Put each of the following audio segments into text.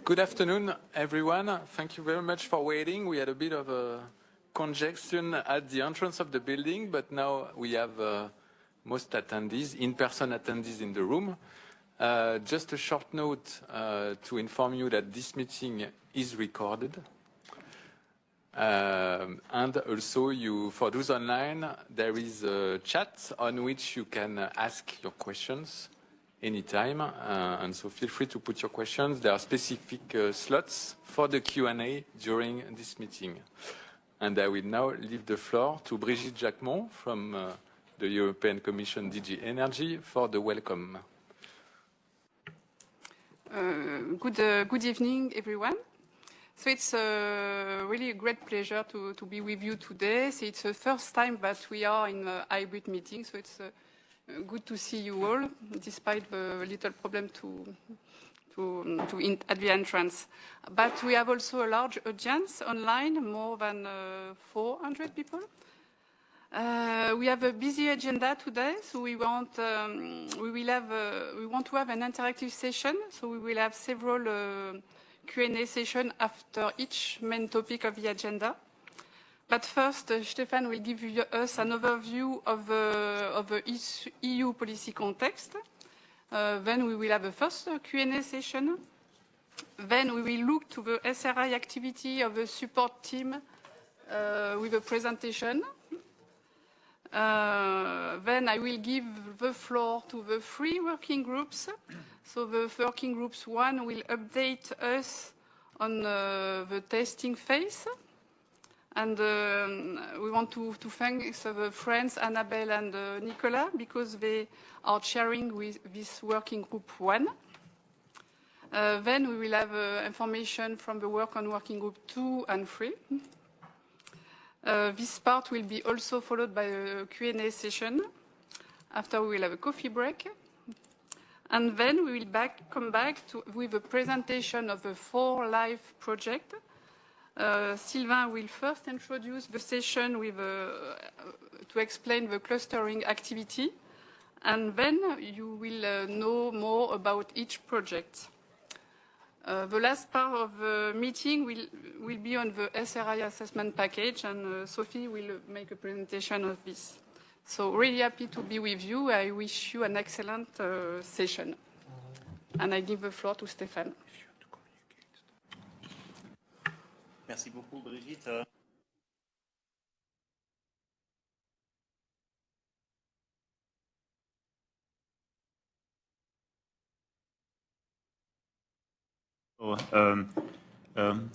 Good afternoon, everyone. Thank you very much for waiting. We had a bit of a congestion at the entrance of the building, but now we have most attendees, in-person attendees in the room. Just a short note to inform you that this meeting is recorded. And also, for those online, there is a chat on which you can ask your questions anytime, and so feel free to put your questions. There are specific slots for the Q&A during this meeting. And I will now leave the floor to Brigitte Jacquemont from the European Commission DG Energy for the welcome. Good evening, everyone. So it's really a great pleasure to be with you today. So it's the first time that we are in a hybrid meeting, so it's good to see you all, despite the little problem at the entrance. But we have also a large audience online, more than 400 people. We have a busy agenda today, so we want to have an interactive session. So we will have several Q&A sessions after each main topic of the agenda. But first, Stefan will give us an overview of the EU policy context. Then we will have a first Q&A session. Then we will look to the SRI activity of the support team with a presentation. Then I will give the floor to the 3 working groups. So the working groups 1 will update us on the testing phase. And we want to thank the friends Annabelle and Nicolas, because they are chairing with this working group 1. Then we will have information from the work on working group 2 and 3. This part will be also followed by a Q&A session. After, we will have a coffee break. And then we will come back with a presentation of the 4 live projects. Sylvain will first introduce the session to explain the clustering activity, and then you will know more about each project. The last part of the meeting will be on the SRI assessment package, and Sophie will make a presentation of this. So really happy to be with you. I wish you an excellent session. And I give the floor to Stéphane. Merci beaucoup, Brigitte.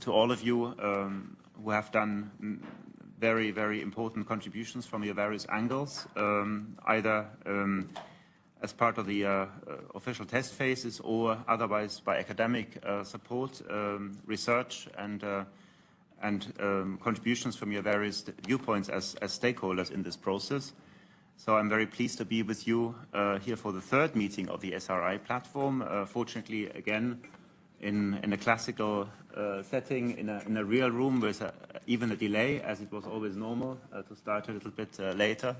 To all of you who have done very, very important contributions from your various angles, either as part of the official test phases or otherwise by academic support, research, and contributions from your various viewpoints as stakeholders in this process. So I'm very pleased to be with you here for the 3rd meeting of the SRI platform. Fortunately, again, in a classical setting, in a real room with even a delay, as it was always normal to start a little bit later.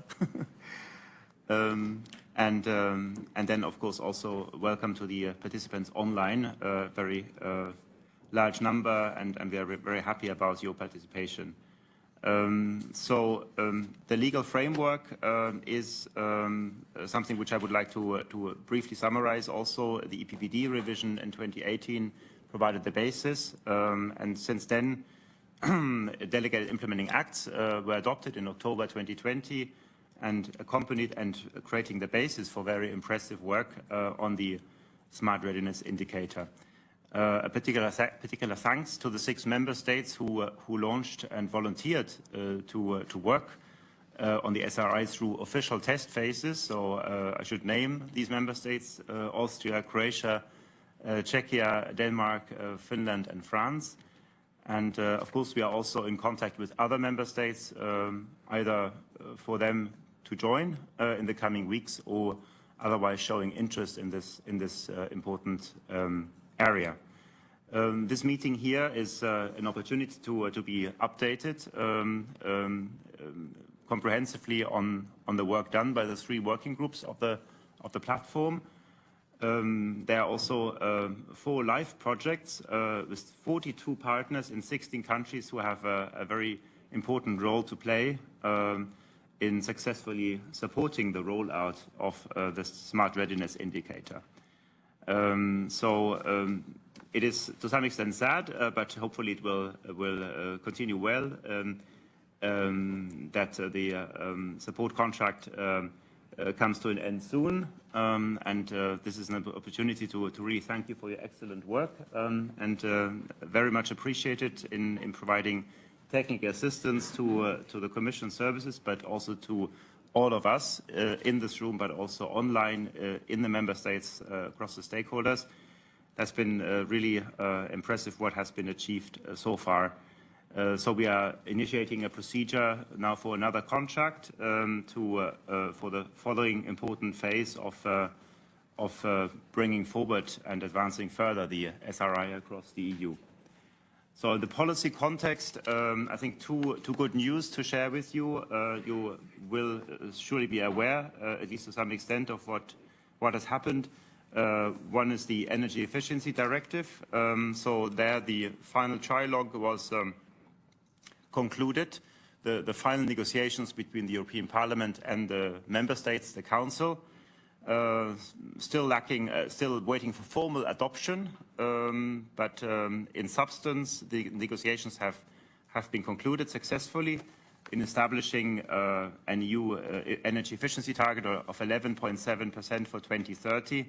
And then, of course, also welcome to the participants online, very large number, and we are very happy about your participation. So the legal framework is something which I would like to briefly summarize. Also, the EPPD revision in 2018 provided the basis, and since then, delegated implementing acts were adopted in October 2020 and accompanied and creating the basis for very impressive work on the Smart Readiness Indicator. A particular thanks to the 6 member states who launched and volunteered to work on the SRI through official test phases. So I should name these member states: Austria, Croatia, Czechia, Denmark, Finland, and France. And of course, we are also in contact with other member states, either for them to join in the coming weeks or otherwise showing interest in this important area. This meeting here is an opportunity to be updated comprehensively on the work done by the 3 working groups of the platform. There are also 4 live projects with 42 partners in 16 countries who have a very important role to play in successfully supporting the rollout of the Smart Readiness Indicator. It is to some extent sad, but hopefully it will continue well, that the support contract comes to an end soon. This is an opportunity to really thank you for your excellent work, and very much appreciated in providing technical assistance to the Commission services, but also to all of us in this room, but also online in the member states across the stakeholders. That's been really impressive what has been achieved so far. So we are initiating a procedure now for another contract for the following important phase of bringing forward and advancing further the SRI across the EU. So in the policy context, I think two good news to share with you. You will surely be aware, at least to some extent, of what has happened. One is the Energy Efficiency Directive. So there the final trilogue was concluded. The final negotiations between the European Parliament and the Member States, the Council, still waiting for formal adoption, but in substance, the negotiations have been concluded successfully in establishing a new energy efficiency target of 11.7% for 2030,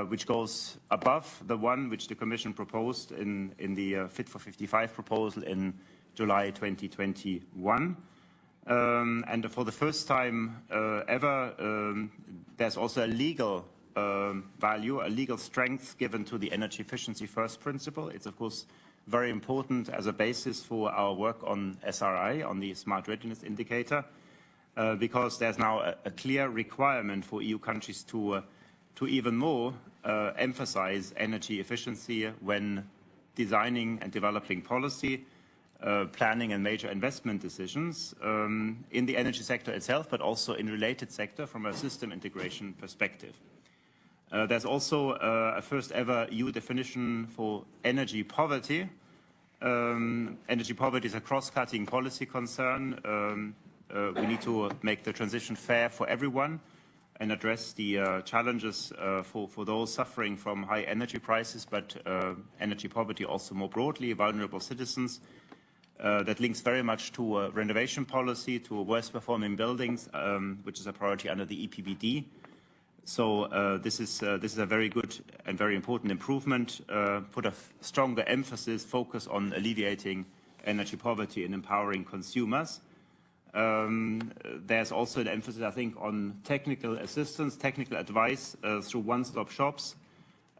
which goes above the one which the Commission proposed in the Fit for 55 proposal in July 2021. And for the first time ever, there's also a legal value, a legal strength given to the energy efficiency first principle. It's of course very important as a basis for our work on SRI, on the Smart Readiness Indicator, because there's now a clear requirement for EU countries to even more emphasize energy efficiency when designing and developing policy, planning and major investment decisions in the energy sector itself, but also in related sector from a system integration perspective. There's also a first ever EU definition for energy poverty. Energy poverty is a cross-cutting policy concern. We need to make the transition fair for everyone and address the challenges for those suffering from high energy prices, but energy poverty also more broadly, vulnerable citizens. That links very much to renovation policy, to worst performing buildings, which is a priority under the EPBD. So this is a very good and very important improvement, put a stronger emphasis, focus on alleviating energy poverty and empowering consumers. There's also an emphasis, I think, on technical assistance, technical advice through one-stop shops,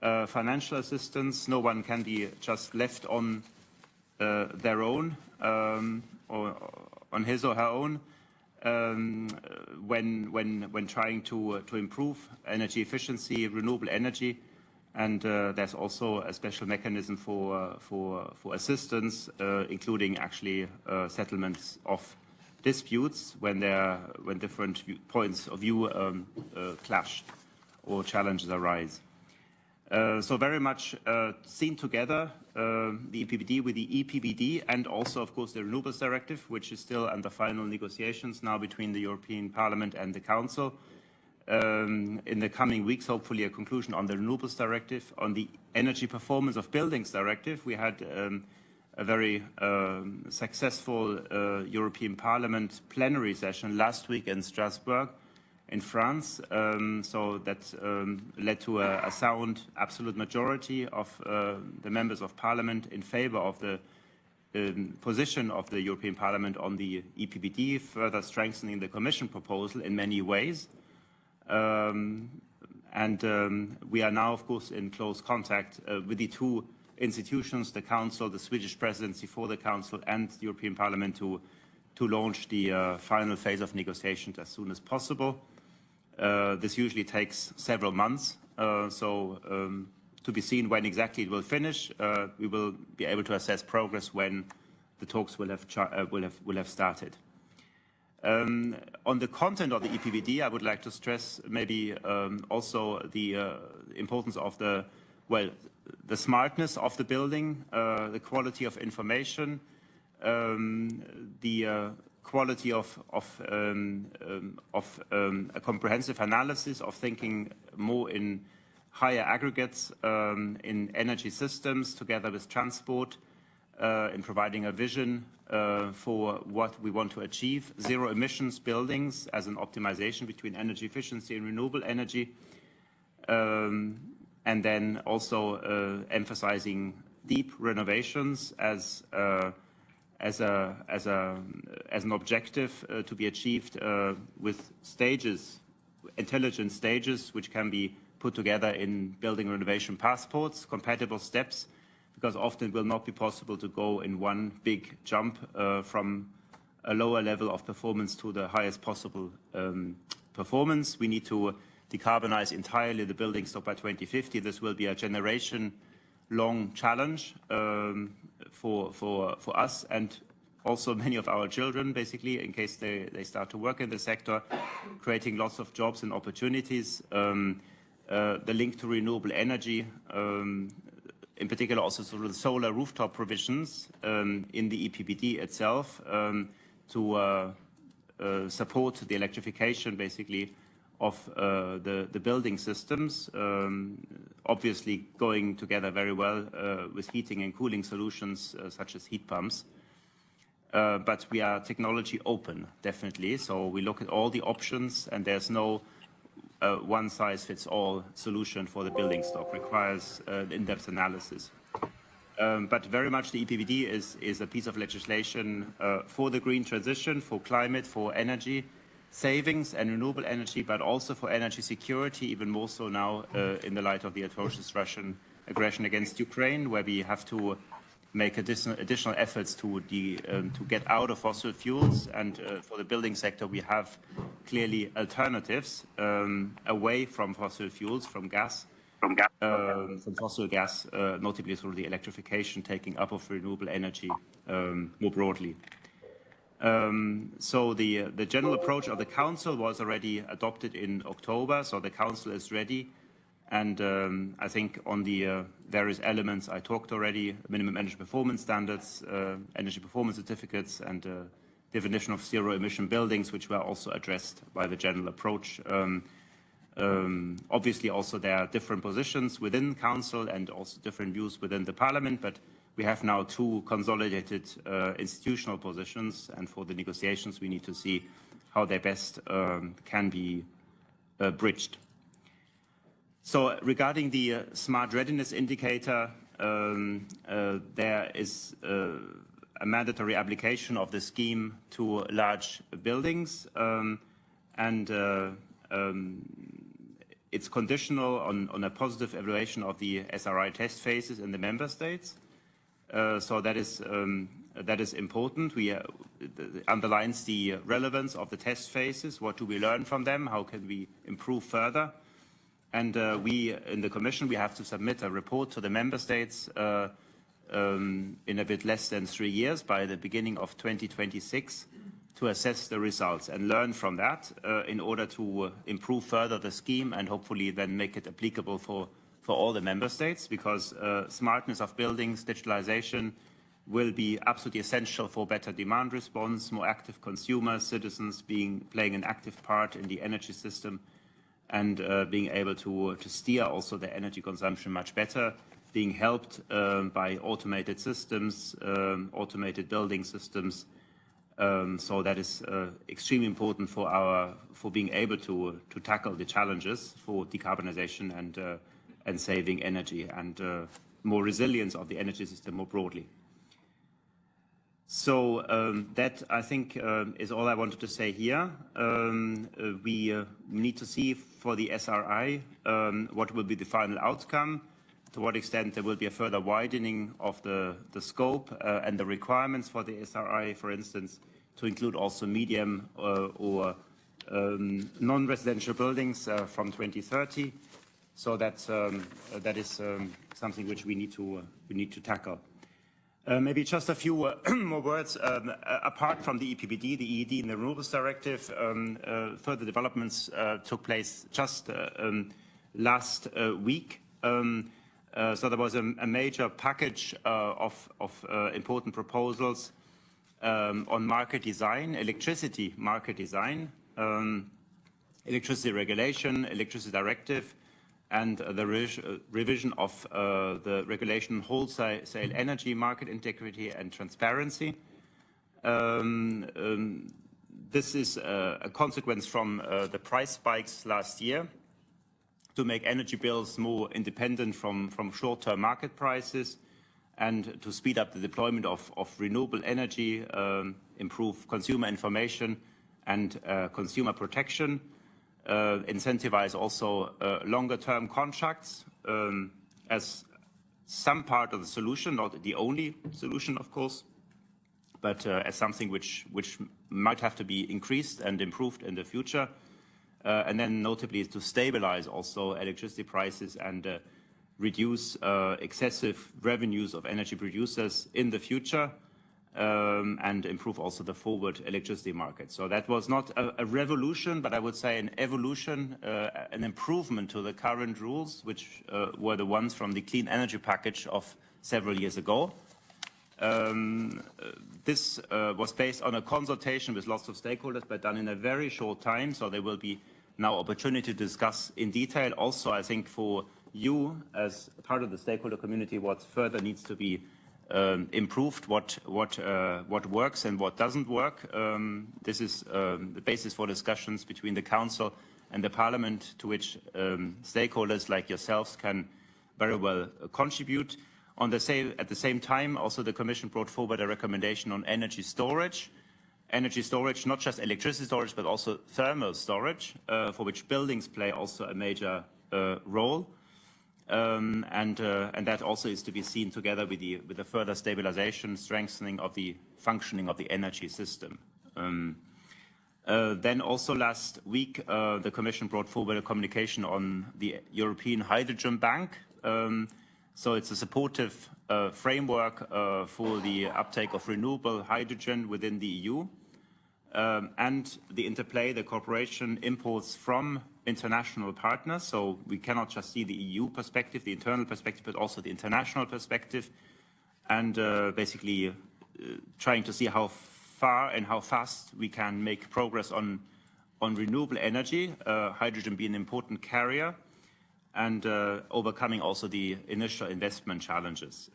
financial assistance. No one can be just left on their own or on his or her own when trying to improve energy efficiency, renewable energy, and there's also a special mechanism for assistance, including actually settlements of disputes when different points of view clash or challenges arise. So very much seen together, the EPBD with the EPBD and also, of course, the Renewables Directive, which is still under final negotiations now between the European Parliament and the Council. In the coming weeks, hopefully a conclusion on the Renewables Directive. On the Energy Performance of Buildings Directive, we had a very successful European Parliament plenary session last week in Strasbourg, in France, so that led to a sound absolute majority of the members of Parliament in favor of the position of the European Parliament on the EPBD, further strengthening the Commission proposal in many ways. And we are now, of course, in close contact with the two institutions, the Council, the Swedish Presidency for the Council, and the European Parliament to launch the final phase of negotiations as soon as possible. This usually takes several months, so to be seen when exactly it will finish. We will be able to assess progress when the talks will have started. On the content of the EPBD, I would like to stress maybe also the importance of the smartness of the building, the quality of information, the quality of a comprehensive analysis of thinking more in higher aggregates in energy systems together with transport, in providing a vision for what we want to achieve, zero emissions buildings as an optimization between energy efficiency and renewable energy, and then also emphasizing deep renovations as an objective to be achieved with stages, intelligent stages, which can be put together in building renovation passports, compatible steps, because often it will not be possible to go in one big jump from a lower level of performance to the highest possible performance. We need to decarbonize entirely the building stock by 2050. This will be a generation-long challenge for us and also many of our children, basically, in case they start to work in the sector, creating lots of jobs and opportunities. The link to renewable energy, in particular also sort of the solar rooftop provisions in the EPBD itself to support the electrification, basically, of the building systems, obviously going together very well with heating and cooling solutions such as heat pumps. But we are technology open, definitely. So we look at all the options, and there's no one-size-fits-all solution for the building stock. Requires in-depth analysis. But very much the EPBD is a piece of legislation for the green transition, for climate, for energy savings and renewable energy, but also for energy security, even more so now in the light of the atrocious Russian aggression against Ukraine, where we have to make additional efforts to get out of fossil fuels. And for the building sector, we have clearly alternatives away from fossil fuels, from fossil gas, notably through the electrification, taking up of renewable energy more broadly. So the general approach of the Council was already adopted in October, so the Council is ready. And I think on the various elements I talked already, minimum energy performance standards, energy performance certificates, and definition of zero-emission buildings, which were also addressed by the general approach. Obviously, also there are different positions within Council and also different views within the Parliament, but we have now two consolidated institutional positions, and for the negotiations we need to see how they best can be bridged. So regarding the Smart Readiness Indicator, there is a mandatory application of the scheme to large buildings, and it's conditional on a positive evaluation of the SRI test phases in the member states. So that is important. It underlines the relevance of the test phases. What do we learn from them? How can we improve further? And we, in the Commission, we have to submit a report to the member states in a bit less than 3 years, by the beginning of 2026, to assess the results and learn from that in order to improve further the scheme and hopefully then make it applicable for all the member states, because smartness of buildings, digitalization will be absolutely essential for better demand response, more active consumers, citizens playing an active part in the energy system, and being able to steer also the energy consumption much better, being helped by automated systems, automated building systems. So that is extremely important for being able to tackle the challenges for decarbonization and saving energy and more resilience of the energy system more broadly. So that, I think, is all I wanted to say here. We need to see for the SRI what will be the final outcome, to what extent there will be a further widening of the scope and the requirements for the SRI, for instance, to include also medium or non-residential buildings from 2030. So that is something which we need to tackle. Maybe just a few more words. Apart from the EPBD, the EED, and the Renewables Directive, further developments took place just last week. So there was a major package of important proposals on market design, electricity market design, electricity regulation, electricity directive, and the revision of the regulation wholesale energy market integrity and transparency. This is a consequence from the price spikes last year to make energy bills more independent from short-term market prices and to speed up the deployment of renewable energy, improve consumer information and consumer protection. Incentivize also longer-term contracts as some part of the solution, not the only solution, of course, but as something which might have to be increased and improved in the future. And then notably to stabilize also electricity prices and reduce excessive revenues of energy producers in the future. And improve also the forward electricity market. So that was not a revolution, but I would say an evolution, an improvement to the current rules, which were the ones from the clean energy package of several years ago. This was based on a consultation with lots of stakeholders, but done in a very short time. So there will be now opportunity to discuss in detail. Also, I think for you as part of the stakeholder community, what further needs to be improved, what works and what doesn't work. This is the basis for discussions between the Council and the Parliament, to which stakeholders like yourselves can very well contribute. At the same time, also the Commission brought forward a recommendation on energy storage. Energy storage, not just electricity storage, but also thermal storage, for which buildings play also a major role. And that also is to be seen together with the further stabilization, strengthening of the functioning of the energy system. Then also last week, the Commission brought forward a communication on the European Hydrogen Bank. So it's a supportive framework for the uptake of renewable hydrogen within the EU. And the interplay, the cooperation imports from international partners. So we cannot just see the EU perspective, the internal perspective, but also the international perspective. And basically trying to see how far and how fast we can make progress on renewable energy, hydrogen being an important carrier, and overcoming also the initial investment challenges.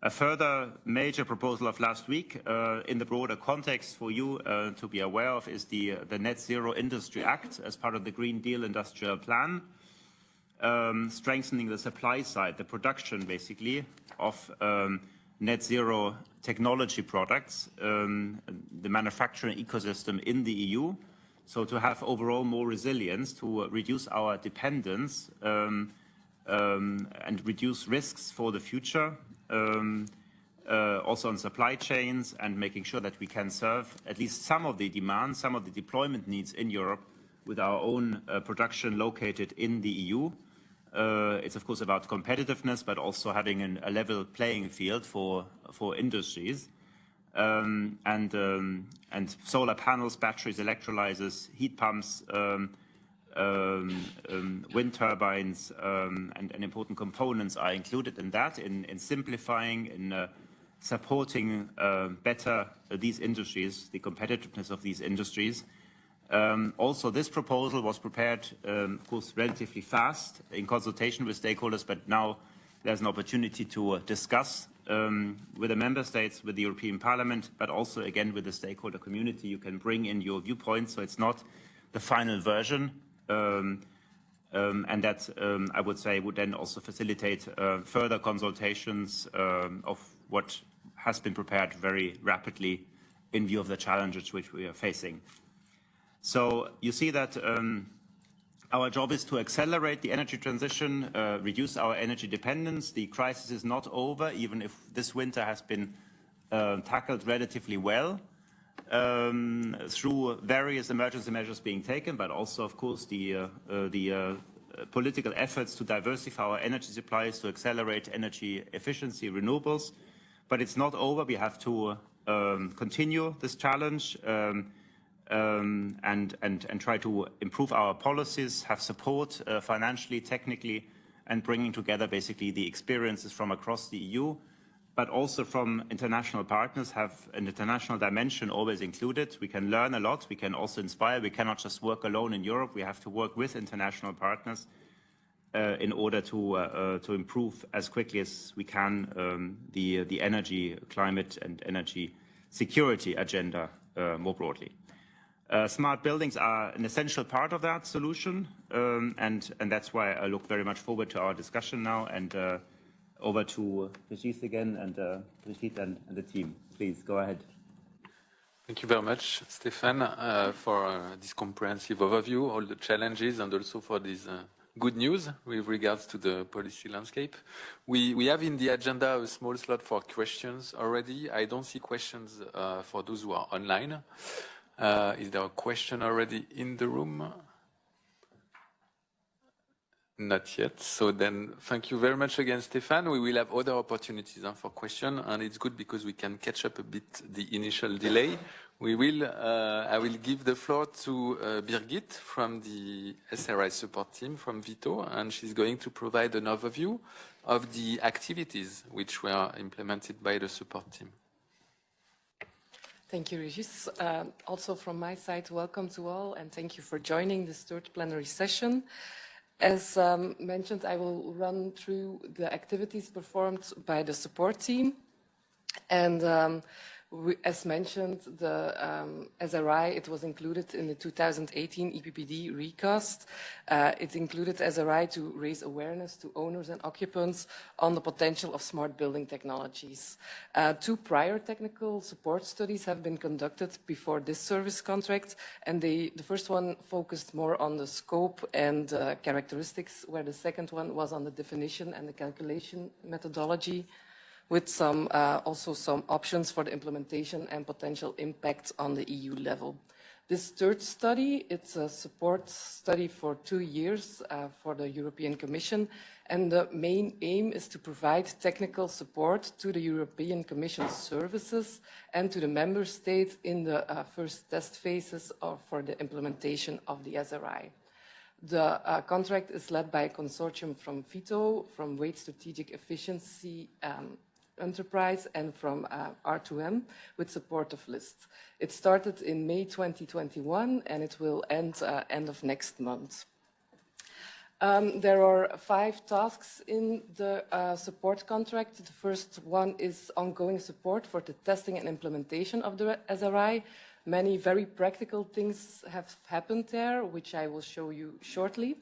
A further major proposal of last week in the broader context for you to be aware of is the Net Zero Industry Act as part of the Green Deal Industrial Plan, strengthening the supply side, the production basically of net zero technology products, the manufacturing ecosystem in the EU. So to have overall more resilience, to reduce our dependence and reduce risks for the future. Also on supply chains and making sure that we can serve at least some of the demand, some of the deployment needs in Europe with our own production located in the EU. It's of course about competitiveness, but also having a level playing field for industries. And solar panels, batteries, electrolyzers, heat pumps, wind turbines, and important components are included in that, in simplifying, in supporting better these industries, the competitiveness of these industries. Also, this proposal was prepared, of course, relatively fast in consultation with stakeholders, but now there's an opportunity to discuss with the member states, with the European Parliament, but also again with the stakeholder community. You can bring in your viewpoints, so it's not the final version. And that, I would say, would then also facilitate further consultations of what has been prepared very rapidly in view of the challenges which we are facing. So you see that our job is to accelerate the energy transition, reduce our energy dependence. The crisis is not over, even if this winter has been tackled relatively well. Through various emergency measures being taken, but also, of course, the political efforts to diversify our energy supplies, to accelerate energy efficiency, renewables. But it's not over. We have to continue this challenge and try to improve our policies, have support financially, technically, and bringing together basically the experiences from across the EU, but also from international partners, have an international dimension always included. We can learn a lot. We can also inspire. We cannot just work alone in Europe. We have to work with international partners in order to improve as quickly as we can the energy, climate, and energy security agenda more broadly. Smart buildings are an essential part of that solution, and that's why I look very much forward to our discussion now. And over to Brigitte again, and Brigitte and the team. Please go ahead. Thank you very much, Stefan, for this comprehensive overview, all the challenges, and also for this good news with regards to the policy landscape. We have in the agenda a small slot for questions already. I don't see questions for those who are online. Is there a question already in the room? Not yet. So then, thank you very much again, Stefan. We will have other opportunities for questions, and it's good because we can catch up a bit the initial delay. I will give the floor to Birgit from the SRI support team from Vito, and she's going to provide an overview of the activities which were implemented by the support team. Thank you, Regis. Also from my side, welcome to all, and thank you for joining this third plenary session. As mentioned, I will run through the activities performed by the support team. And as mentioned, the SRI, it was included in the 2018 EPPD recast. It included SRI to raise awareness to owners and occupants on the potential of smart building technologies. 2 prior technical support studies have been conducted before this service contract, and the first one focused more on the scope and characteristics, where the second one was on the definition and the calculation methodology, with also some options for the implementation and potential impact on the EU level. This third study, it's a support study for 2 years for the European Commission, and the main aim is to provide technical support to the European Commission services and to the member states in the first test phases for the implementation of the SRI. The contract is led by a consortium from Vito, from Weight Strategic Efficiency Enterprise, and from R2M, with support of LIST. It started in May 2021, and it will end of next month. There are 5 tasks in the support contract. The first one is ongoing support for the testing and implementation of the SRI. Many very practical things have happened there, which I will show you shortly.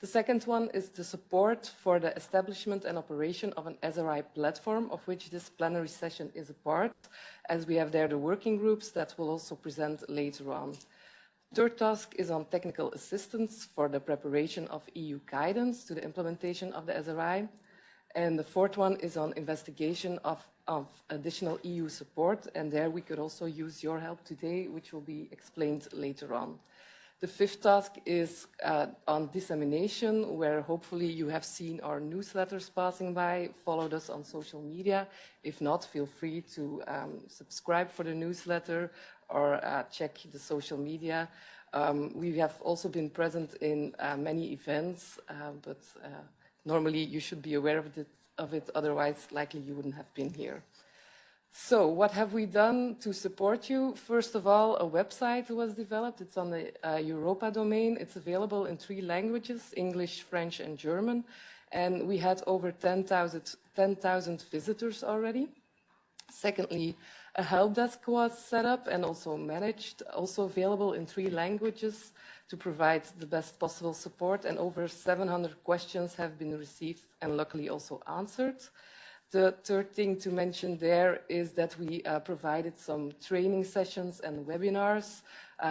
The second one is the support for the establishment and operation of an SRI platform, of which this plenary session is a part, as we have there the working groups that will also present later on. Third task is on technical assistance for the preparation of EU guidance to the implementation of the SRI. And the fourth one is on investigation of additional EU support, and there we could also use your help today, which will be explained later on. The fifth task is on dissemination, where hopefully you have seen our newsletters passing by, followed us on social media. If not, feel free to subscribe for the newsletter or check the social media. We have also been present in many events, but normally you should be aware of it, otherwise likely you wouldn't have been here. So what have we done to support you? First of all, a website was developed. It's on the Europa domain. It's available in 3 languages, English, French, and German. And we had over 10,000 visitors already. Secondly, a help desk was set up and also managed, also available in 3 languages to provide the best possible support. And over 700 questions have been received and luckily also answered. The third thing to mention there is that we provided some training sessions and webinars.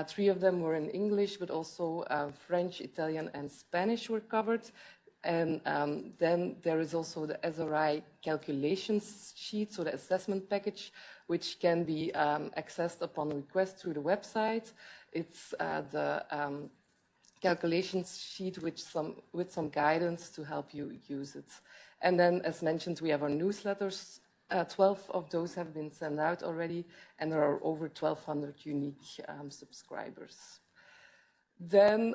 3 of them were in English, but also French, Italian, and Spanish were covered. And then there is also the SRI calculations sheet, so the assessment package, which can be accessed upon request through the website. It's the calculations sheet with some guidance to help you use it. And then, as mentioned, we have our newsletters 12 of those have been sent out already, and there are over 1,200 unique subscribers. Then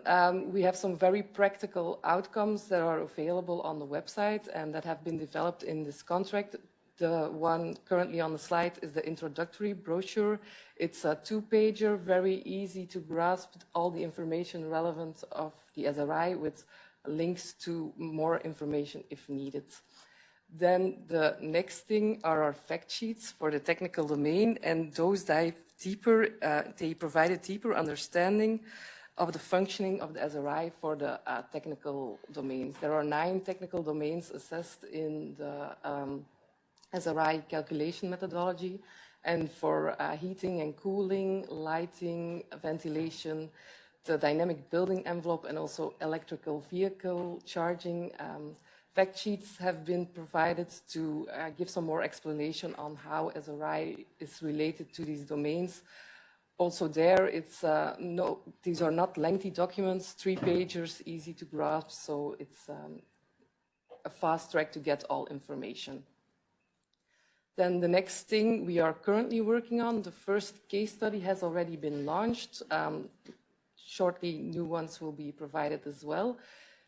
we have some very practical outcomes that are available on the website and that have been developed in this contract. The one currently on the slide is the introductory brochure. It's a 2-pager, very easy to grasp all the information relevant of the SRI with links to more information if needed. Then the next thing are our fact sheets for the technical domain, and those dive deeper, they provide a deeper understanding of the functioning of the SRI for the technical domains. There are 9 technical domains assessed in the SRI calculation methodology, and for heating and cooling, lighting, ventilation, the dynamic building envelope, and also electrical vehicle charging. Fact sheets have been provided to give some more explanation on how SRI is related to these domains. Also there, these are not lengthy documents, 3-pagers, easy to grasp, so it's a fast track to get all information. Then the next thing we are currently working on, the first case study has already been launched. Shortly, new ones will be provided as well.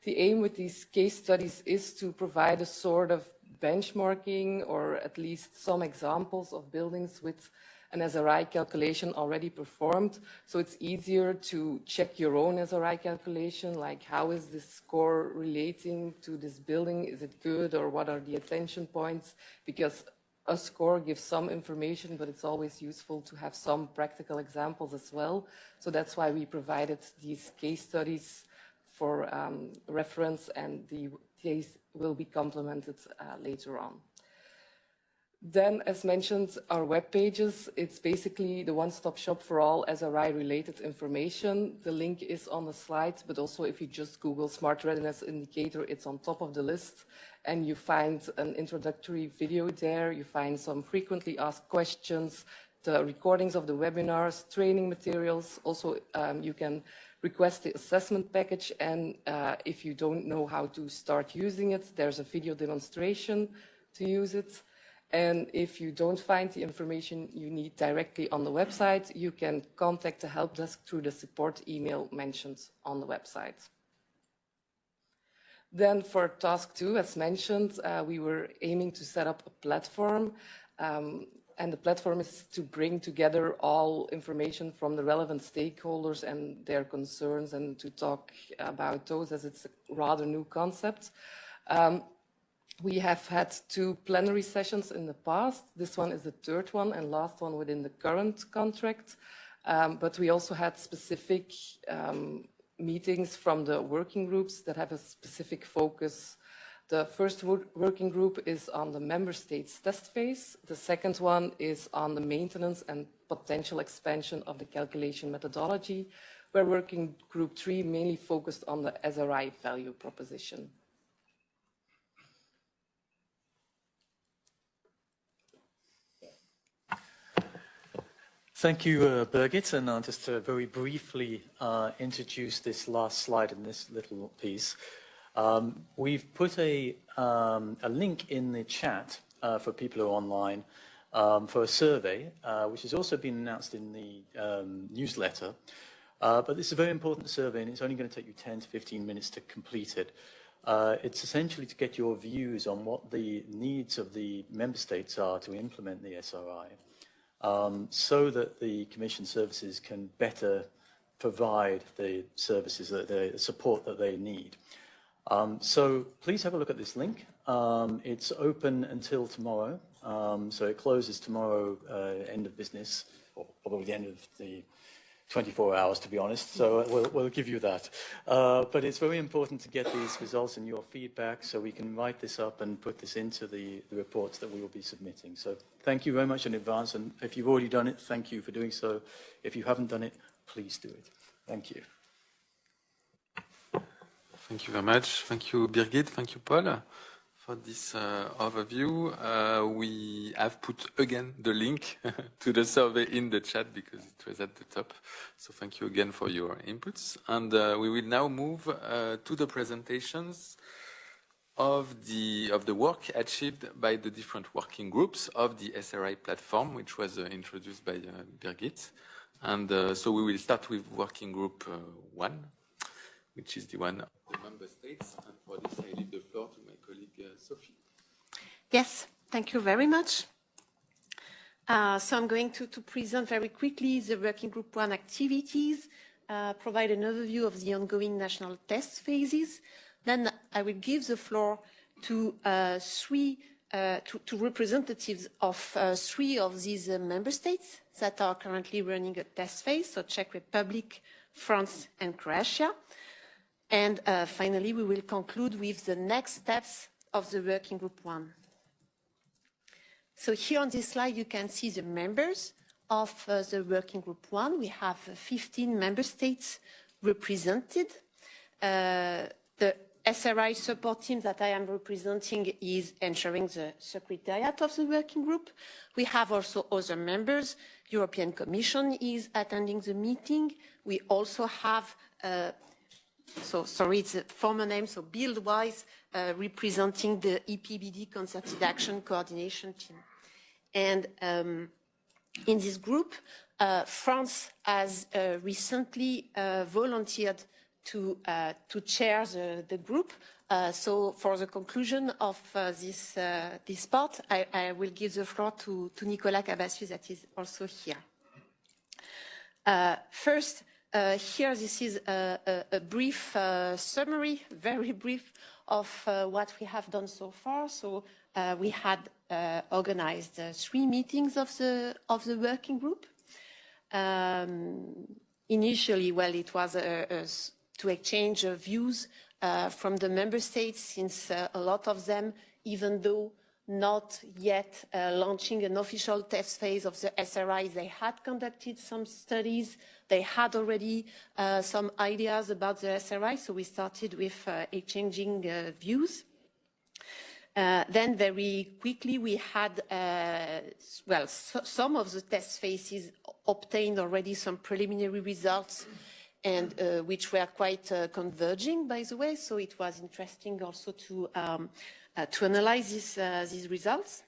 The aim with these case studies is to provide a sort of benchmarking or at least some examples of buildings with an SRI calculation already performed. So it's easier to check your own SRI calculation, like how is this score relating to this building? Is it good, or what are the attention points? Because a score gives some information, but it's always useful to have some practical examples as well. So that's why we provided these case studies for reference, and the case will be complemented later on. Then, as mentioned, our web pages, it's basically the one-stop shop for all SRI-related information. The link is on the slide, but also if you just Google Smart Readiness Indicator, it's on top of the list. And you find an introductory video there. You find some frequently asked questions, the recordings of the webinars, training materials. Also, you can request the assessment package. And if you don't know how to start using it, there's a video demonstration to use it. And if you don't find the information you need directly on the website, you can contact the help desk through the support email mentioned on the website. Then for task 2, as mentioned, we were aiming to set up a platform. And the platform is to bring together all information from the relevant stakeholders and their concerns, and to talk about those, as it's a rather new concept. We have had 2 plenary sessions in the past. This one is the 3rd one and last one within the current contract. But we also had specific meetings from the working groups that have a specific focus. The first working group is on the member states test phase. The second one is on the maintenance and potential expansion of the calculation methodology, where working group 3 mainly focused on the SRI value proposition. Thank you, Birgit, and I'll just very briefly introduce this last slide in this little piece. We've put a link in the chat for people who are online for a survey, which has also been announced in the newsletter. But this is a very important survey, and it's only going to take you 10 to 15 minutes to complete it. It's essentially to get your views on what the needs of the member states are to implement the SRI. So that the Commission services can better provide the services, the support that they need. So please have a look at this link. It's open until tomorrow, so it closes tomorrow, end of business, or probably the end of the 24 hours, to be honest, so we'll give you that. But it's very important to get these results and your feedback so we can write this up and put this into the reports that we will be submitting. So thank you very much in advance, and if you've already done it, thank you for doing so. If you haven't done it, please do it. Thank you. Thank you very much. Thank you, Birgit. Thank you, Paul, for this overview. We have put again the link to the survey in the chat because it was at the top. So thank you again for your inputs. And we will now move to the presentations of the work achieved by the different working groups of the SRI platform, which was introduced by Birgit. And so we will start with working group 1, which is the one of the member states. And for this, I leave the floor to my colleague Sophie. Yes, thank you very much. So I'm going to present very quickly the working group 1 activities, provide an overview of the ongoing national test phases. Then I will give the floor to representatives of 3 of these member states that are currently running a test phase, so Czech Republic, France, and Croatia. And finally, we will conclude with the next steps of the working group 1. So here on this slide, you can see the members of the working group 1. We have 15 member states represented. The SRI support team that I am representing is ensuring the secretariat of the working group. We have also other members. European Commission is attending the meeting. We also have, it's a former name, so Buildwise, representing the EPBD Concerted Action Coordination Team. And in this group, France has recently volunteered to chair the group. So for the conclusion of this part, I will give the floor to Nicolas Cavassus, that is also here. First, here this is a brief summary, very brief, of what we have done so far. So we had organized 3 meetings of the working group. Initially, well, it was to exchange views from the member states, since a lot of them, even though not yet launching an official test phase of the SRI, they had conducted some studies. They had already some ideas about the SRI, so we started with exchanging views. Then very quickly we had, some of the test phases obtained already some preliminary results, and which were quite converging, by the way. So it was interesting also to analyze these results.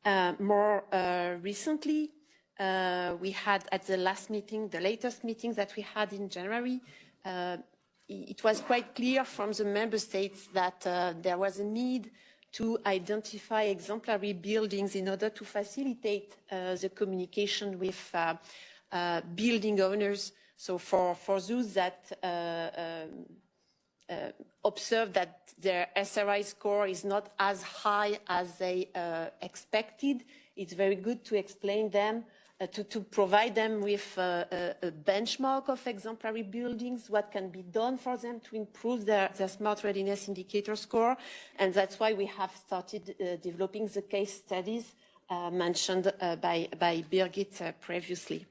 More recently, we had at the last meeting, the latest meeting that we had in January, it was quite clear from the member states that there was a need to identify exemplary buildings in order to facilitate the communication with building owners. So for those that observe that their SRI score is not as high as they expected, it's very good to explain them, to provide them with a benchmark of exemplary buildings, what can be done for them to improve their Smart Readiness Indicator score. And that's why we have started developing the case studies mentioned by Birgit previously.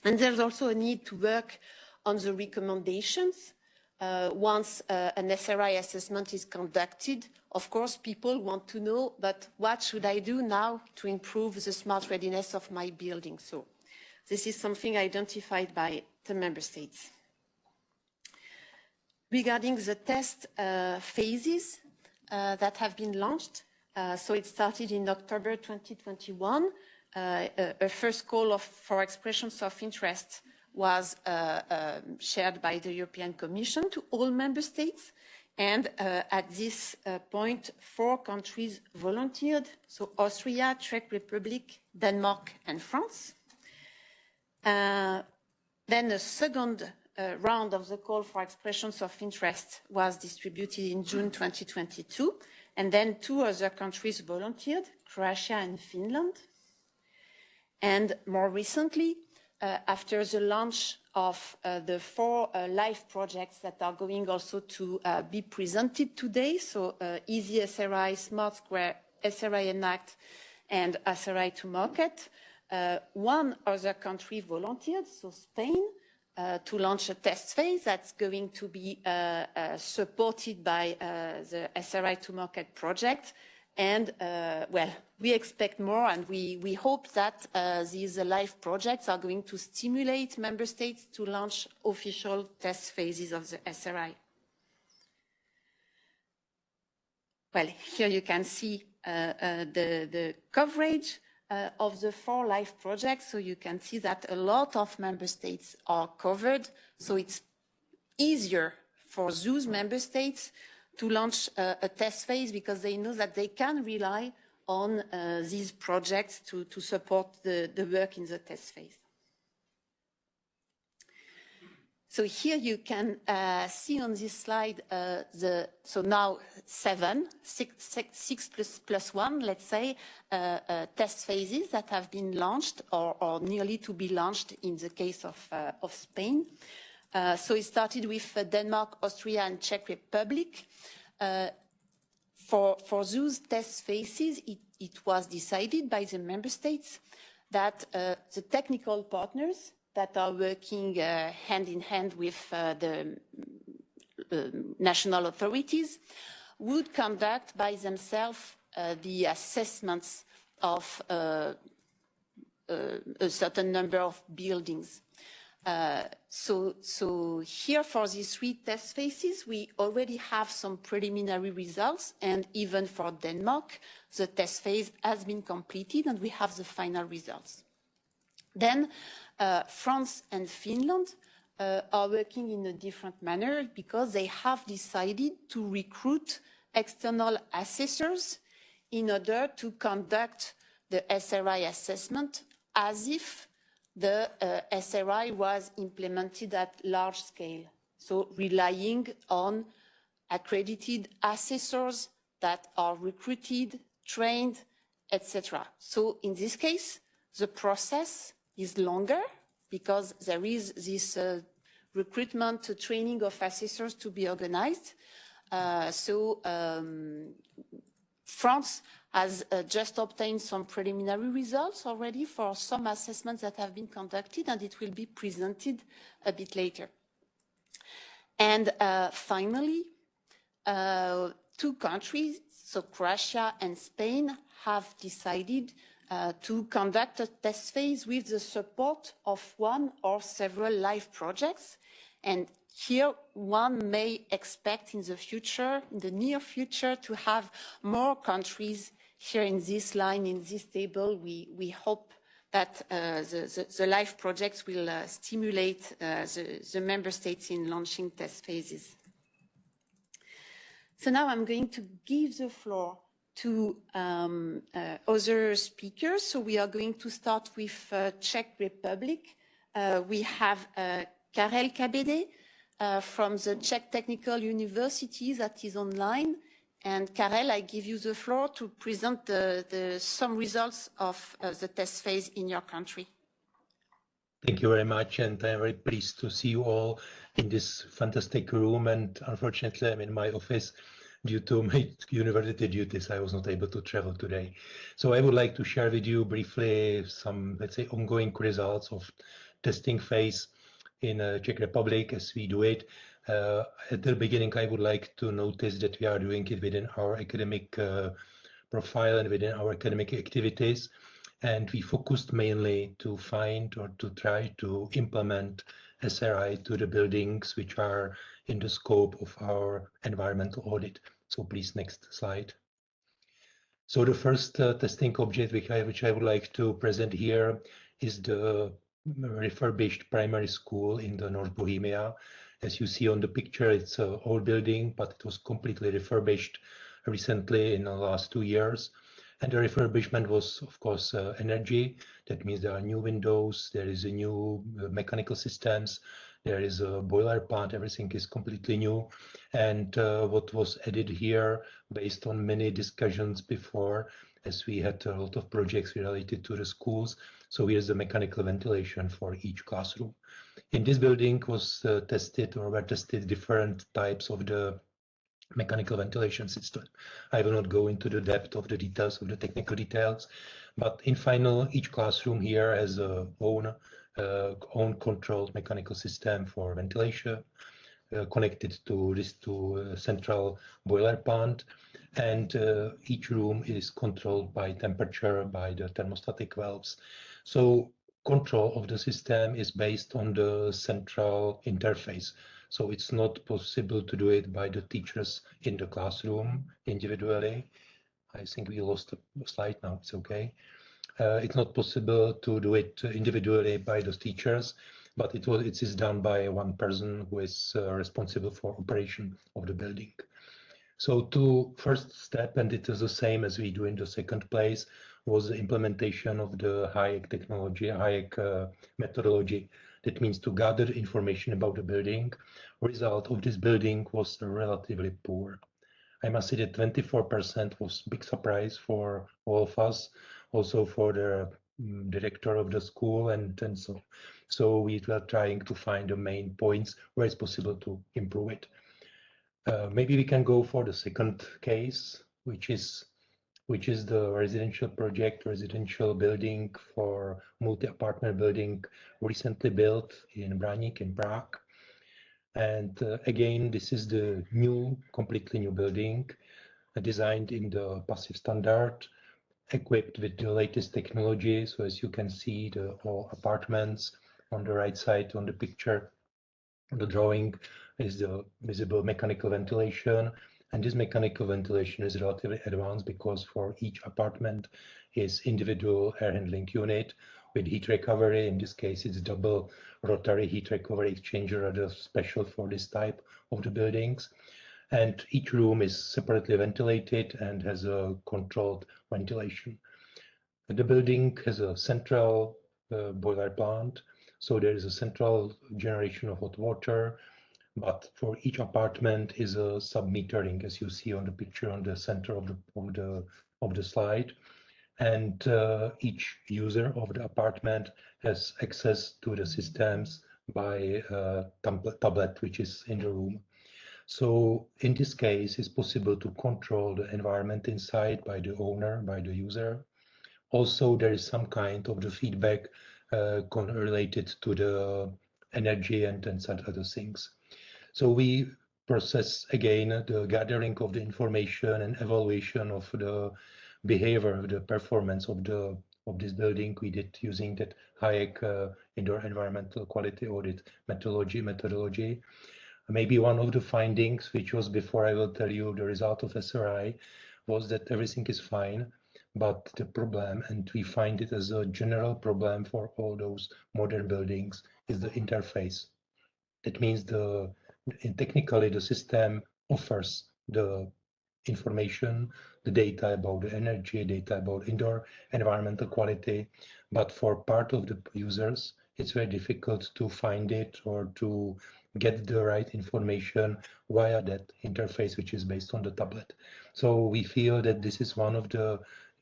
And there's also a need to work on the recommendations. Once an SRI assessment is conducted, of course, people want to know, but what should I do now to improve the smart readiness of my building? So this is something identified by the member states. Regarding the test phases that have been launched, so it started in October 2021. A first call for expressions of interest was shared by the European Commission to all member states. And at this point, 4 countries volunteered, so Austria, Czech Republic, Denmark, and France. Then a second round of the call for expressions of interest was distributed in June 2022. And then 2 other countries volunteered, Croatia and Finland. And more recently, after the launch of the 4 live projects that are going also to be presented today, so Easy SRI, Smart Square, SRI Enact, and SRI to Market, 1 other country volunteered, so Spain, to launch a test phase that's going to be supported by the SRI to Market project. And, well, we expect more, and we hope that these live projects are going to stimulate member states to launch official test phases of the SRI. well, here you can see the coverage of the 4 live projects. So you can see that a lot of member states are covered. So it's easier for those member states to launch a test phase because they know that they can rely on these projects to support the work in the test phase. So here you can see on this slide so now 6 plus 1, let's say, test phases that have been launched or nearly to be launched in the case of Spain. So it started with Denmark, Austria, and Czech Republic. For those test phases, it was decided by the member states that the technical partners that are working hand in hand with the national authorities would conduct by themselves the assessments of a certain number of buildings. So here for these 3 test phases, we already have some preliminary results, and even for Denmark, the test phase has been completed and we have the final results. Then France and Finland are working in a different manner because they have decided to recruit external assessors in order to conduct the SRI assessment as if the SRI was implemented at large scale. So relying on accredited assessors that are recruited, trained, etc. So in this case, the process is longer because there is this recruitment, training of assessors to be organized. France has just obtained some preliminary results already for some assessments that have been conducted, and it will be presented a bit later. And finally, 2 countries, so Croatia and Spain, have decided to conduct a test phase with the support of 1 or several live projects. And here one may expect in the future, in the near future, to have more countries here in this line, in this table. We hope that the live projects will stimulate the member states in launching test phases. So now I'm going to give the floor to other speakers. So we are going to start with Czech Republic. We have Karel Kabede from the Czech Technical University that is online. And Karel, I give you the floor to present some results of the test phase in your country. Thank you very much, and I'm very pleased to see you all in this fantastic room. And unfortunately, I'm in my office due to my university duties. I was not able to travel today. So I would like to share with you briefly some, let's say, ongoing results of testing phase in Czech Republic as we do it. At the beginning, I would like to notice that we are doing it within our academic profile and within our academic activities. And we focused mainly to find or to try to implement SRI to the buildings which are in the scope of our environmental audit. So please, next slide. So the first testing object which I would like to present here is the refurbished primary school in the North Bohemia. As you see on the picture, it's an old building, but it was completely refurbished recently in the last 2 years. And the refurbishment was, of course, energy. That means there are new windows, there is a new mechanical systems, there is a boiler plant, everything is completely new. And what was added here, based on many discussions before, as we had a lot of projects related to the schools. So here's the mechanical ventilation for each classroom. In this building was tested or were tested different types of the mechanical ventilation system. I will not go into the depth of the details of the technical details, but in final, each classroom here has a own controlled mechanical system for ventilation connected to this central boiler plant, and each room is controlled by temperature by the thermostatic valves. So control of the system is based on the central interface. So it's not possible to do it by the teachers in the classroom individually. I think we lost a slide now, it's okay. It's not possible to do it individually by those teachers, but it is done by one person who is responsible for operation of the building. So to first step, and it is the same as we do in the second place, was the implementation of the Hayek technology, Hayek methodology. That means to gather information about the building. Result of this building was relatively poor. I must say that 24% was a big surprise for all of us, also for the director of the school, and so. So we were trying to find the main points where it's possible to improve it. Maybe we can go for the second case, which is the residential project, residential building for multi-apartment building recently built in Branik in Prague. And again, this is the new, completely new building designed in the passive standard, equipped with the latest technology. So as you can see, the all apartments on the right side on the picture, the drawing is the visible mechanical ventilation. And this mechanical ventilation is relatively advanced because for each apartment is individual air handling unit with heat recovery. In this case, it's double rotary heat recovery exchanger, rather special for this type of the buildings. And each room is separately ventilated and has a controlled ventilation. The building has a central boiler plant, so there is a central generation of hot water, but for each apartment is a sub-metering, as you see on the picture on the center of the slide. And each user of the apartment has access to the systems by a tablet, which is in the room. So in this case, it's possible to control the environment inside by the owner, by the user. Also, there is some kind of the feedback related to the energy and some other things. So we process again the gathering of the information and evaluation of the behavior, of the performance of this building. We did using that Hayek indoor environmental quality audit methodology. Maybe one of the findings, which was before I will tell you the result of SRI, was that everything is fine, but the problem, and we find it as a general problem for all those modern buildings, is the interface. That means technically the system offers the information, the data about the energy, data about indoor environmental quality, but for part of the users, it's very difficult to find it or to get the right information via that interface, which is based on the tablet. So we feel that this is one of the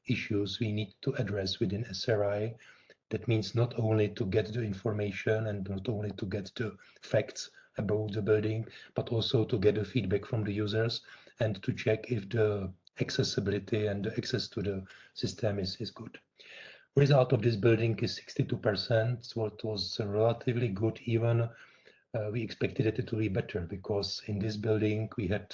issues we need to address within SRI. That means not only to get the information and not only to get the facts about the building, but also to get the feedback from the users and to check if the accessibility and the access to the system is good. Result of this building is 62%, what was relatively good. Even we expected it to be better because in this building we had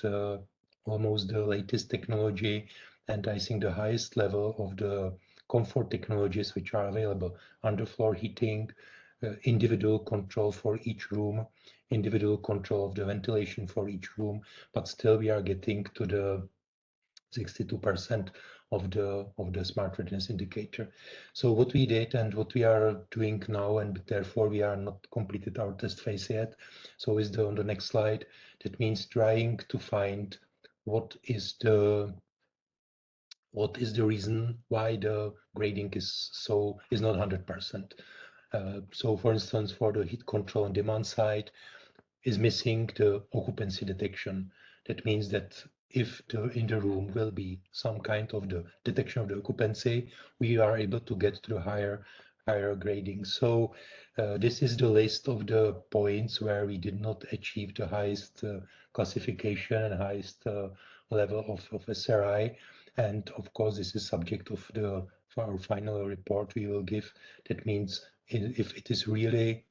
almost the latest technology and I think the highest level of the comfort technologies which are available: underfloor heating, individual control for each room, individual control of the ventilation for each room, but still we are getting to the 62% of the Smart Readiness Indicator. So what we did and what we are doing now, and therefore we are not completed our test phase yet. So is on the next slide. That means trying to find what is the reason why the grading is not 100%. So for instance, for the heat control and demand side is missing the occupancy detection. That means that if in the room will be some kind of the detection of the occupancy, we are able to get to the higher grading. So this is the list of the points where we did not achieve the highest classification and highest level of SRI. And of course, this is subject of for our final report we will give. That means if it is really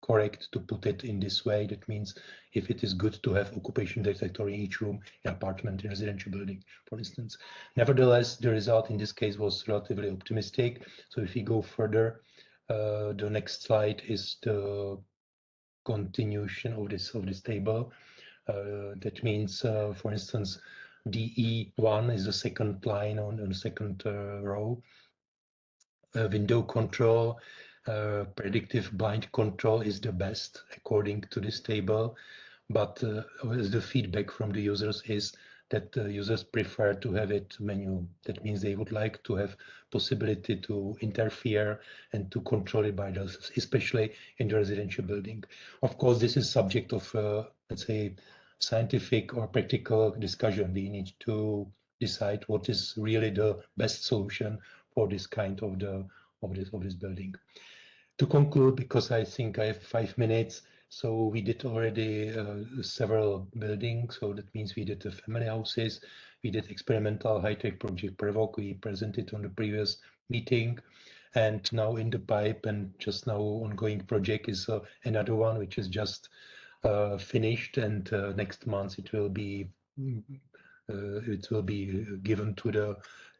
correct to put it in this way, that means if it is good to have occupation detector in each room, in apartment, in residential building, for instance. Nevertheless, the result in this case was relatively optimistic. So if we go further, the next slide is the continuation of this table. That means, for instance, DE1 is the second line on the second row. Window control, predictive blind control is the best according to this table, but the feedback from the users is that the users prefer to have it manual. That means they would like to have possibility to interfere and to control it by themselves, especially in the residential building. Of course, this is subject of, let's say, scientific or practical discussion. We need to decide what is really the best solution for this kind of this building. To conclude, because I think I have 5 minutes, so we did already several buildings. So that means we did the family houses, we did experimental high-tech project Provoke. We presented on the previous meeting, and now in the pipe and just now ongoing project is another one which is just finished, and next month it will be given to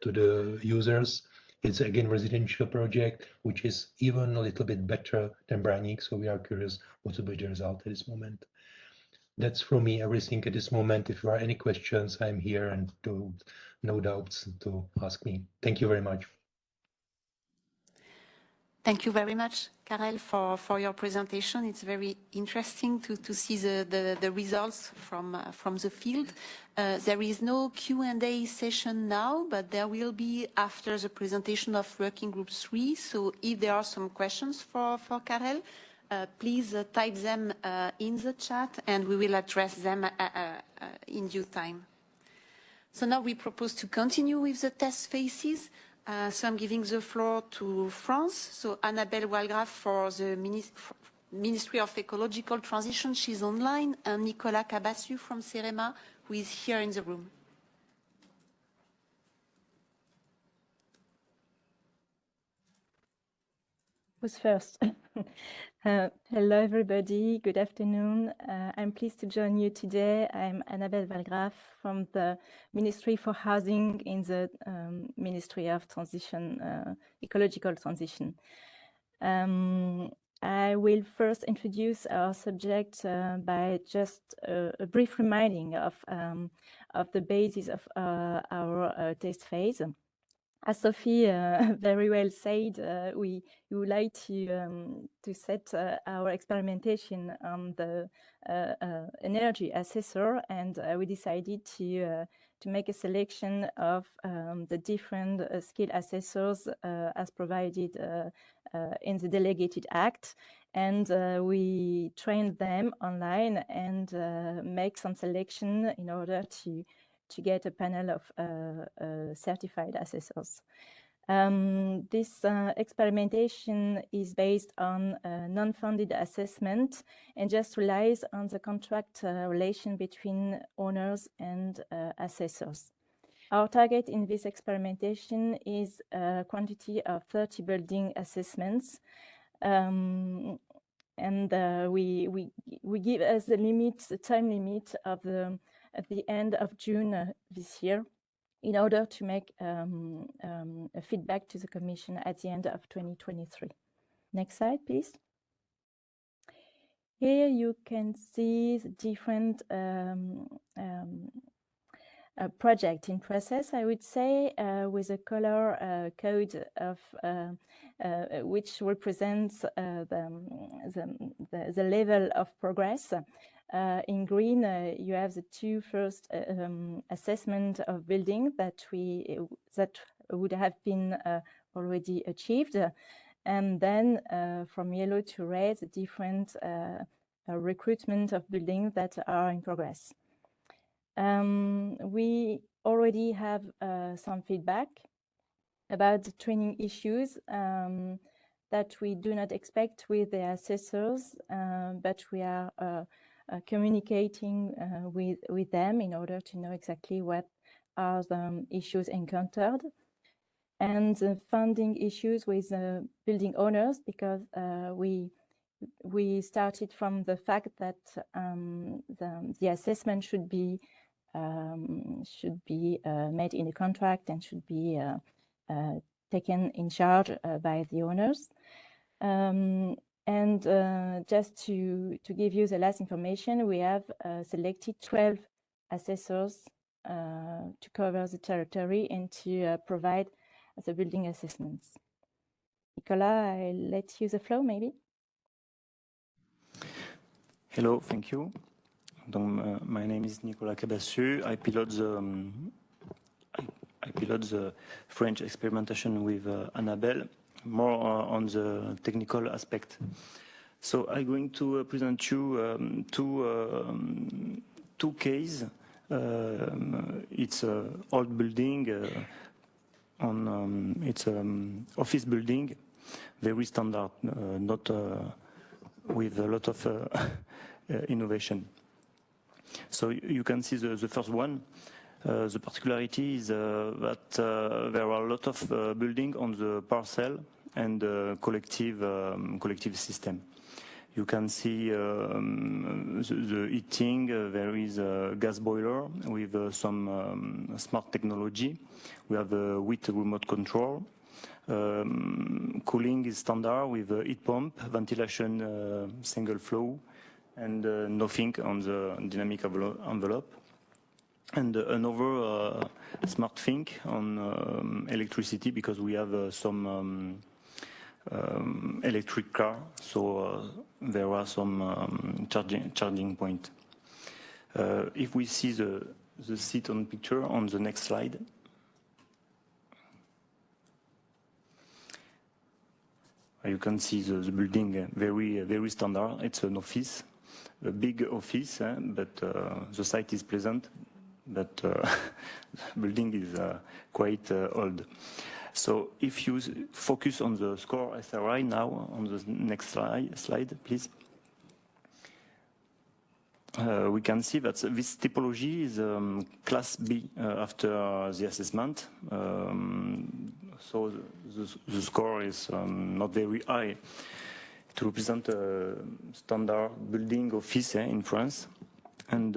the users. It's again residential project, which is even a little bit better than Branik. So we are curious what will be the result at this moment. That's from me everything at this moment. If there are any questions, I'm here, and no doubts to ask me. Thank you very much. Thank you very much, Karel, for your presentation. It's very interesting to see the results from the field. There is no Q&A session now, but there will be after the presentation of Working Group 3. So if there are some questions for Karel, please type them in the chat and we will address them in due time. So now we propose to continue with the test phases. So I'm giving the floor to France. So Annabelle Walgraf for the Ministry of Ecological Transition, she's online, and Nicolas Cabassu from CEREMA, who is here in the room. Who's first? Hello, everybody. Good afternoon. I'm pleased to join you today. I'm Annabelle Walgraf from the Ministry for Housing in the Ministry of Transition, Ecological Transition. I will first introduce our subject by just a brief reminding of the basis of our test phase. As Sophie very well said, we would like to set our experimentation on the energy assessor, and we decided to make a selection of the different skill assessors as provided in the Delegated Act, and we trained them online and make some selection in order to get a panel of certified assessors. This experimentation is based on non-funded assessment and just relies on the contract relation between owners and assessors. Our target in this experimentation is a quantity of 30 building assessments. And we give as the limit, the time limit of at the end of June this year, in order to make a feedback to the Commission at the end of 2023. Next slide, please. Here you can see the different project in process, I would say, with a color code of which represents the level of progress. In green, you have the two first assessment of building that would have been already achieved, and then from yellow to red, the different recruitment of buildings that are in progress. We already have some feedback about the training issues that we do not expect with the assessors, but we are communicating with them in order to know exactly what are the issues encountered, and the funding issues with building owners, because we started from the fact that the assessment should be made in a contract and should be taken in charge by the owners. And just to give you the last information, we have selected 12 assessors to cover the territory and to provide the building assessments. Nicolas, I'll let you the floor, maybe. Hello, thank you. Donc, my name is Nicolas Cabassu. I pilot the French experimentation with Annabelle, more on the technical aspect. So I'm going to present you two cases. It's an old building. It's an office building, very standard, not with a lot of innovation. So you can see the first one. The particularity is that there are a lot of buildings on the parcel and collective system. You can see the heating. There is a gas boiler with some smart technology. We have with remote control. Cooling is standard with a heat pump, ventilation single flow, and nothing on the dynamic envelope. And another smart thing on electricity, because we have some electric car, so there are some charging point. If we see the seat on picture on the next slide. You can see the building very standard. It's an office, a big office, but the site is pleasant, but the building is quite old. So if you focus on the score SRI now, on the next slide, please. We can see that this typology is class B after the assessment. So the score is not very high to represent a standard building office in France. And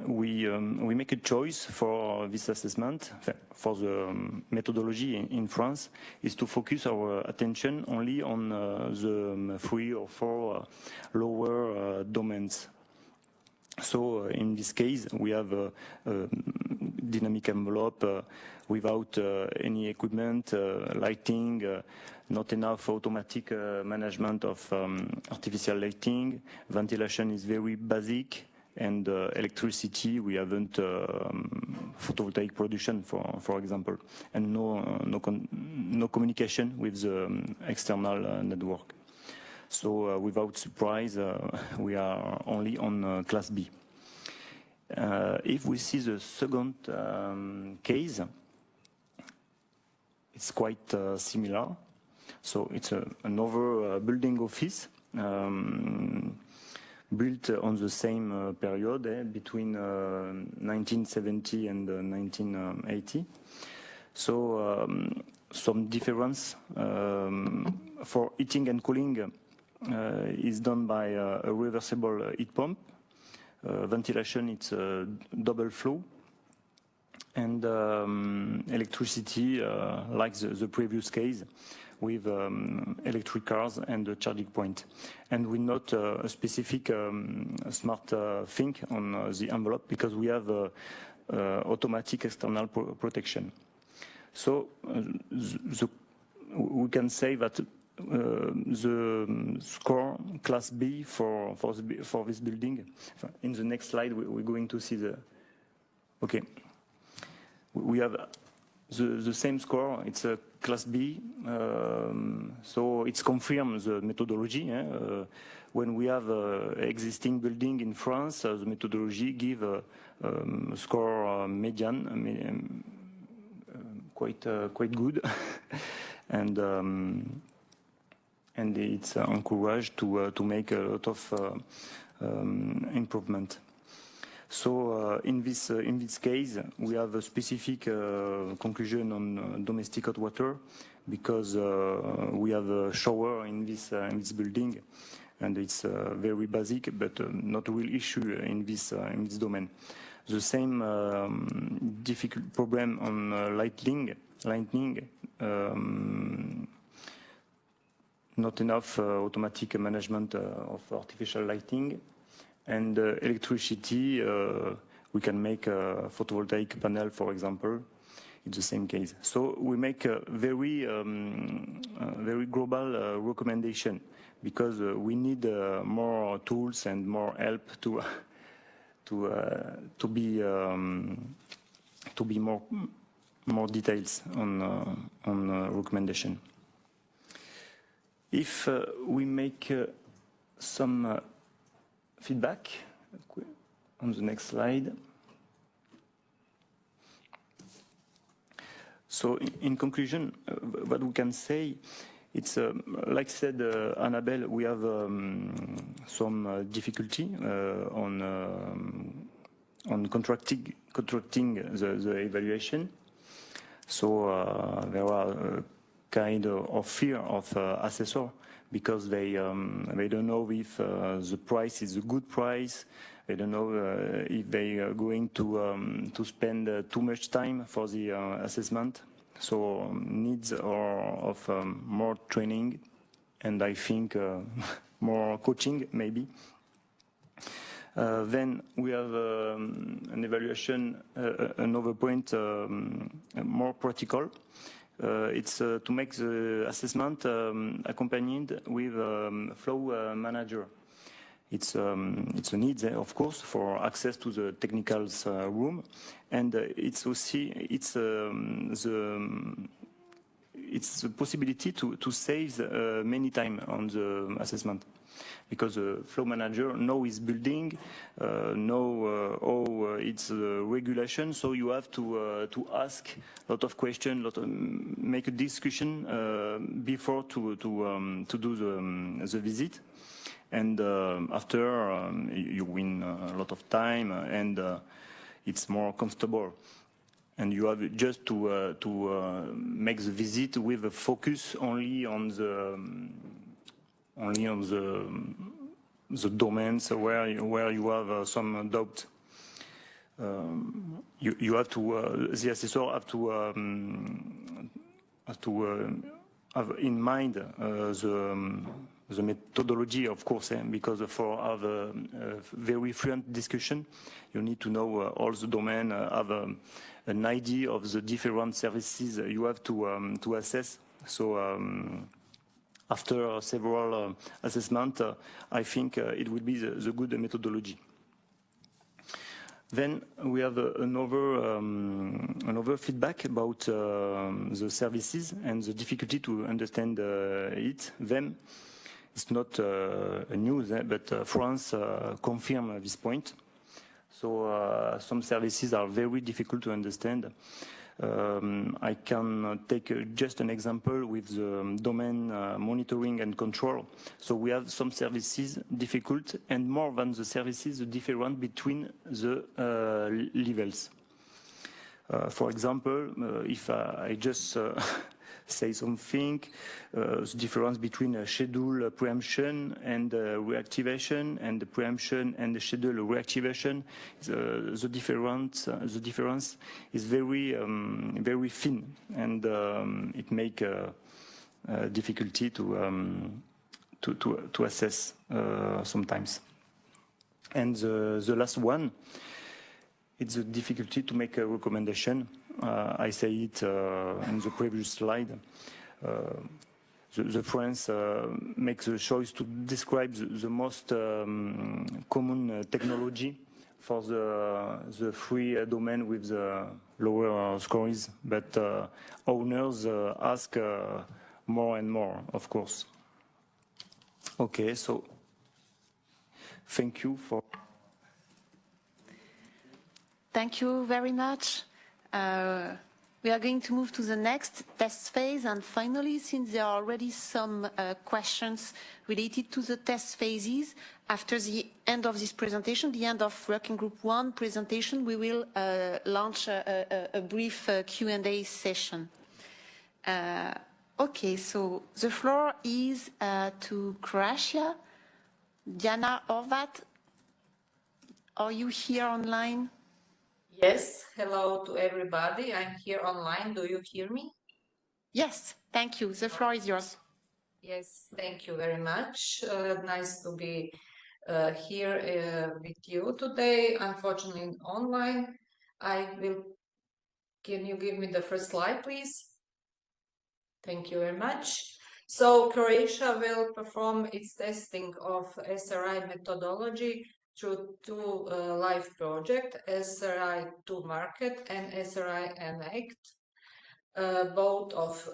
we make a choice for this assessment, for the methodology in France, is to focus our attention only on the 3 or 4 lower domains. So in this case, we have a dynamic envelope without any equipment, lighting, not enough automatic management of artificial lighting. Ventilation is very basic, and electricity, we haven't photovoltaic production, for example, and no communication with the external network. So without surprise, we are only on class B. If we see the second case, it's quite similar. So it's another building office built on the same period, between 1970 and 1980. So some difference for heating and cooling is done by a reversible heat pump. Ventilation, it's a double flow. And electricity, like the previous case, with electric cars and a charging point. And we note a specific smart thing on the envelope, because we have automatic external protection. So we can say that the score class B for this building. In the next slide, we're going to see the. Okay, we have the same score. It's a class B, so it's confirmed the methodology. When we have existing building in France, the methodology give a score median, quite good, and it's encouraged to make a lot of improvement. So in this case, we have a specific conclusion on domestic hot water, because we have a shower in this building, and it's very basic, but not a real issue in this domain. The same difficult problem not enough automatic management of artificial lighting, and electricity. We can make a photovoltaic panel, for example. It's the same case. So we make a very global recommendation because we need more tools and more help to be more details on recommendation. If we make some feedback on the next slide. So in conclusion, what we can say, it's like said Annabelle, we have some difficulty on contracting the evaluation. So there are kind of fear of assessor because they don't know if the price is a good price. They don't know if they are going to spend too much time for the assessment. So needs of more training, and I think more coaching maybe. Then we have an evaluation, another point more practical. It's to make the assessment accompanied with flow manager. It's a need, of course, for access to the technical room, and it's the possibility to save many time on the assessment, because the flow manager know his building, know how it's regulation. So you have to ask a lot of questions, make a discussion before to do the visit. And after you win a lot of time, and it's more comfortable. And you have just to make the visit with a focus only on the domains where you have some doubt. You have to the assessor have to have in mind the methodology, of course, because for have a very fluent discussion, you need to know all the domain, have an idea of the different services you have to assess. So after several assessments, I think it will be the good methodology. Then we have another feedback about the services and the difficulty to understand them. It's not news, but France confirmed this point. So some services are very difficult to understand. I can take just an example with the domain monitoring and control. So we have some services difficult, and more than the services, the difference between the levels. For example, if I just say something, the difference between schedule preemption and reactivation, and the preemption and the schedule reactivation, the difference is very thin, and it make difficulty to assess sometimes. And the last one, it's a difficulty to make a recommendation. I say it in the previous slide. The France makes the choice to describe the most common technology for the free domain with the lower scores, but owners ask more and more, of course. Okay, so thank you for. Thank you very much. We are going to move to the next test phase, and finally, since there are already some questions related to the test phases, after the end of this presentation, the end of Working Group 1 presentation, we will launch a brief Q&A session. Okay, so the floor is to Croatia. Diana Horvat, are you here online? Yes, hello to everybody. I'm here online. Do you hear me? Yes, thank you. The floor is yours. Yes, thank you very much. Nice to be here with you today. Unfortunately, online. Can you give me the first slide, please? Thank you very much. So Croatia will perform its testing of SRI methodology through two live projects, SRI2 Market and SRI Enact. Both of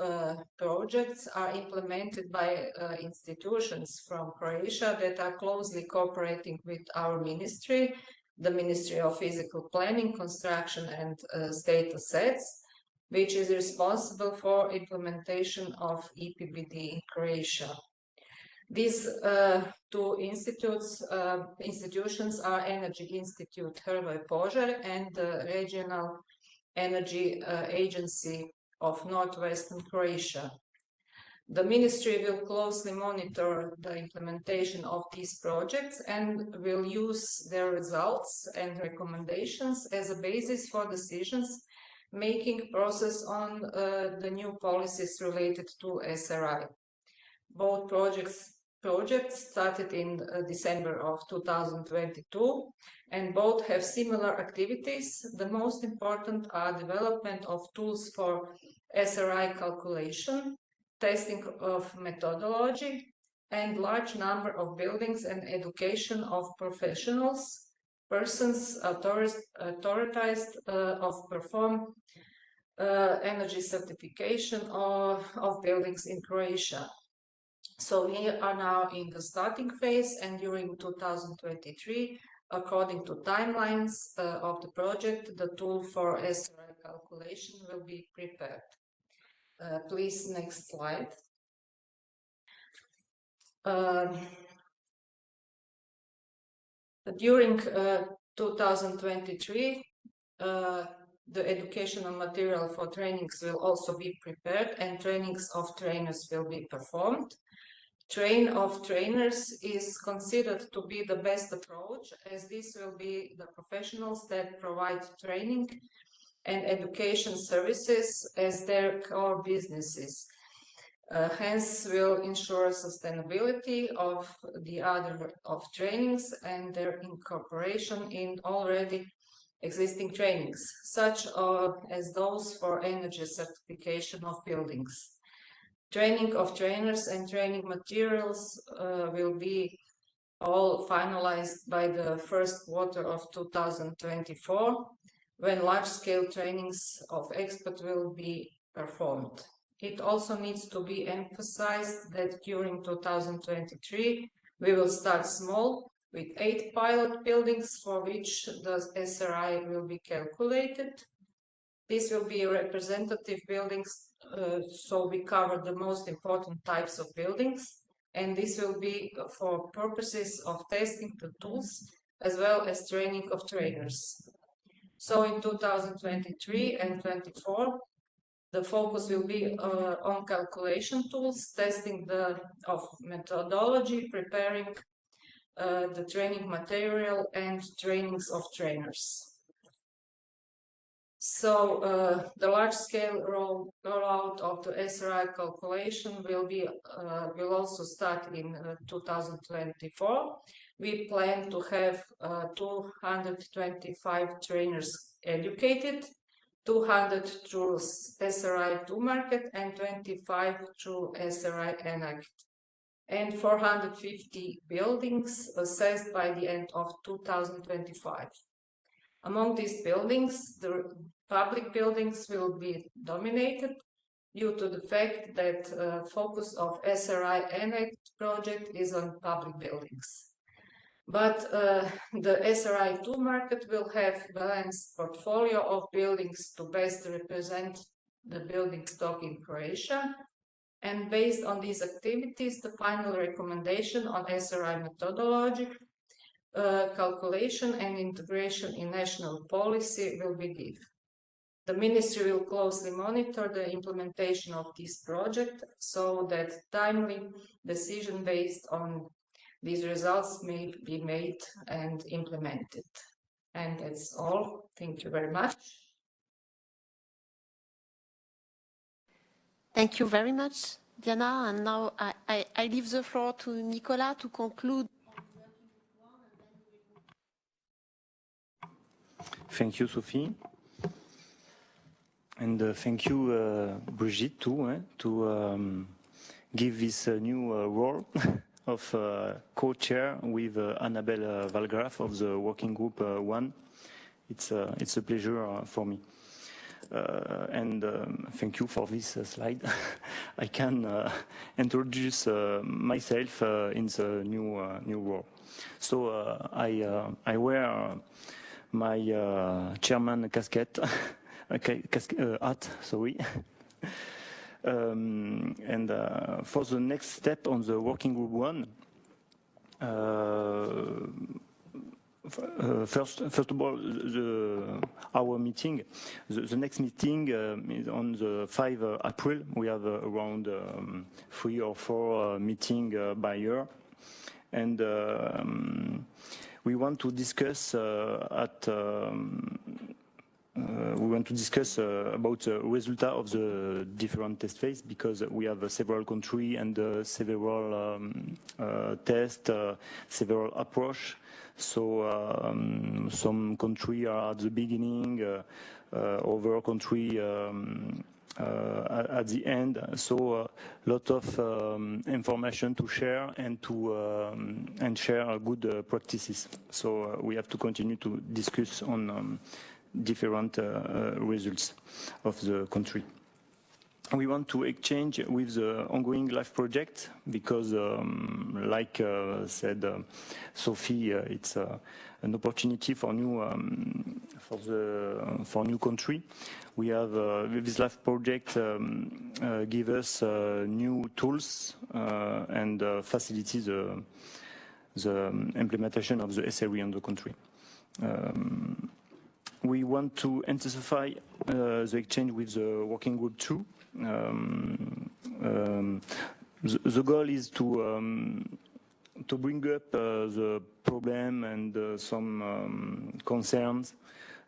projects are implemented by institutions from Croatia that are closely cooperating with our ministry, the Ministry of Physical Planning, Construction and State Assets, which is responsible for implementation of EPBD in Croatia. These two institutions are Energy Institute Hrvoje Požar and the Regional Energy Agency of Northwestern Croatia. The ministry will closely monitor the implementation of these projects and will use their results and recommendations as a basis for decisions-making process on the new policies related to SRI. Both projects started in December of 2022 and both have similar activities. The most important are development of tools for SRI calculation, testing of methodology, and large number of buildings and education of professionals, persons authorized of perform energy certification of buildings in Croatia. So we are now in the starting phase, and during 2023, according to timelines of the project, the tool for SRI calculation will be prepared. Please, next slide. During 2023, the educational material for trainings will also be prepared and trainings of trainers will be performed. Train of trainers is considered to be the best approach, as this will be the professionals that provide training and education services as their core businesses. Hence will ensure sustainability of the other of trainings and their incorporation in already existing trainings, such as those for energy certification of buildings. Training of trainers and training materials will be all finalized by the first quarter of 2024, when large-scale trainings of experts will be performed. It also needs to be emphasized that during 2023, we will start small with 8 pilot buildings for which the SRI will be calculated. These will be representative buildings, so we cover the most important types of buildings, and this will be for purposes of testing the tools as well as training of trainers. So in 2023 and 2024, the focus will be on calculation tools, testing of methodology, preparing the training material and trainings of trainers. So the large-scale rollout of the SRI calculation will also start in 2024. We plan to have 225 trainers educated, 200 through SRI2 Market and 25 through SRI Enact, and 450 buildings assessed by the end of 2025. Among these buildings, the public buildings will be dominated due to the fact that focus of SRI Enact project is on public buildings. But the SRI2 Market will have balanced portfolio of buildings to best represent the building stock in Croatia. And based on these activities, the final recommendation on SRI methodology, calculation and integration in national policy will be given. The ministry will closely monitor the implementation of this project so that timely decision based on these results may be made and implemented. And that's all. Thank you very much. Thank you very much, Diana, and now I leave the floor to Nicolas to conclude. Thank you, Sophie. And thank you, Brigitte, too, to give this new role of co-chair with Annabelle Valgraff of the Working Group 1. It's a pleasure for me. And thank you for this slide. I can introduce myself in the new role. So I wear my chairman casquette, hat, sorry. And for the next step on the Working Group 1, first of all, our meeting. The next meeting is on the 5 April. We have around 3 or 4 meetings by year, and we want to discuss about the result of the different test phase, because we have several countries and several tests, several approach. So some countries are at the beginning, other countries at the end. So a lot of information to share and share good practices. So we have to continue to discuss on different results of the country. We want to exchange with the ongoing life project because, like said Sophie, it's an opportunity for new country. We have this life project give us new tools and facilities the implementation of the SRE on the country. We want to intensify the exchange with the Working Group 2. The goal is to bring up the problem and some concerns,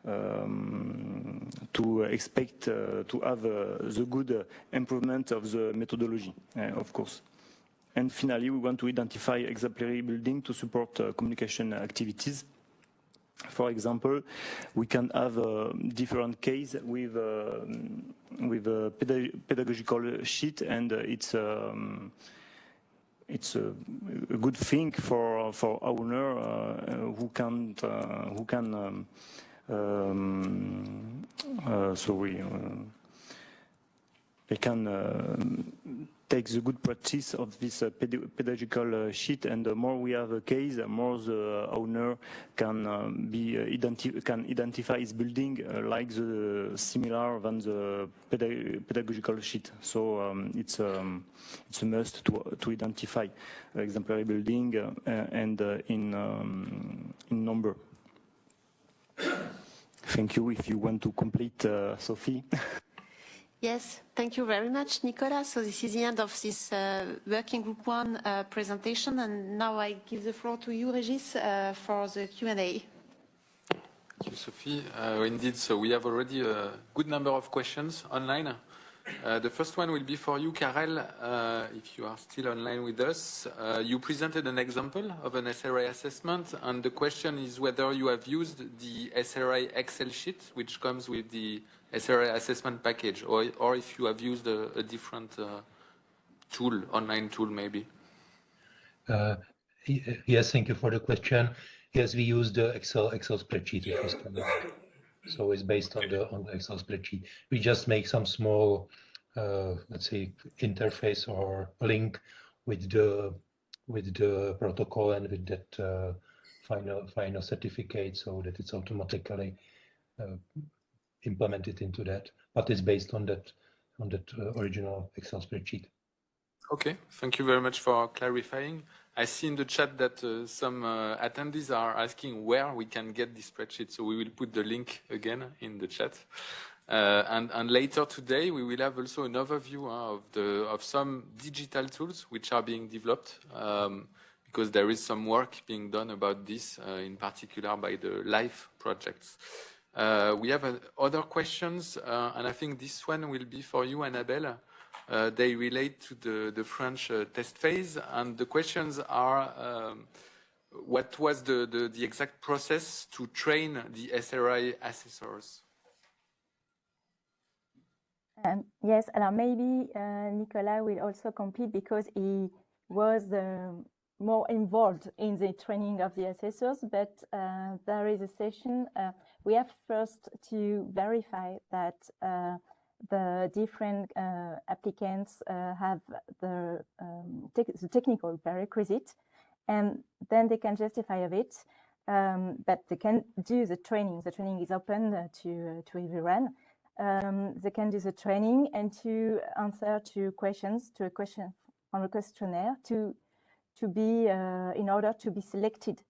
to expect to have the good improvement of the methodology, of course. And finally, we want to identify exemplary building to support communication activities. For example, we can have a different case with a pedagogical sheet, and it's a good thing for owner who can they can take the good practice of this pedagogical sheet, and the more we have a case, the more the owner can identify his building like the similar than the pedagogical sheet. So it's a must to identify exemplary building and in number. Thank you. If you want to complete, Sophie. Yes, thank you very much, Nicolas. So this is the end of this Working Group 1 presentation, and now I give the floor to you, Regis, for the Q&A. Thank you, Sophie. Indeed, so we have already a good number of questions online. The first one will be for you, Karel, if you are still online with us. You presented an example of an SRA assessment, and the question is whether you have used the SRA Excel sheet, which comes with the SRA assessment package, or if you have used a different tool, online tool maybe. Yes, thank you for the question. Yes, we use the Excel spreadsheet, which was coming. So it's based on the Excel spreadsheet. We just make some small, let's say, interface or link with the protocol and with that final certificate, so that it's automatically implemented into that. But it's based on that original Excel spreadsheet. Okay, thank you very much for clarifying. I see in the chat that some attendees are asking where we can get this spreadsheet, so we will put the link again in the chat. And later today, we will have also an overview of some digital tools which are being developed, because there is some work being done about this, in particular by the LIFE projects. We have other questions, and I think this one will be for you, Annabelle. They relate to the French test phase, and the questions are what was the exact process to train the SRI assessors? Yes, alors maybe Nicolas will also complete because he was more involved in the training of the assessors, but there is a session. We have first to verify that the different applicants have the technical prerequisite, and then they can justify of it, but they can do the training. The training is open to everyone. They can do the training and to answer to questions, to a question on a questionnaire to be in order to be selected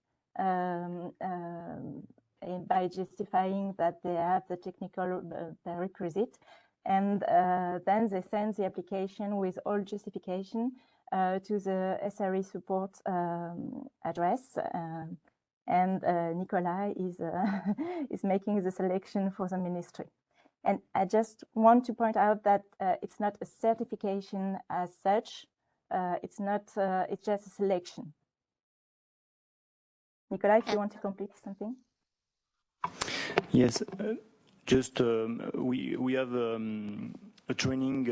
by justifying that they have the technical prerequisite, and then they send the application with all justification to the SRE support address, and Nicolas is making the selection for the ministry. And I just want to point out that it's not a certification as such. It's just a selection. Nicolas, if you want to complete something. Yes, just we have a training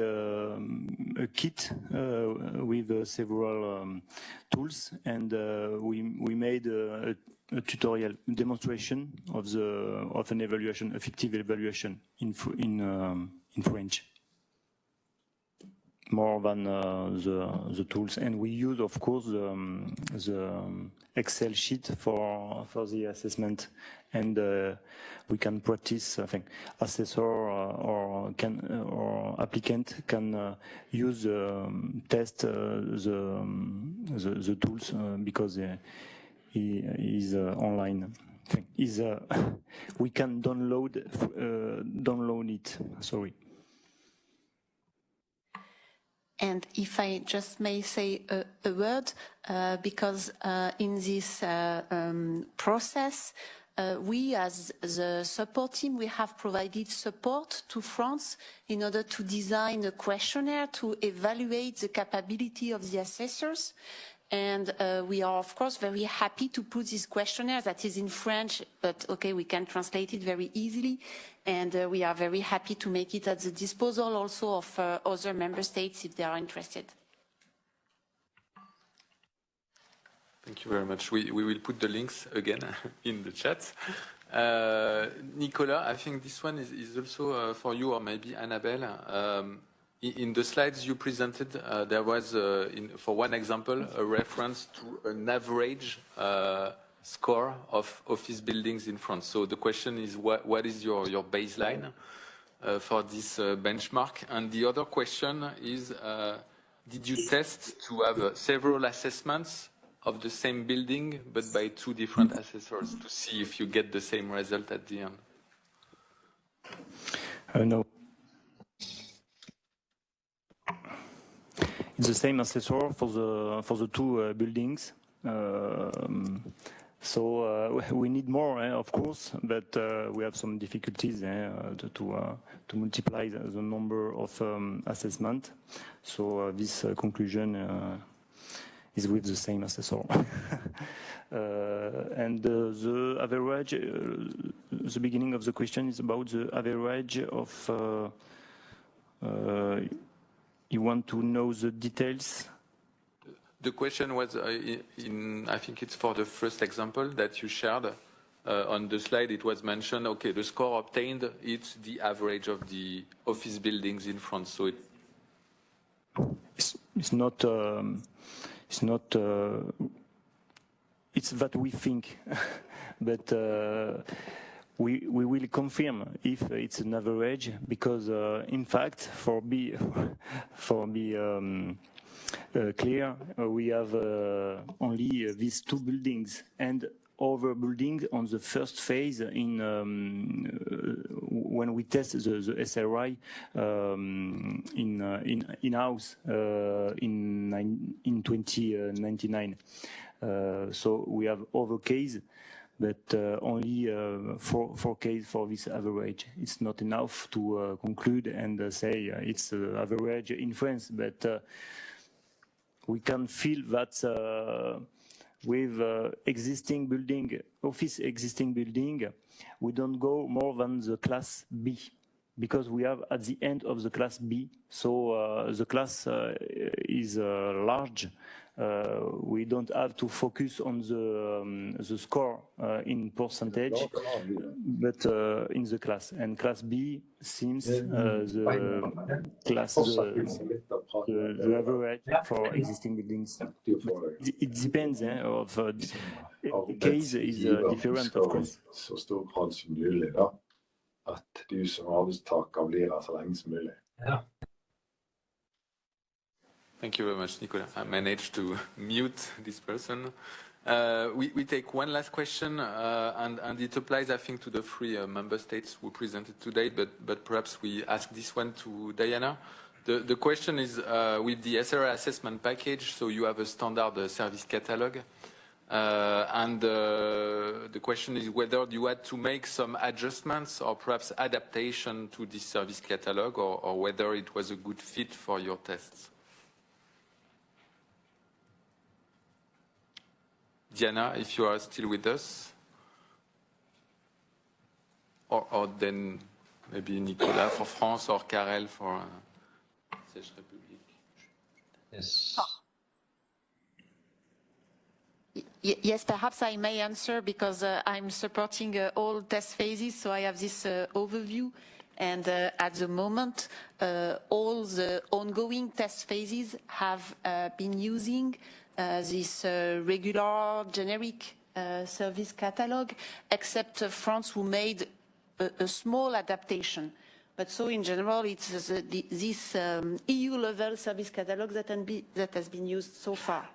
a kit with several tools, and we made a tutorial demonstration of an evaluation, effective evaluation in French, more than the tools. And we use, of course, the Excel sheet for the assessment, and we can practice. I think assessor or applicant can use test the tools because he is online. We can download it. Sorry. And if I just may say a word, because in this process, we as the support team, we have provided support to France in order to design a questionnaire to evaluate the capability of the assessors. And we are, of course, very happy to put this questionnaire that is in French, but okay, we can translate it very easily. And we are very happy to make it at the disposal also of other member states if they are interested. Thank you very much. We will put the links again in the chat. Nicolas, I think this one is also for you, or maybe Annabelle. In the slides you presented, there was, for one example, a reference to an average score of office buildings in France. So the question is, what is your baseline for this benchmark? And the other question is, did you test to have several assessments of the same building, but by two different assessors, to see if you get the same result at the end? No. It's the same assessor for the two buildings. So we need more, of course, but we have some difficulties to multiply the number of assessment. So this conclusion is with the same assessor. And the average, the beginning of the question is about the average of. You want to know the details? The question was, I think it's for the first example that you shared. On the slide, it was mentioned, okay, the score obtained, it's the average of the office buildings in France. So it's not, it's that we think, but we will confirm if it's an average, because in fact, for be clear, we have only these two buildings and other buildings on the first phase in when we test the SRI in house in 2099. So we have other case. but only 4 cases for this average. It's not enough to conclude and say it's average in France, but we can feel that with existing building, existing building, we don't go more than the class B, because we have at the end of the class B, so the class is large. We don't have to focus on the score in percentage, but in the class. And class B seems the class, the average for existing buildings. It depends of the case is different, of course. Så stor grad som mulig da, at du som arbeidstaker blir her så lenge som mulig. Ja. Thank you very much, Nicolas. I managed to mute this person. We take one last question, and it applies, I think, to the 3 member states who presented today, but perhaps we ask this one to Diana. The question is, with the SRA assessment package, so you have a standard service catalog, and the question is whether you had to make some adjustments or perhaps adaptation to this service catalog, or whether it was a good fit for your tests. Diana, if you are still with us, or then maybe Nicolas for France or Karel for Czech Republic. Yes. Yes, perhaps I may answer, because I'm supporting all test phases, so I have this overview. And at the moment, all the ongoing test phases have been using this regular generic service catalog, except France, who made a small adaptation. But so in general, it's this EU-level service catalog that has been used so far.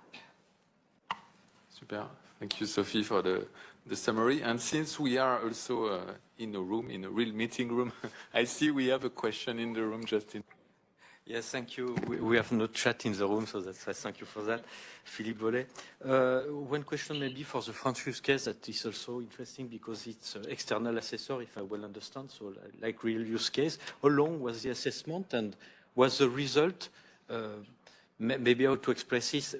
Super. Thank you, Sophie, for the summary. And since we are also in a room, in a real meeting room, I see we have a question in the room, Justin. Yes, thank you. We have no chat in the room, so that's why thank you for that. Philippe Vollet. One question maybe for the French use case that is also interesting because it's an external assessor, if I well understand, so like real use case. How long was the assessment and was the result, maybe how to express this,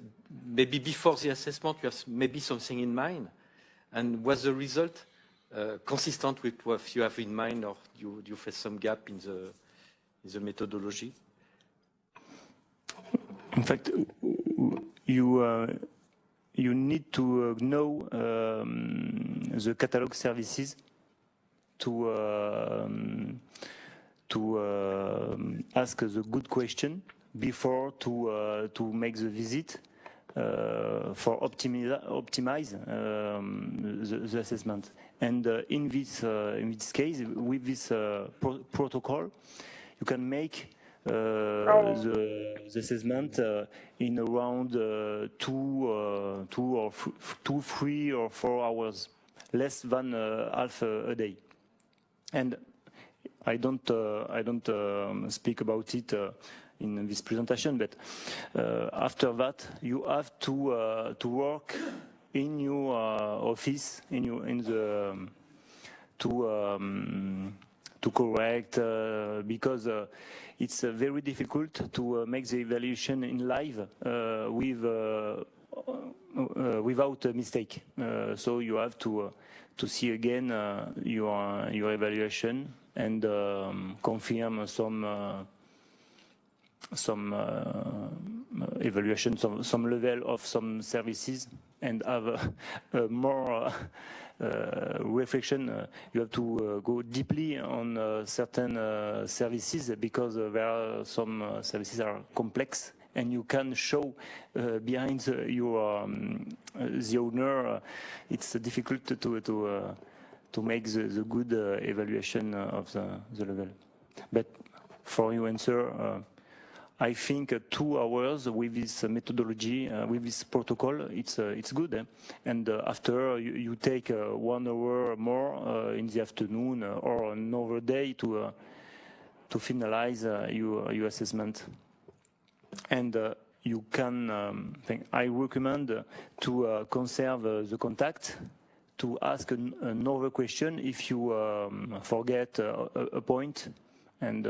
maybe before the assessment you have maybe something in mind, and was the result consistent with what you have in mind, or you face some gap in the methodology? In fact, you need to know the catalog services to ask the good question before to make the visit for optimize the assessment. And in this case, with this protocol, you can make the assessment in around 2, 3 or 4 hours, less than half a day. And I don't speak about it in this presentation, but after that you have to work in your office, to correct because it's very difficult to make the evaluation in live without a mistake. So you have to see again your evaluation and confirm some evaluation, some level of some services, and have a more reflection. You have to go deeply on certain services because there are some services are complex, and you can show behind the owner. It's difficult to make the good evaluation of the level. But for your answer, I think 2 hours with this methodology, with this protocol, it's good. And after you take 1 hour more in the afternoon or another day to finalize your assessment. And you can, I recommend to conserve the contact, to ask another question if you forget a point, and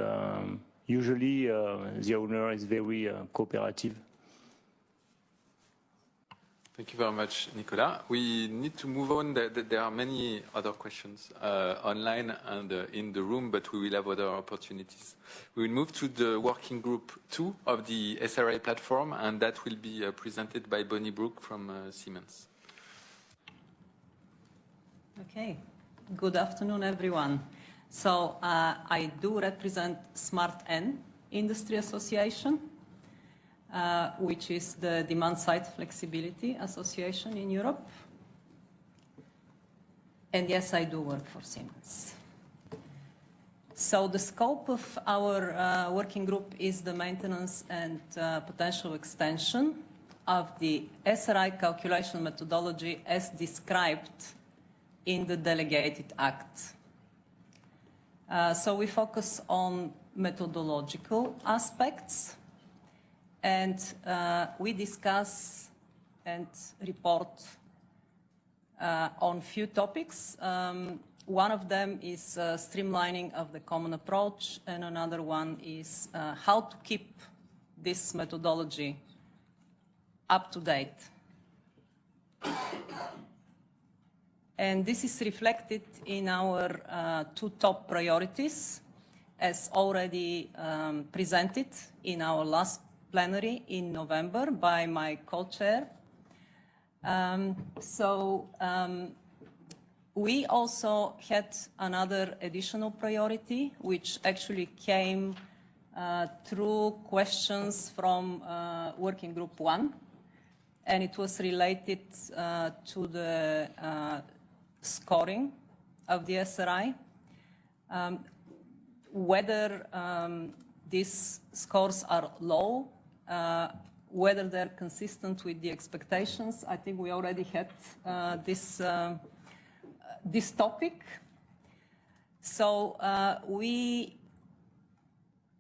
usually the owner is very cooperative. Thank you very much, Nicolas. We need to move on. There are many other questions online and in the room, but we will have other opportunities. We will move to the working group 2 of the SRI platform, and that will be presented by Bonnie Brook from Siemens. Okay, good afternoon, everyone. So I do represent Smart Industry Association, which is the demand-side flexibility association in Europe. And yes, I do work for Siemens. So the scope of our working group is the maintenance and potential extension of the SRI calculation methodology as described in the delegated act. So we focus on methodological aspects, and we discuss and report on few topics. One of them is streamlining of the common approach, and another one is how to keep this methodology up to date. And this is reflected in our 2 top priorities, as already presented in our last plenary in November by my co-chair. We also had another additional priority, which actually came through questions from Working Group 1, and it was related to the scoring of the SRI, whether these scores are low, whether they're consistent with the expectations. I think we already had this topic. So we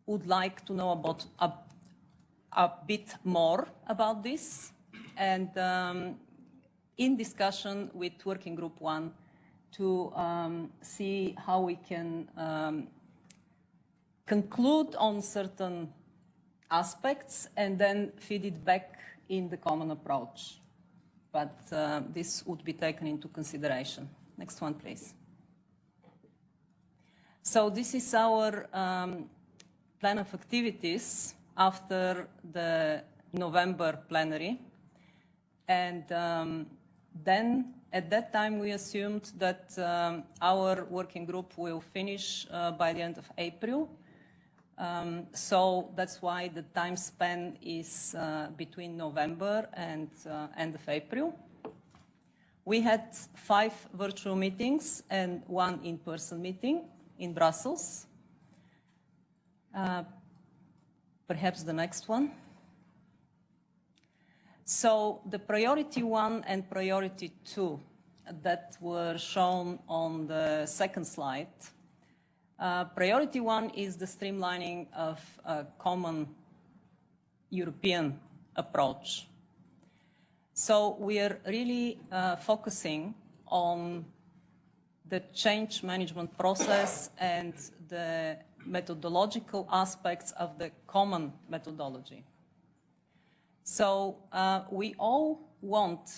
would like to know about a bit more about this, and in discussion with Working Group 1 to see how we can conclude on certain aspects and then feed it back in the common approach. But this would be taken into consideration. Next one, please. So this is our plan of activities after the November plenary. And then at that time we assumed that our working group will finish by the end of April. So that's why the time span is between November and end of April. We had 5 virtual meetings and 1 in-person meeting in Brussels. Perhaps the next one. So the priority 1 and priority 2 that were shown on the second slide. Priority 1 is the streamlining of a common European approach. So we are really focusing on the change management process and the methodological aspects of the common methodology. So we all want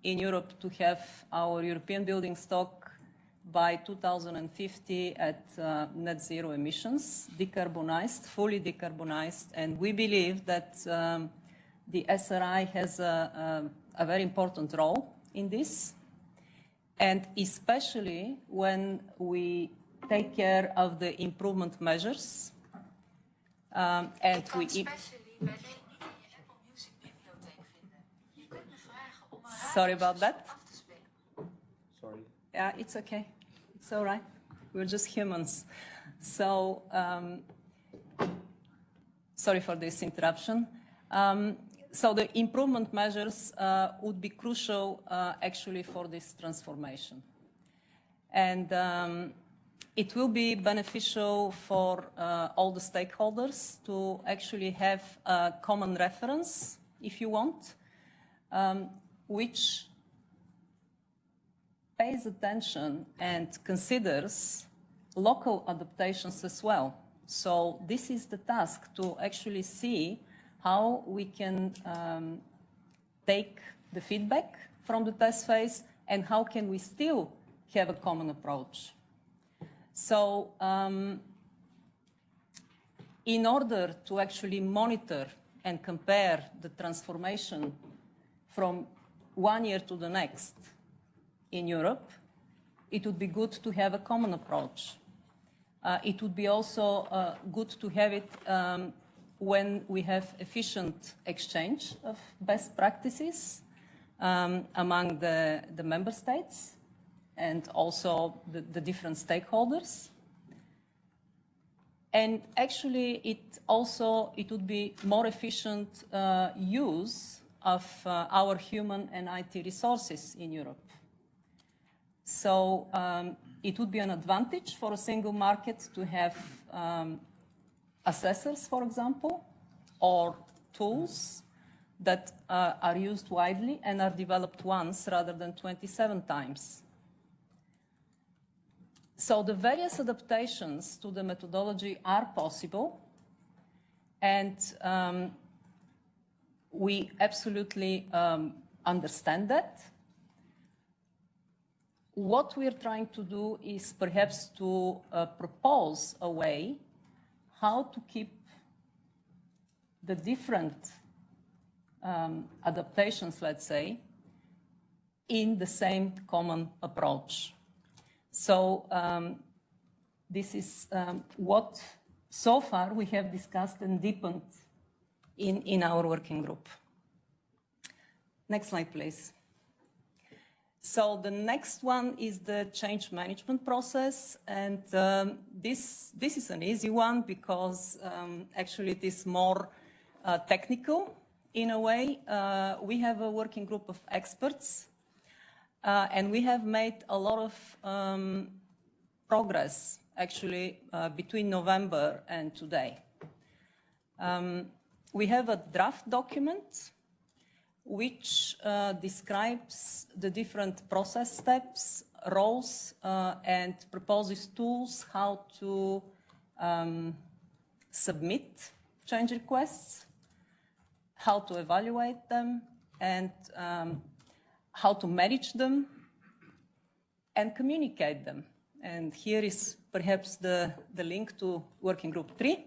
in Europe to have our European building stock by 2050 at net zero emissions, decarbonized, fully decarbonized, and we believe that the SRI has a very important role in this, and especially when we take care of the improvement measures, and we... Sorry about that. Sorry. Yeah, it's okay. It's all right. We're just humans. So, sorry for this interruption. So the improvement measures would be crucial actually for this transformation. And it will be beneficial for all the stakeholders to actually have a common reference, if you want, which pays attention and considers local adaptations as well. So this is the task, to actually see how we can take the feedback from the test phase and how can we still have a common approach. So in order to actually monitor and compare the transformation from one year to the next in Europe, it would be good to have a common approach. It would be also good to have it when we have efficient exchange of best practices among the member states and also the different stakeholders. And actually, it would be more efficient use of our human and IT resources in Europe. So it would be an advantage for a single market to have assessors, for example, or tools that are used widely and are developed once rather than 27 times. So the various adaptations to the methodology are possible, and we absolutely understand that. What we're trying to do is perhaps to propose a way how to keep the different adaptations, let's say, in the same common approach. So this is what so far we have discussed and deepened in our working group. Next slide, please. So the next one is the change management process, and this is an easy one because actually it is more technical in a way. We have a working group of experts, and we have made a lot of progress actually between November and today. We have a draft document which describes the different process steps, roles, and proposes tools how to submit change requests, how to evaluate them, and how to manage them and communicate them. And here is perhaps the link to Working Group 3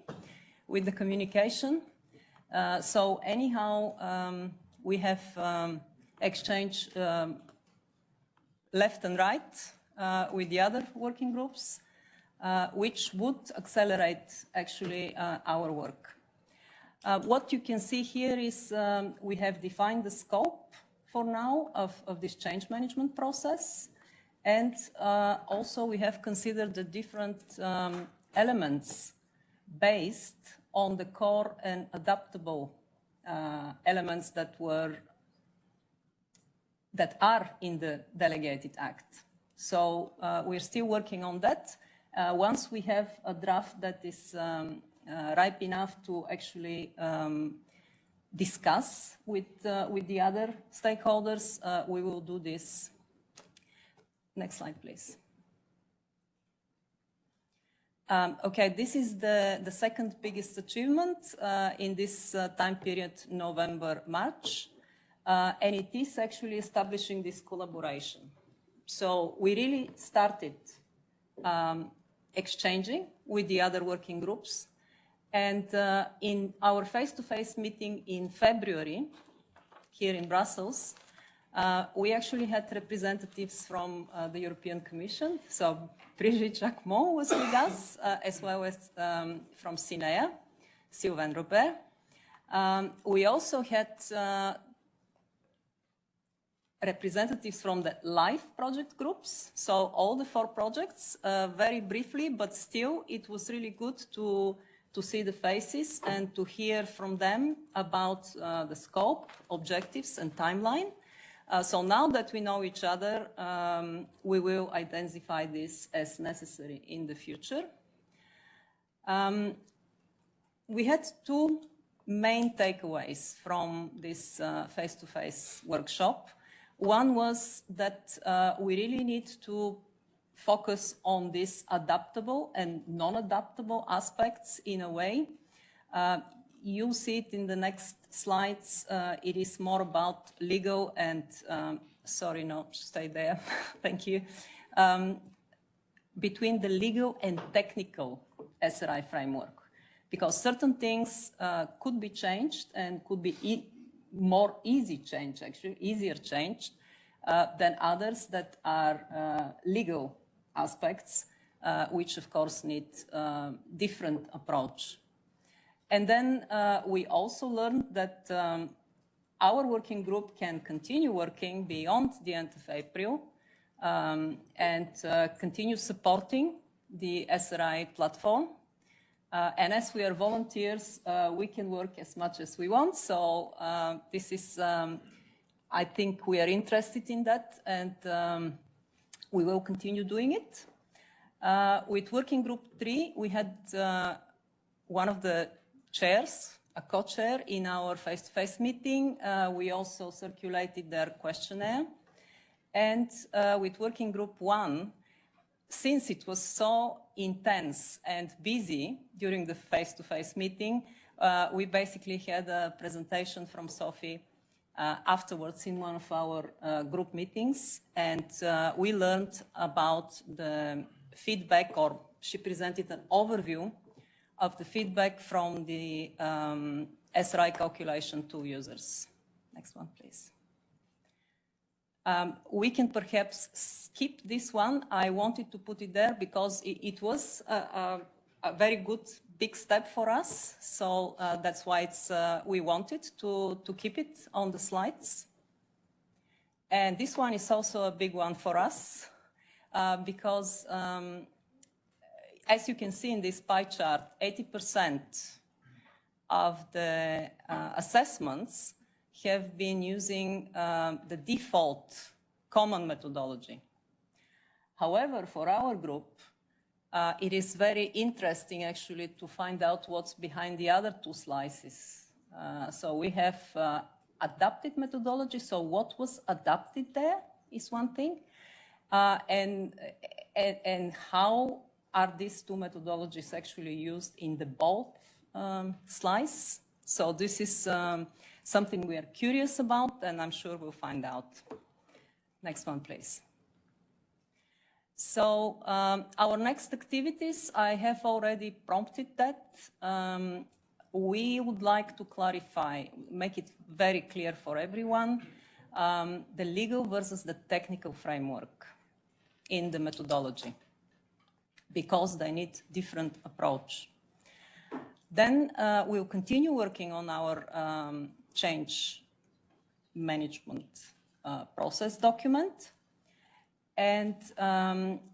with the communication. So anyhow, we have exchanged left and right with the other working groups, which would accelerate actually our work. What you can see here is we have defined the scope for now of this change management process, and also we have considered the different elements based on the core and adaptable elements that are in the delegated act. So we're still working on that. Once we have a draft that is ripe enough to actually discuss with the other stakeholders, we will do this. Next slide, please. Okay, this is the second biggest achievement in this time period, November-March, and it is actually establishing this collaboration. So we really started exchanging with the other working groups, and in our face-to-face meeting in February, here in Brussels, we actually had representatives from the European Commission. So Brigitte Jacquemont was with us, as well as from CINEA, Sylvain Robert. We also had representatives from the LIFE project groups, so all the 4 projects, very briefly, but still it was really good to see the faces and to hear from them about the scope, objectives, and timeline. So now that we know each other, we will identify this as necessary in the future. We had 2 main takeaways from this face-to-face workshop. One was that we really need to focus on these adaptable and non-adaptable aspects in a way. You'll see it in the next slides. It is more about legal and, sorry, no, stay there, thank you. Between the legal and technical SRI framework, because certain things could be changed and could be more easy change, actually, easier changed than others that are legal aspects, which of course need different approach. And then we also learned that our working group can continue working beyond the end of April and continue supporting the SRI platform. And as we are volunteers, we can work as much as we want. So this is, I think we are interested in that, and we will continue doing it. With Working Group 3, we had one of the chairs, a co-chair in our face-to-face meeting. We also circulated their questionnaire. And with Working Group 1, since it was so intense and busy during the face-to-face meeting, we basically had a presentation from Sophie afterwards in one of our group meetings. And we learned about the feedback, or she presented an overview of the feedback from the SRI calculation tool users. Next one, please. We can perhaps skip this one. I wanted to put it there because it was a very good big step for us. So that's why it's, we wanted to keep it on the slides. And this one is also a big one for us because as you can see in this pie chart, 80% of the assessments have been using the default common methodology. However, for our group, it is very interesting actually to find out what's behind the other two slices. So we have adapted methodology. So what was adapted there is one thing. And how are these two methodologies actually used in the both slice? So this is something we are curious about, and I'm sure we'll find out. Next one, please. So our next activities, I have already prompted that. We would like to clarify, make it very clear for everyone, the legal versus the technical framework in the methodology, because they need different approach. Then we'll continue working on our change management process document. And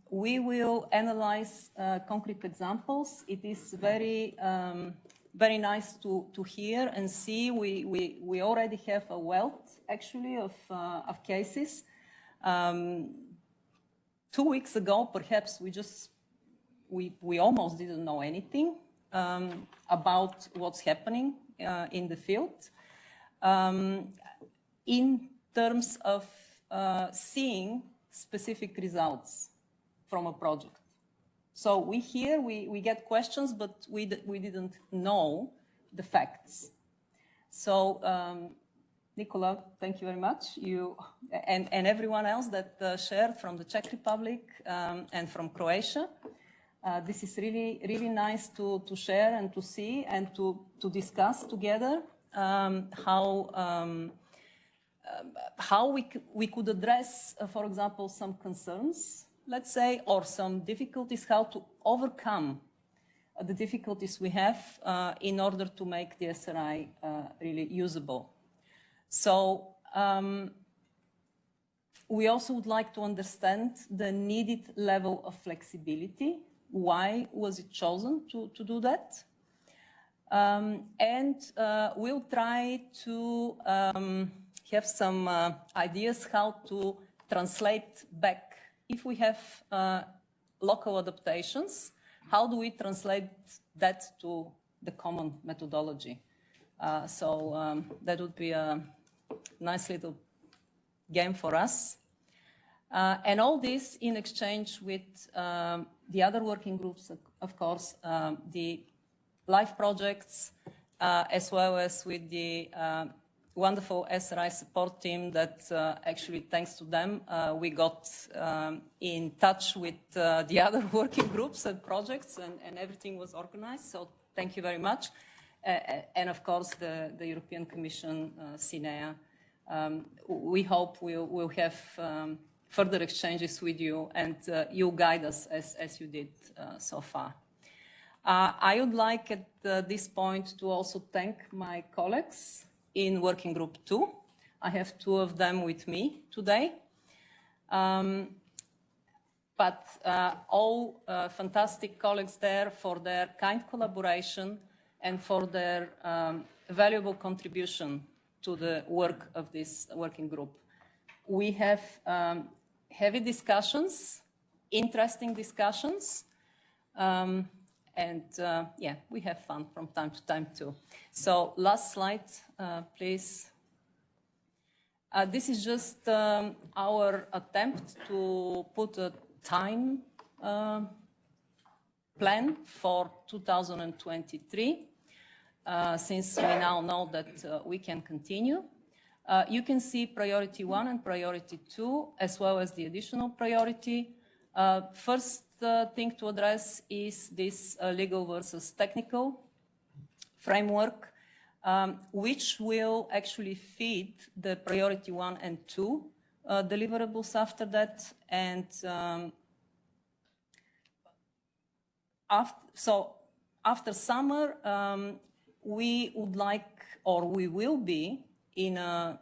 we will analyze concrete examples. It is very, very nice to hear and see. We already have a wealth, actually, of cases. 2 weeks ago, perhaps we almost didn't know anything about what's happening in the field in terms of seeing specific results from a project. So we get questions, but we didn't know the facts. So Nicola, thank you very much. You and everyone else that shared from the Czech Republic and from Croatia. This is really, really nice to share and to see and to discuss together how we could address, for example, some concerns, let's say, or some difficulties, how to overcome the difficulties we have in order to make the SRI really usable. So we also would like to understand the needed level of flexibility. Why was it chosen to do that? And we'll try to have some ideas how to translate back. If we have local adaptations, how do we translate that to the common methodology? So that would be a nice little game for us. And all this in exchange with the other working groups, of course, the live projects, as well as with the wonderful SRI support team that actually, thanks to them, we got in touch with the other working groups and projects, and everything was organized. So thank you very much. And of course, the European Commission, CINEA. We hope we'll have further exchanges with you, and you guide us as you did so far. I would like at this point to also thank my colleagues in Working Group 2. I have 2 of them with me today. But all fantastic colleagues there for their kind collaboration and for their valuable contribution to the work of this working group. We have heavy discussions, interesting discussions, and yeah, we have fun from time to time too. So last slide, please. This is just our attempt to put a time plan for 2023, since we now know that we can continue. You can see priority 1 and priority 2, as well as the additional priority. First thing to address is this legal versus technical framework, which will actually feed the priority 1 and 2 deliverables after that. And after summer, we would like, or we will be in a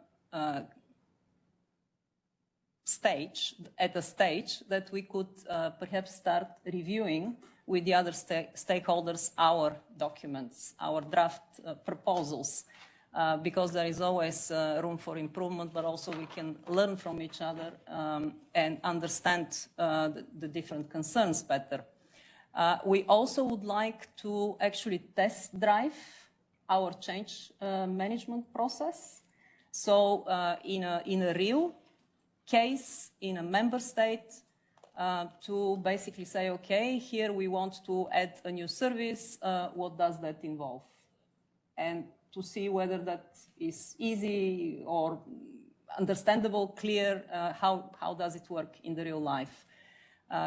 stage that we could perhaps start reviewing with the other stakeholders our documents, our draft proposals, because there is always room for improvement, but also we can learn from each other and understand the different concerns better. We also would like to actually test drive our change management process. So in a real case, in a member state, to basically say, okay, here we want to add a new service, what does that involve? And to see whether that is easy or understandable, clear, how does it work in the real life?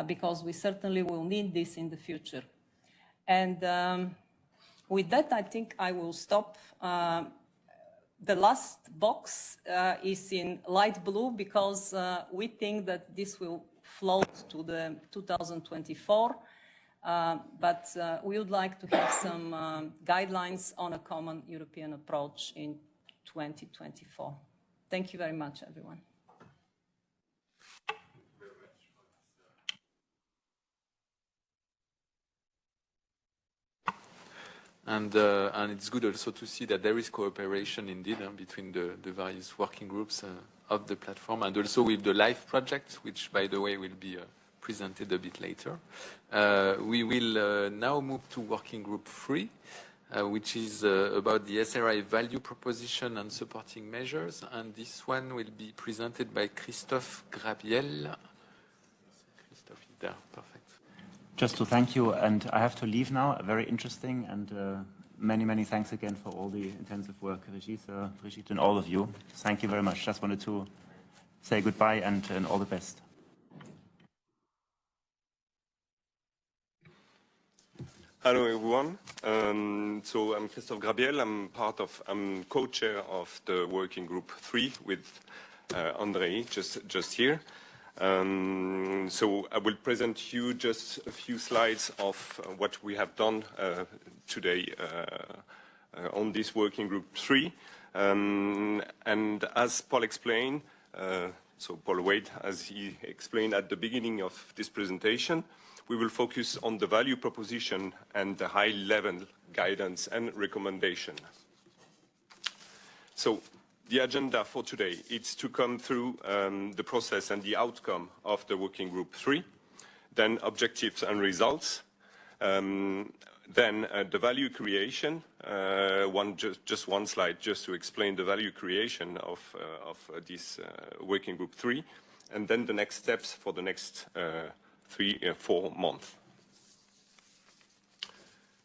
Because we certainly will need this in the future. And with that, I think I will stop. The last box is in light blue because we think that this will float to the 2024, but we would like to have some guidelines on a common European approach in 2024. Thank you very much, everyone. And it's good also to see that there is cooperation indeed between the various working groups of the platform, and also with the live projects, which, by the way, will be presented a bit later. We will now move to working group 3, which is about the SRI value proposition and supporting measures. And this one will be presented by Christophe Grabiel. Christophe is there, perfect. Just to thank you, and I have to leave now. Very interesting, and many, many thanks again for all the intensive work, Brigitte, and all of you. Thank you very much. Just wanted to say goodbye and all the best. Hello, everyone. So I'm Christophe Grabiel. I'm co-chair of the working group 3 with Andrei, just here. So I will present you just a few slides of what we have done today on this working group 3. And as Paul explained, so Paul Wade, as he explained at the beginning of this presentation, we will focus on the value proposition and the high-level guidance and recommendation. So the agenda for today is to come through the process and the outcome of the working group 3, then objectives and results, Then the value creation, just one slide just to explain the value creation of this working group 3, and then the next steps for the next 4 months.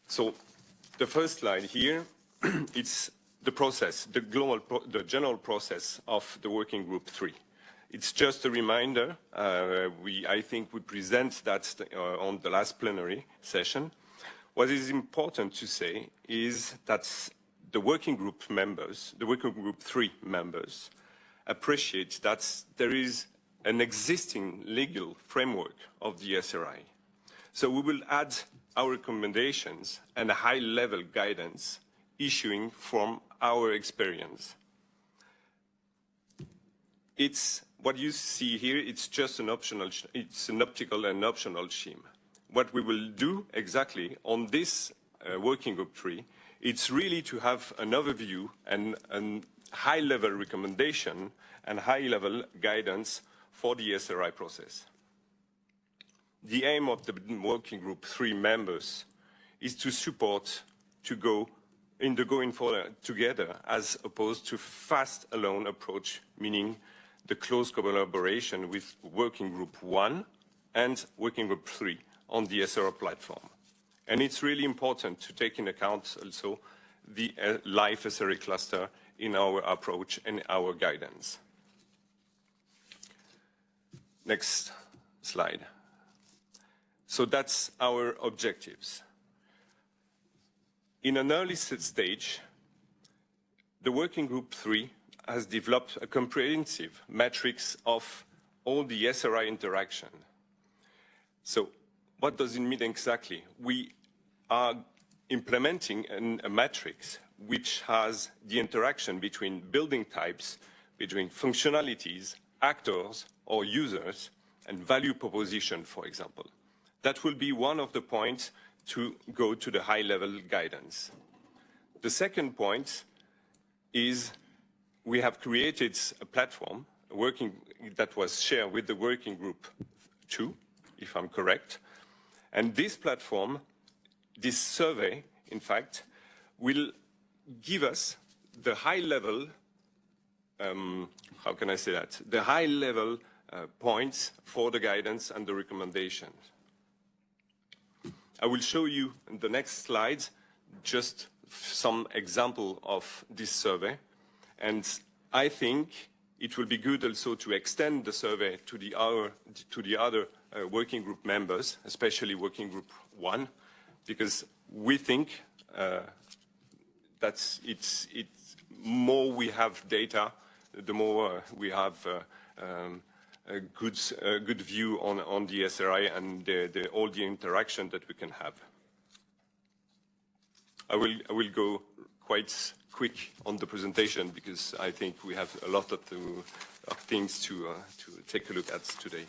So the first slide here, it's the process, the general process of the working group 3. It's just a reminder. I think we present that on the last plenary session. What is important to say is that the working group members, the working group 3 members, appreciate that there is an existing legal framework of the SRI. So we will add our recommendations and a high-level guidance issuing from our experience. It's what you see here, it's just an optional, it's an optical and optional scheme. What we will do exactly on this working group 3, it's really to have an overview and a high-level recommendation and high-level guidance for the SRI process. The aim of the working group 3 members is to support, to go going forward together as opposed to fast alone approach, meaning the close collaboration with working group 1 and working group 3 on the SRI platform. And it's really important to take into account also the live SRI cluster in our approach and our guidance. Next slide. So that's our objectives. In an early stage, the working group 3 has developed a comprehensive matrix of all the SRI interaction. So what does it mean exactly? We are implementing a matrix which has the interaction between building types, between functionalities, actors or users, and value proposition, for example. That will be one of the points to go to the high-level guidance. The second point is we have created a platform that was shared with the working group 2, if I'm correct. And this platform, this survey, in fact, will give us the high-level, how can I say that? The high-level points for the guidance and the recommendations. I will show you in the next slides just some example of this survey. And I think it will be good also to extend the survey to the other working group members, especially working group 1, because we think that it's more we have data, the more we have a good view on the SRI and all the interaction that we can have. I will go quite quick on the presentation because I think we have a lot of things to take a look at today.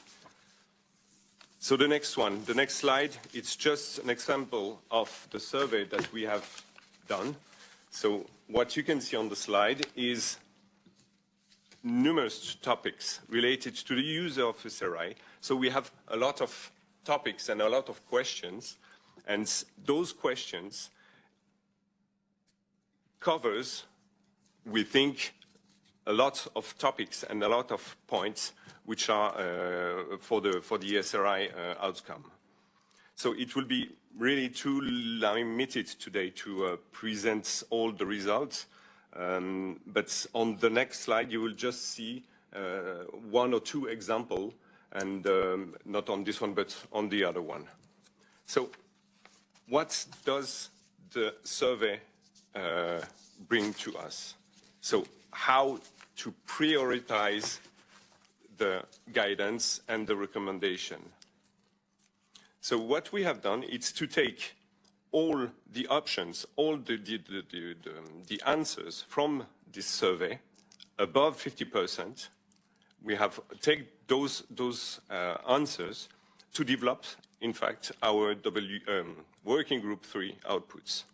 So the next one, the next slide, it's just an example of the survey that we have done. So what you can see on the slide is numerous topics related to the user of SRI. So we have a lot of topics and a lot of questions, and those questions covers, we think, a lot of topics and a lot of points which are for the SRI outcome. So it will be really too limited today to present all the results. But on the next slide, you will just see 1 or 2 examples, and not on this one, but on the other one. So what does the survey bring to us? So how to prioritize the guidance and the recommendation. So what we have done is to take all the options, all the answers from this survey, above 50%. We have taken those answers to develop, in fact, our working group 3 outputs.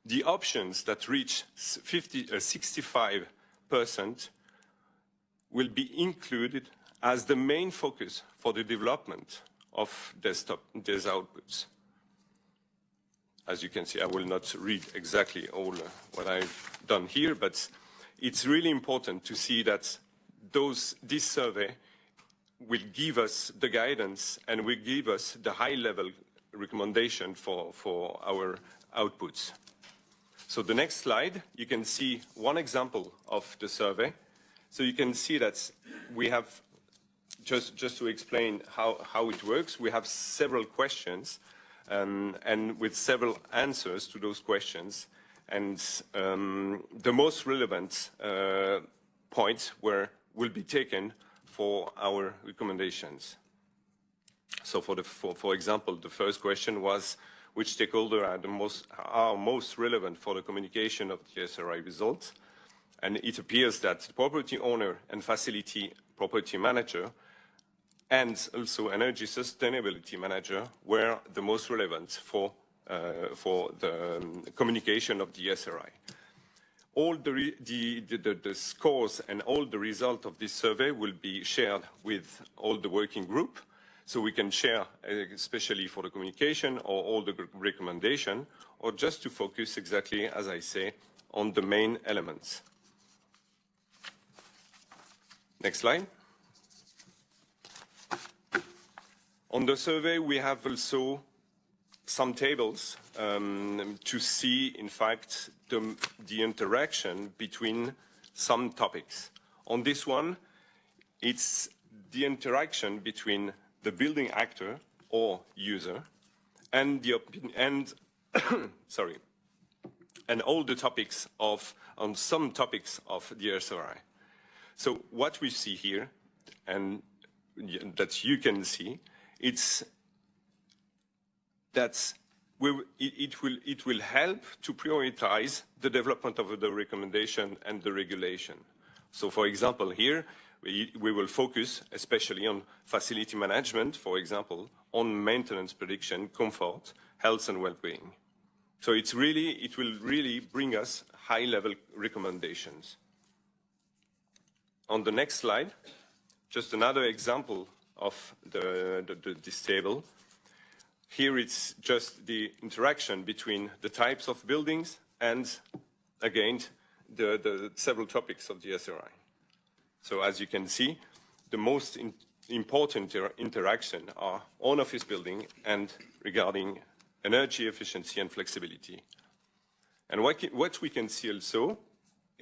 The options that reach 65% will be included as the main focus for the development of these outputs. as you can see, I will not read exactly all what I've done here, but it's really important to see that this survey will give us the guidance and will give us the high-level recommendation for our outputs. So the next slide, you can see one example of the survey. So you can see that we have, just to explain how it works, we have several questions and with several answers to those questions. And the most relevant points will be taken for our recommendations. So for example, the first question was, which stakeholders are most relevant for the communication of the SRI results? And it appears that the property owner and facility property manager and also energy sustainability manager were the most relevant for the communication of the SRI. All the scores and all the results of this survey will be shared with all the working group, so we can share, especially for the communication or all the recommendation, or just to focus exactly, as I say, on the main elements. Next slide. On the survey, we have also some tables to see, in fact, the interaction between some topics. On this one, it's the interaction between the building actor or user and and all the topics on some topics of the SRI. So what we see here, and that you can see, it's that it will help to prioritize the development of the recommendation and the regulation. So for example, here, we will focus especially on facility management, for example, on maintenance prediction, comfort, health and well-being. So it will really bring us high-level recommendations. On the next slide, just another example of this table. Here it's just the interaction between the types of buildings and, again, the several topics of the SRI. So as you can see, the most important interaction are on office building and regarding energy efficiency and flexibility. And what we can see also,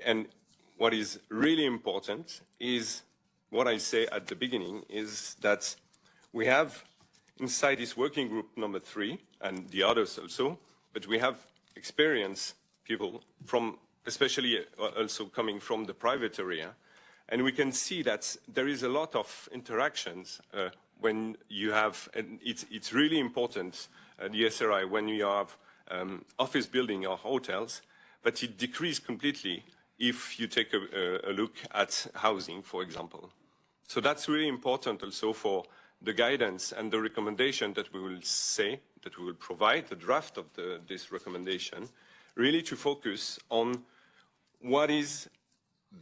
and what is really important, is what I say at the beginning, is that we have inside this working group number 3, and the others also, but we have experienced people from, especially also coming from the private area, and we can see that there is a lot of interactions when you have, and it's really important, the SRI, when you have office building or hotels, but it decreases completely if you take a look at housing, for example. So that's really important also for the guidance and the recommendation that we will say, that we will provide, the draft of this recommendation, really to focus on what is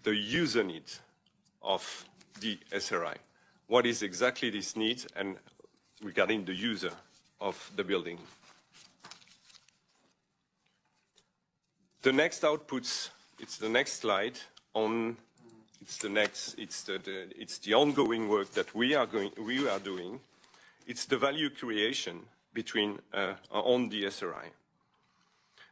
the user need of the SRI. What is exactly this need and regarding the user of the building. The next outputs, it's the next slide on, it's the ongoing work that we are doing. It's the value creation between on the SRI.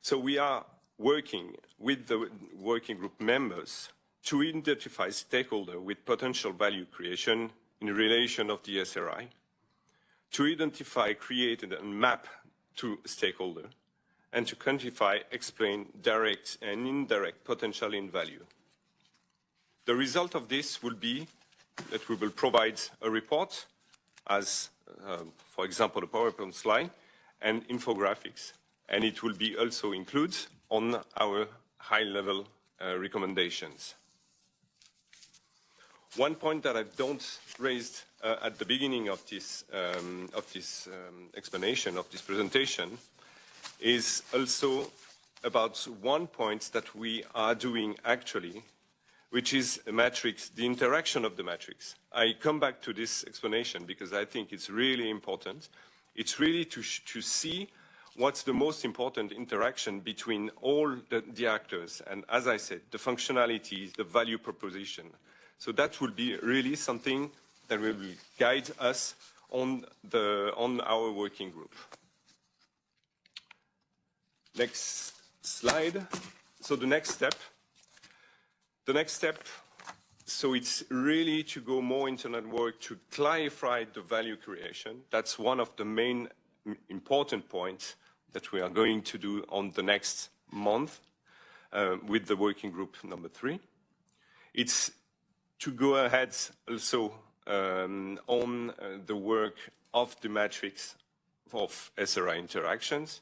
So we are working with the working group members to identify stakeholders with potential value creation in relation of the SRI, to identify, create, and map to stakeholder, and to quantify, explain direct and indirect potential in value. The result of this will be that we will provide a report as, for example, a PowerPoint slide and infographics, and it will be also included on our high-level recommendations. One point that I don't raised at the beginning of this explanation, of this presentation, is also about one point that we are doing actually, which is a matrix, the interaction of the matrix. I come back to this explanation because I think it's really important. It's really to see what's the most important interaction between all the actors, and as I said, the functionalities, the value proposition. So that will be really something that will guide us on our working group. Next slide. So the next step, so it's really to go more into network to clarify the value creation. That's one of the main important points that we are going to do on the next month with the working group number 3. It's to go ahead also on the work of the matrix of SRI interactions.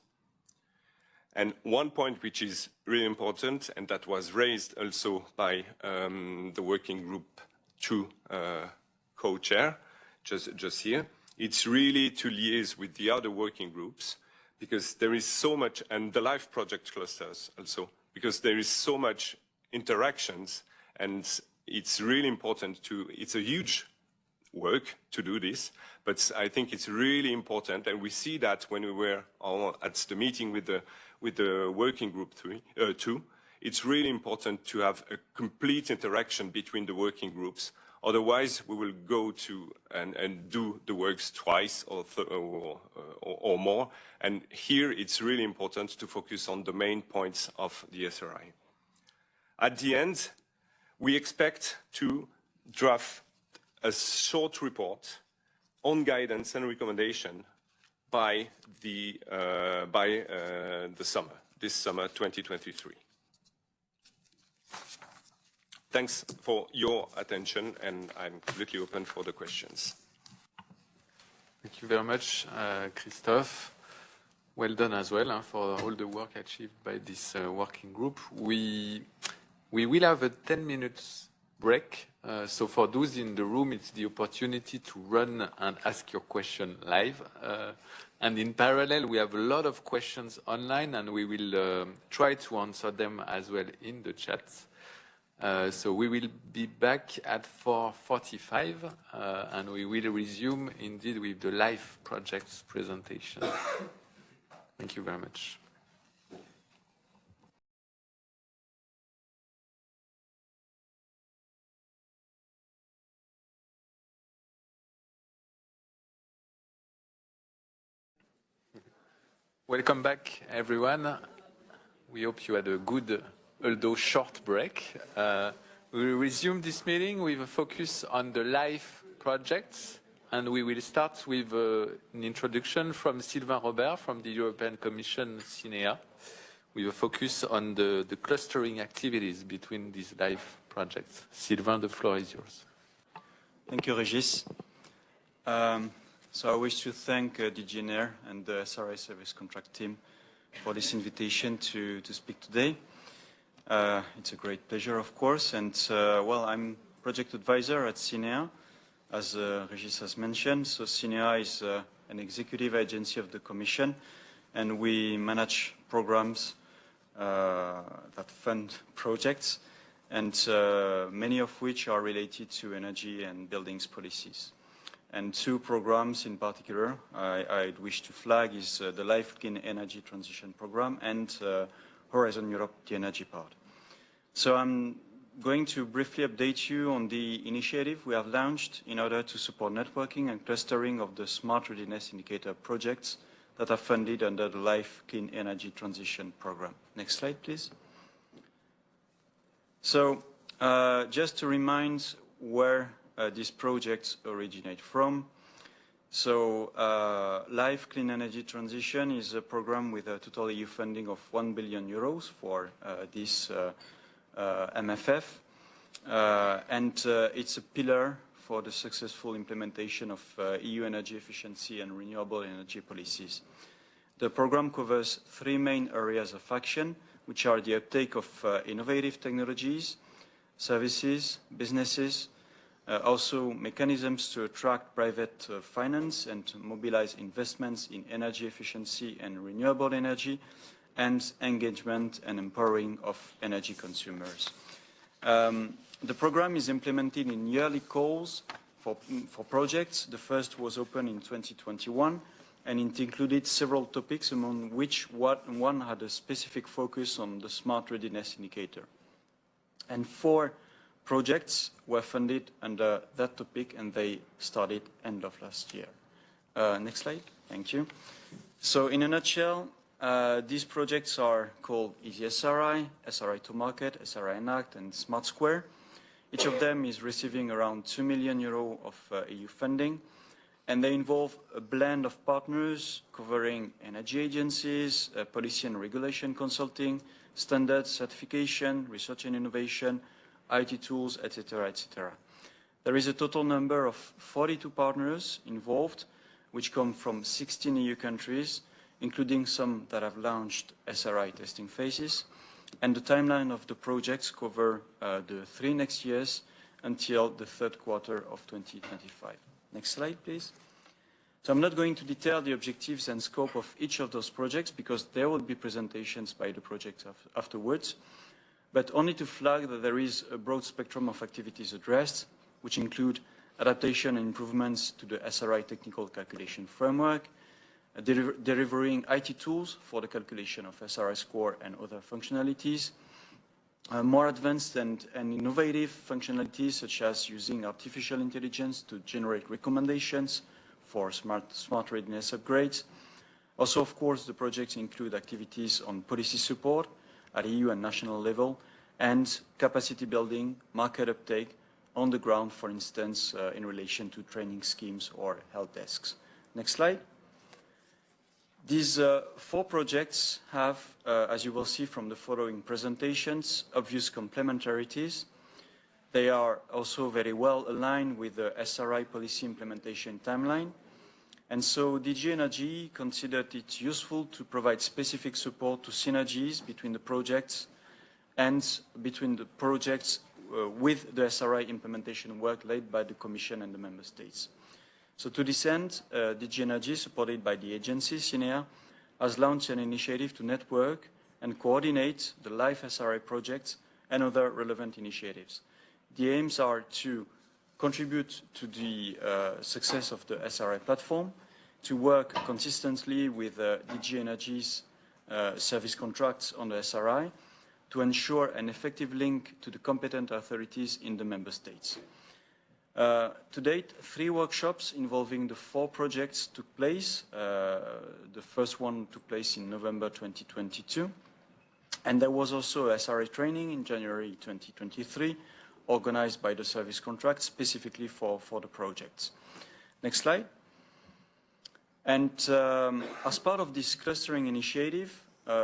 And one point which is really important, and that was raised also by the working group 2 co-chair, just here, it's really to liaise with the other working groups, because there is so much, and the live project clusters also, because there is so much interactions, and it's really important it's a huge work to do this, but I think it's really important, and we see that when we were at the meeting with the working group 2, it's really important to have a complete interaction between the working groups. Otherwise, we will go to and do the works twice or more. And here, it's really important to focus on the main points of the SRI. At the end, we expect to draft a short report on guidance and recommendation by the summer, this summer 2023. Thanks for your attention, and I'm completely open for the questions. Thank you very much, Christophe. Well done as well for all the work achieved by this working group. We will have a 10 minutes break. So for those in the room, it's the opportunity to run and ask your question live. And in parallel, we have a lot of questions online, and we will try to answer them as well in the chat. So we will be back at 4:45, and we will resume indeed with the live projects presentation. Thank you very much. Welcome back, everyone. We hope you had a good, although short break. We will resume this meeting with a focus on the live projects, and we will start with an introduction from Sylvain Robert from the European Commission, CINEA, with a focus on the clustering activities between these live projects. Sylvain, the floor is yours. Thank you, Régis. So I wish to thank DGNR and the SRI Service Contract team for this invitation to speak today. It's a great pleasure, of course, and well, I'm project advisor at CINEA, as Régis has mentioned. So CINEA is an executive agency of the Commission, and we manage programs that fund projects, and many of which are related to energy and buildings policies. And 2 programs in particular I'd wish to flag is the Life Clean Energy Transition Program and Horizon Europe, the energy part. So I'm going to briefly update you on the initiative we have launched in order to support networking and clustering of the Smart Readiness Indicator projects that are funded under the Life Clean Energy Transition Program. Next slide, please. So just to remind where these projects originate from. So Life Clean Energy Transition is a program with a total EU funding of 1 billion euros for this MFF. And it's a pillar for the successful implementation of EU energy efficiency and renewable energy policies. The program covers 3 main areas of action, which are the uptake of innovative technologies, services, businesses, also mechanisms to attract private finance and mobilize investments in energy efficiency and renewable energy, and engagement and empowering of energy consumers. The program is implemented in yearly calls for projects. The first was open in 2021, and it included several topics, among which one had a specific focus on the Smart Readiness Indicator. And 4 projects were funded under that topic, and they started end of last year. Next slide. Thank you. So in a nutshell, these projects are called Easy SRI, SRI to Market, SRI Enact, and Smart Square. Each of them is receiving around €2 million of EU funding, and they involve a blend of partners covering energy agencies, policy and regulation consulting, standards, certification, research and innovation, IT tools, etc., etc. There is a total number of 42 partners involved, which come from 16 EU countries, including some that have launched SRI testing phases. And the timeline of the projects cover the 3 next years until the 3rd quarter of 2025. Next slide, please. So I'm not going to detail the objectives and scope of each of those projects because there will be presentations by the projects afterwards, but only to flag that there is a broad spectrum of activities addressed, which include adaptation and improvements to the SRI technical calculation framework, delivering IT tools for the calculation of SRI score and other functionalities, more advanced and innovative functionalities such as using artificial intelligence to generate recommendations for smart readiness upgrades. Also, of course, the projects include activities on policy support at EU and national level and capacity building, market uptake on the ground, for instance, in relation to training schemes or help desks. Next slide. These 4 projects have, as you will see from the following presentations, obvious complementarities. They are also very well aligned with the SRI policy implementation timeline. And so DG Energy considered it useful to provide specific support to synergies between the projects and between the projects with the SRI implementation work led by the Commission and the Member States. So to this end, DG Energy, supported by the agency, SINEA, has launched an initiative to network and coordinate the live SRI projects and other relevant initiatives. The aims are to contribute to the success of the SRI platform, to work consistently with DG Energy's service contracts on the SRI, to ensure an effective link to the competent authorities in the Member States. To date, 3 workshops involving the 4 projects took place. The first one took place in November 2022. And there was also a SRI training in January 2023, organized by the service contract specifically for the projects. Next slide. And as part of this clustering initiative,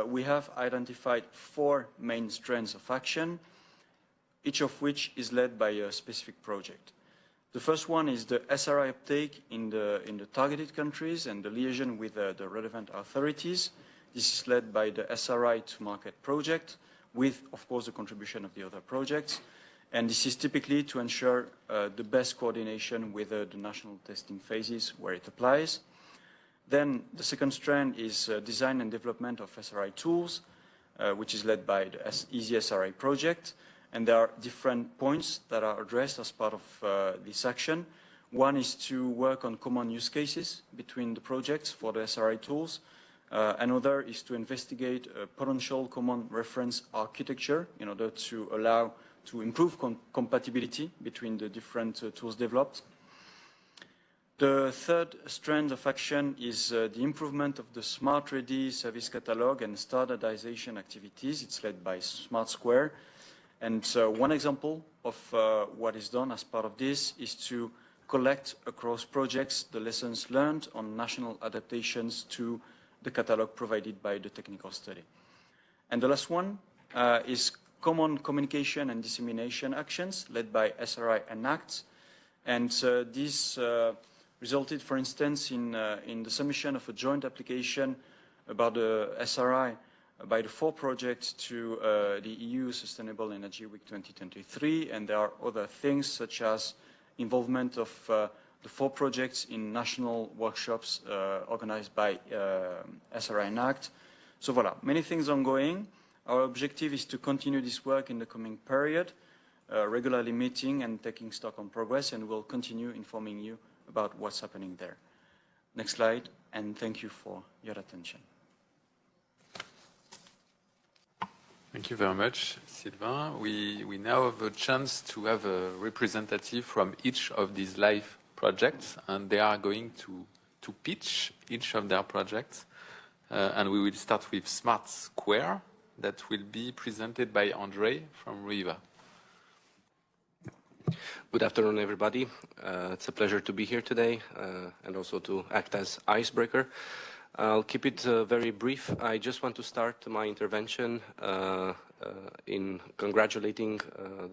we have identified 4 main strands of action, each of which is led by a specific project. The first one is the SRI uptake in the targeted countries and the liaison with the relevant authorities. This is led by the SRI to Market project with, of course, the contribution of the other projects. And this is typically to ensure the best coordination with the national testing phases where it applies. Then the second strand is design and development of SRI tools, which is led by the Easy SRI project. And there are different points that are addressed as part of this action. One is to work on common use cases between the projects for the SRI tools. Another is to investigate a potential common reference architecture in order to allow to improve compatibility between the different tools developed. The third strand of action is the improvement of the Smart Ready service catalog and standardization activities. It's led by Smart Square. And one example of what is done as part of this is to collect across projects the lessons learned on national adaptations to the catalog provided by the technical study. And the last one is common communication and dissemination actions led by SRI Enact. And this resulted, for instance, in the submission of a joint application about the SRI by the 4 projects to the EU Sustainable Energy Week 2023, and there are other things such as involvement of the 4 projects in national workshops organized by SRI Enact. So voilà, many things ongoing. Our objective is to continue this work in the coming period, regularly meeting and taking stock on progress, and we'll continue informing you about what's happening there. Next slide. and thank you for your attention. Thank you very much, Sylvain. We now have a chance to have a representative from each of these live projects, and they are going to pitch each of their projects. And we will start with Smart Square, that will be presented by Andre from Riva. Good afternoon, everybody. It's a pleasure to be here today and also to act as icebreaker. I'll keep it very brief. I just want to start my intervention in congratulating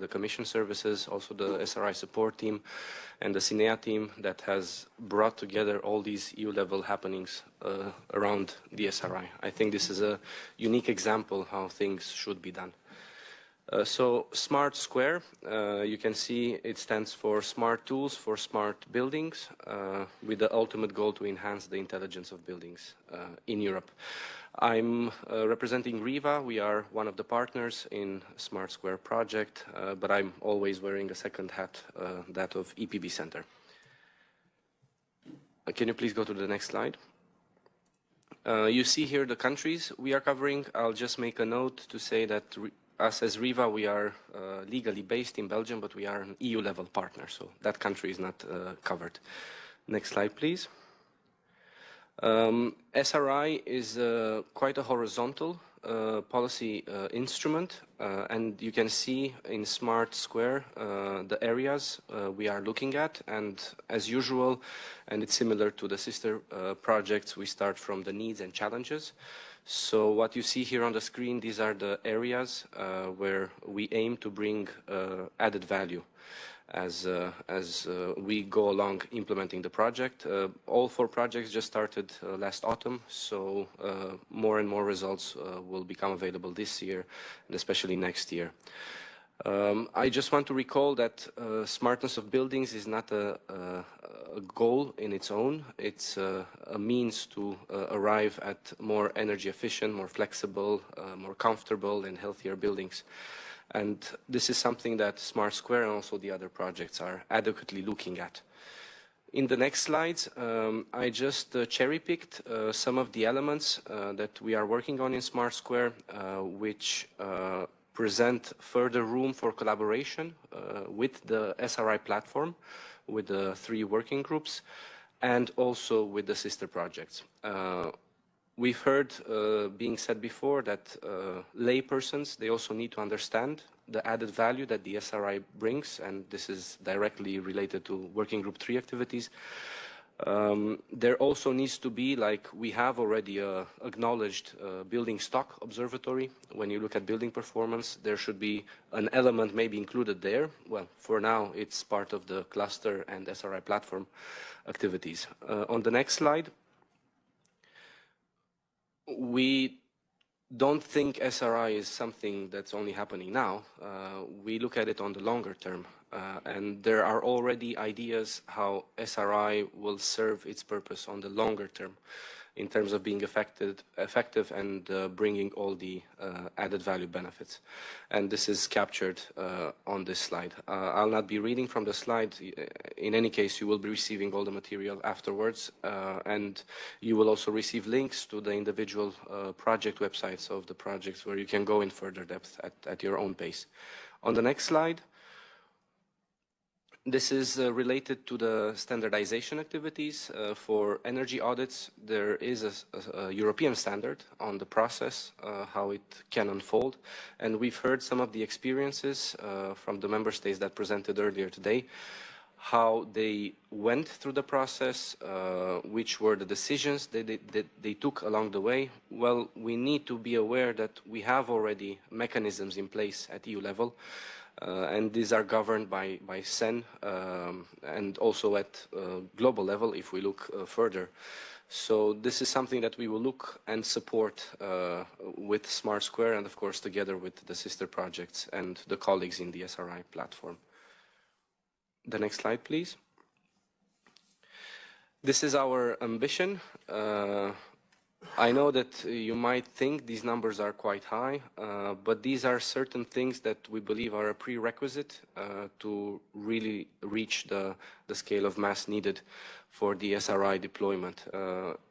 the Commission services, also the SRI support team and the CINEA team that has brought together all these EU-level happenings around the SRI. I think this is a unique example how things should be done. So Smart Square, you can see it stands for smart tools for smart buildings with the ultimate goal to enhance the intelligence of buildings in Europe. I'm representing Riva. We are one of the partners in Smart Square project, but I'm always wearing a second hat, that of EPB Center. Can you please go to the next slide? You see here the countries we are covering. I'll just make a note to say that us as Riva, we are legally based in Belgium, but we are an EU-level partner, so that country is not covered. Next slide, please. SRI is quite a horizontal policy instrument, and you can see in Smart Square the areas we are looking at, and as usual, and it's similar to the sister projects, we start from the needs and challenges. So what you see here on the screen, these are the areas where we aim to bring added value as we go along implementing the project. All 4 projects just started last autumn, so more and more results will become available this year and especially next year. I just want to recall that smartness of buildings is not a goal in its own. It's a means to arrive at more energy efficient, more flexible, more comfortable and healthier buildings. And this is something that Smart Square and also the other projects are adequately looking at. In the next slides, I just cherry-picked some of the elements that we are working on in Smart Square, which present further room for collaboration with the SRI platform, with the 3 working groups, and also with the sister projects. We've heard being said before that laypersons, they also need to understand the added value that the SRI brings, and this is directly related to Working Group 3 activities. There also needs to be, like we have already acknowledged, building stock observatory. When you look at building performance, there should be an element maybe included there. Well, for now, it's part of the cluster and SRI platform activities. On the next slide, we don't think SRI is something that's only happening now. We look at it on the longer term. And there are already ideas how SRI will serve its purpose on the longer term in terms of being effective and bringing all the added value benefits. And this is captured on this slide. I'll not be reading from the slide. In any case, you will be receiving all the material afterwards, and you will also receive links to the individual project websites of the projects where you can go in further depth at your own pace. On the next slide, this is related to the standardization activities. For energy audits, there is a European standard on the process, how it can unfold. And we've heard some of the experiences from the member states that presented earlier today, how they went through the process, which were the decisions they took along the way. Well, we need to be aware that we have already mechanisms in place at EU level. And these are governed by CEN and also at global level if we look further. So this is something that we will look and support with Smart Square and of course together with the sister projects and the colleagues in the SRI platform. The next slide, please. This is our ambition. I know that you might think these numbers are quite high, but these are certain things that we believe are a prerequisite to really reach the scale of mass needed for the SRI deployment.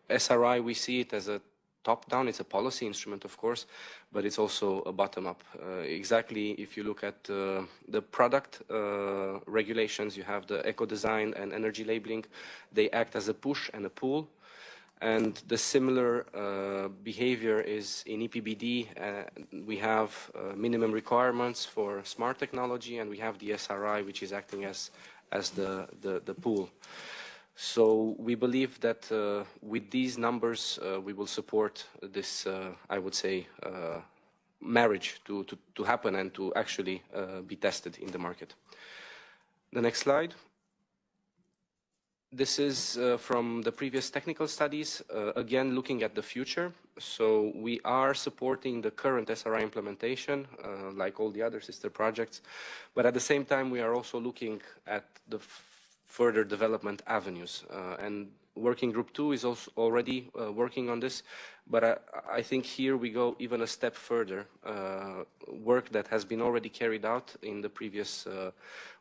SRI, we see it as a top-down, it's a policy instrument, of course, but it's also a bottom-up. Exactly, if you look at the product regulations, you have the eco-design and energy labeling, they act as a push and a pull. And the similar behavior is in EPBD. We have minimum requirements for smart technology, and we have the SRI, which is acting as the pool. So we believe that with these numbers, we will support this, I would say, marriage to happen and to actually be tested in the market. The next slide. This is from the previous technical studies, again, looking at the future. So we are supporting the current SRI implementation, like all the other sister projects. But at the same time, we are also looking at the further development avenues. And Working Group 2 is also already working on this. But I think here we go even a step further. Work that has been already carried out in the previous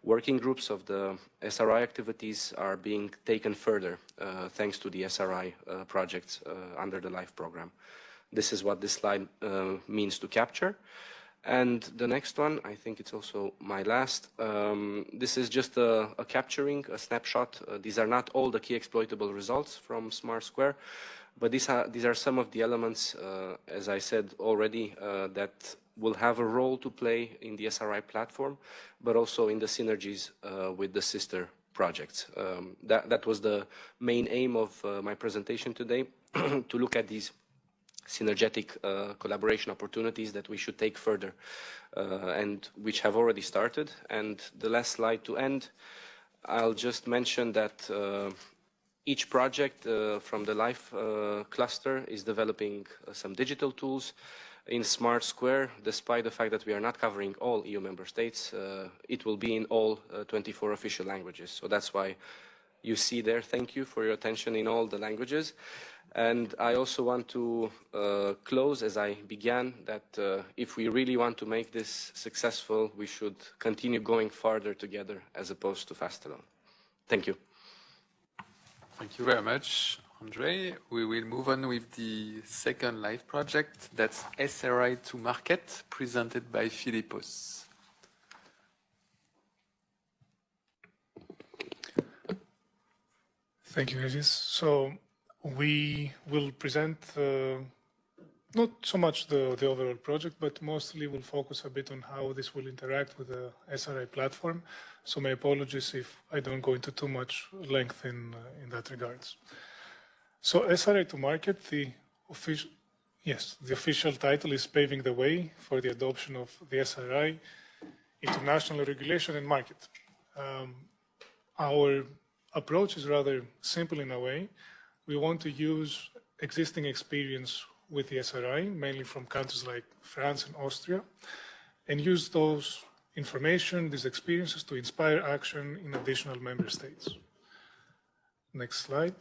working groups of the SRI activities are being taken further thanks to the SRI projects under the LIFE program. This is what this slide means to capture. And the next one, I think it's also my last. This is just a capturing, a snapshot. These are not all the key exploitable results from Smart Square, but these are some of the elements, as I said already, that will have a role to play in the SRI platform, but also in the synergies with the sister projects. That was the main aim of my presentation today, to look at these synergetic collaboration opportunities that we should take further and which have already started. And the last slide to end, I'll just mention that each project from the LIFE cluster is developing some digital tools. In Smart Square, despite the fact that we are not covering all EU member states, it will be in all 24 official languages. So that's why you see there, thank you for your attention in all the languages. And I also want to close as I began, that if we really want to make this successful, we should continue going farther together as opposed to fast alone. Thank you. Thank you very much, Andre. We will move on with the second live project. That's SRI to Market, presented by Philippos. Thank you, Regis. So we will present not so much the overall project, but mostly we'll focus a bit on how this will interact with the SRI platform. So my apologies if I don't go into too much length in that regards. So SRI to Market, the official title is Paving the Way for the Adoption of the SRI into National Regulation and Market. Our approach is rather simple in a way. We want to use existing experience with the SRI, mainly from countries like France and Austria, and use those information, these experiences, to inspire action in additional member states. Next slide.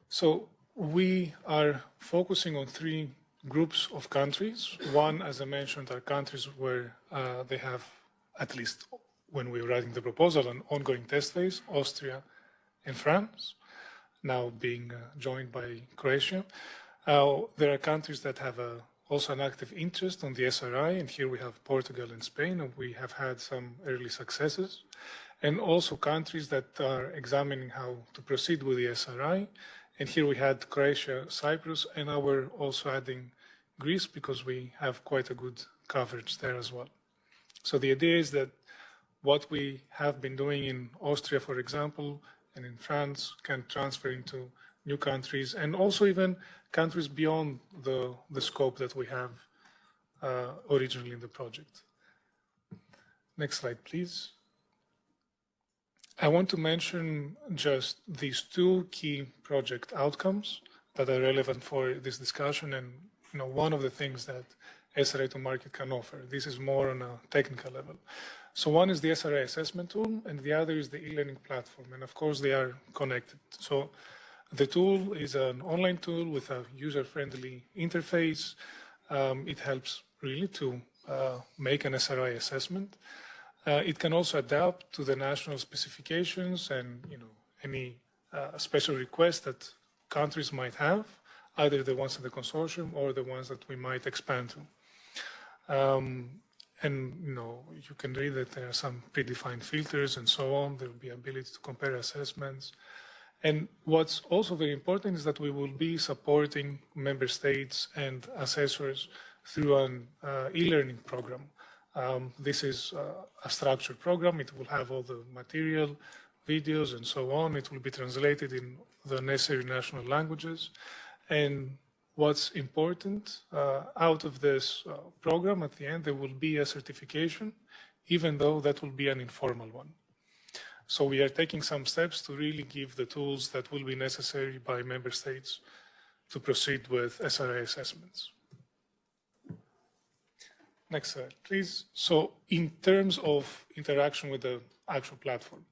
So we are focusing on three groups of countries. One, as I mentioned, are countries where they have, at least when we were writing the proposal, an ongoing test phase, Austria and France, now being joined by Croatia. There are countries that have also an active interest on the SRI, and here we have Portugal and Spain, and we have had some early successes. And also countries that are examining how to proceed with the SRI. And here we had Croatia, Cyprus, and now we're also adding Greece because we have quite a good coverage there as well. So the idea is that what we have been doing in Austria, for example, and in France can transfer into new countries, and also even countries beyond the scope that we have originally in the project. Next slide, please. I want to mention just these two key project outcomes that are relevant for this discussion, and one of the things that SRI to Market can offer. This is more on a technical level. So one is the SRI assessment tool, and the other is the e-learning platform, and of course they are connected. So The tool is an online tool with a user-friendly interface. It helps really to make an SRI assessment. It can also adapt to the national specifications and any special requests that countries might have, either the ones in the consortium or the ones that we might expand to. And you can read that there are some predefined filters and so on. There will be ability to compare assessments. And what's also very important is that we will be supporting member states and assessors through an e-learning program. This is a structured program. It will have all the material, videos, and so on. It will be translated in the necessary national languages. And what's important, out of this program, at the end, there will be a certification, even though that will be an informal one. So we are taking some steps to really give the tools that will be necessary by member states to proceed with SRI assessments. Next slide, please. So in terms of interaction with the actual platform,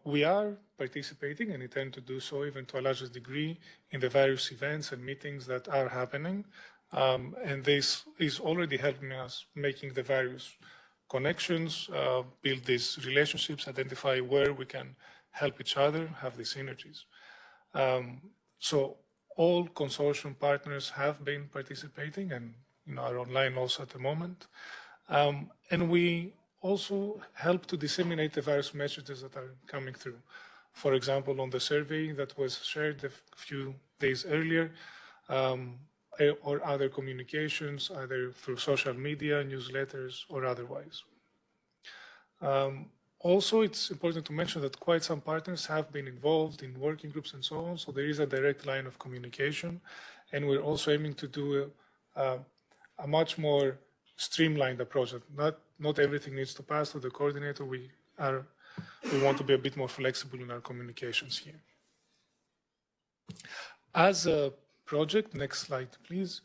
we are participating and intend to do so even to a larger degree in the various events and meetings that are happening. And this is already helping us making the various connections, build these relationships, identify where we can help each other, have these synergies. So all consortium partners have been participating and are online also at the moment. And we also help to disseminate the various messages that are coming through. For example, on the survey that was shared a few days earlier, or other communications, either through social media, newsletters, or otherwise. Also, it's important to mention that quite some partners have been involved in working groups and so on, so there is a direct line of communication, and we're also aiming to do a much more streamlined approach. Not everything needs to pass to the coordinator. We want to be a bit more flexible in our communications here. As a project, next slide, please.